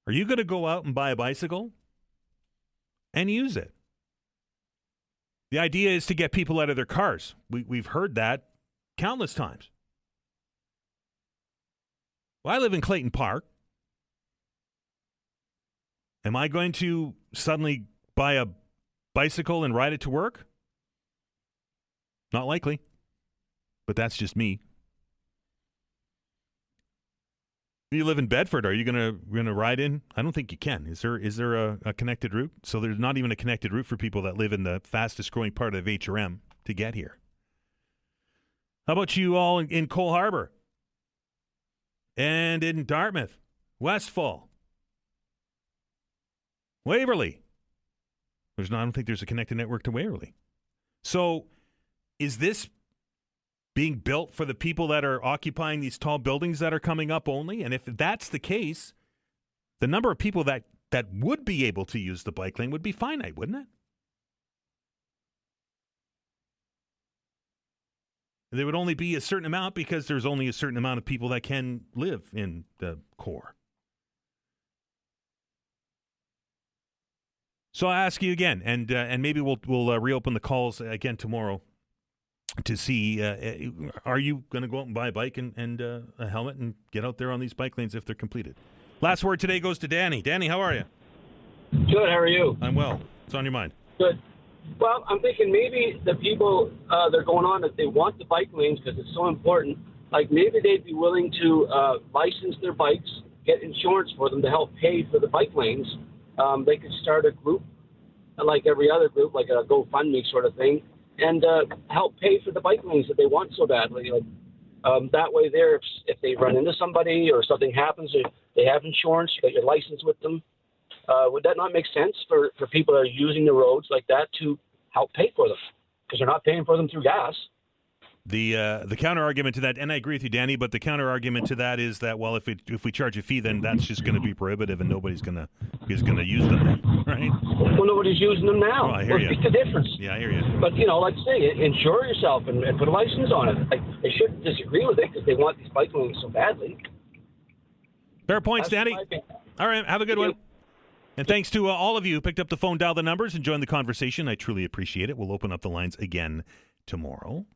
are you going to go out and buy a bicycle and use it? The idea is to get people out of their cars. We've heard that countless times. Well, I live in Clayton Park. Am I going to suddenly buy a bicycle and ride it to work? Not likely. But that's just me. You live in Bedford. Are you gonna ride in? I don't think you can. Is there a connected route? So there's not even a connected route for people that live in the fastest growing part of HRM to get here. How about you all in Cole Harbour and in Dartmouth, Westfall, Waverly? I don't think there's a connected network to Waverly. So is this being built for the people that are occupying these tall buildings that are coming up only? And if that's the case, the number of people that would be able to use the bike lane would be finite, wouldn't it? There would only be a certain amount because there's only a certain amount of people that can live in the core. So I ask you again, and maybe we'll reopen the calls again tomorrow to see, are you going to go out and buy a bike and a helmet and get out there on these bike lanes if they're completed? Last word today goes to Danny. Danny, how are you? Good, how are you? I'm well. What's on your mind? Good. Well, I'm thinking maybe the people that are going on, that they want the bike lanes because it's so important, like maybe they'd be willing to license their bikes, get insurance for them to help pay for the bike lanes. They could start a group like every other group, like a GoFundMe sort of thing, and help pay for the bike lanes that they want so badly. That way there, if they run into somebody or something happens, or they have insurance, you got your license with them. Would that not make sense for people that are using the roads like that to help pay for them? Because they're not paying for them through gas. The counter argument to that, and I agree with you, Danny, but the counter argument to that is that, well, if we charge a fee, then that's just going to be prohibitive, and nobody's gonna use them then, right? Well, nobody's using them now. Oh, I hear you. What's the difference? Yeah, I hear you. But like I say, insure yourself and put a license on it. They shouldn't disagree with it because they want these bike lanes so badly. Fair points, That's Danny. All right, have a good one. And thanks to all of you who picked up the phone, dialed the numbers, and joined the conversation. I truly appreciate it. We'll open up the lines again tomorrow.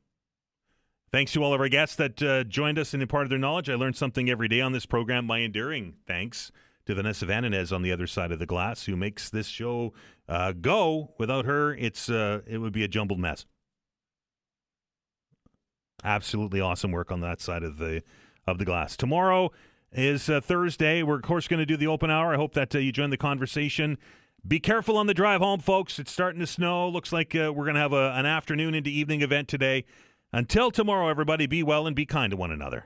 Thanks to all of our guests that joined us and imparted their knowledge. I learned something every day on this program. My enduring thanks to Vanessa Vananez on the other side of the glass, who makes this show go. Without her, it would be a jumbled mess. Absolutely awesome work on that side of the glass. Tomorrow is Thursday. We're, of course, going to do the open hour. I hope that you join the conversation. Be careful on the drive home, folks. It's starting to snow. Looks like we're going to have an afternoon into evening event today. Until tomorrow, everybody, be well and be kind to one another.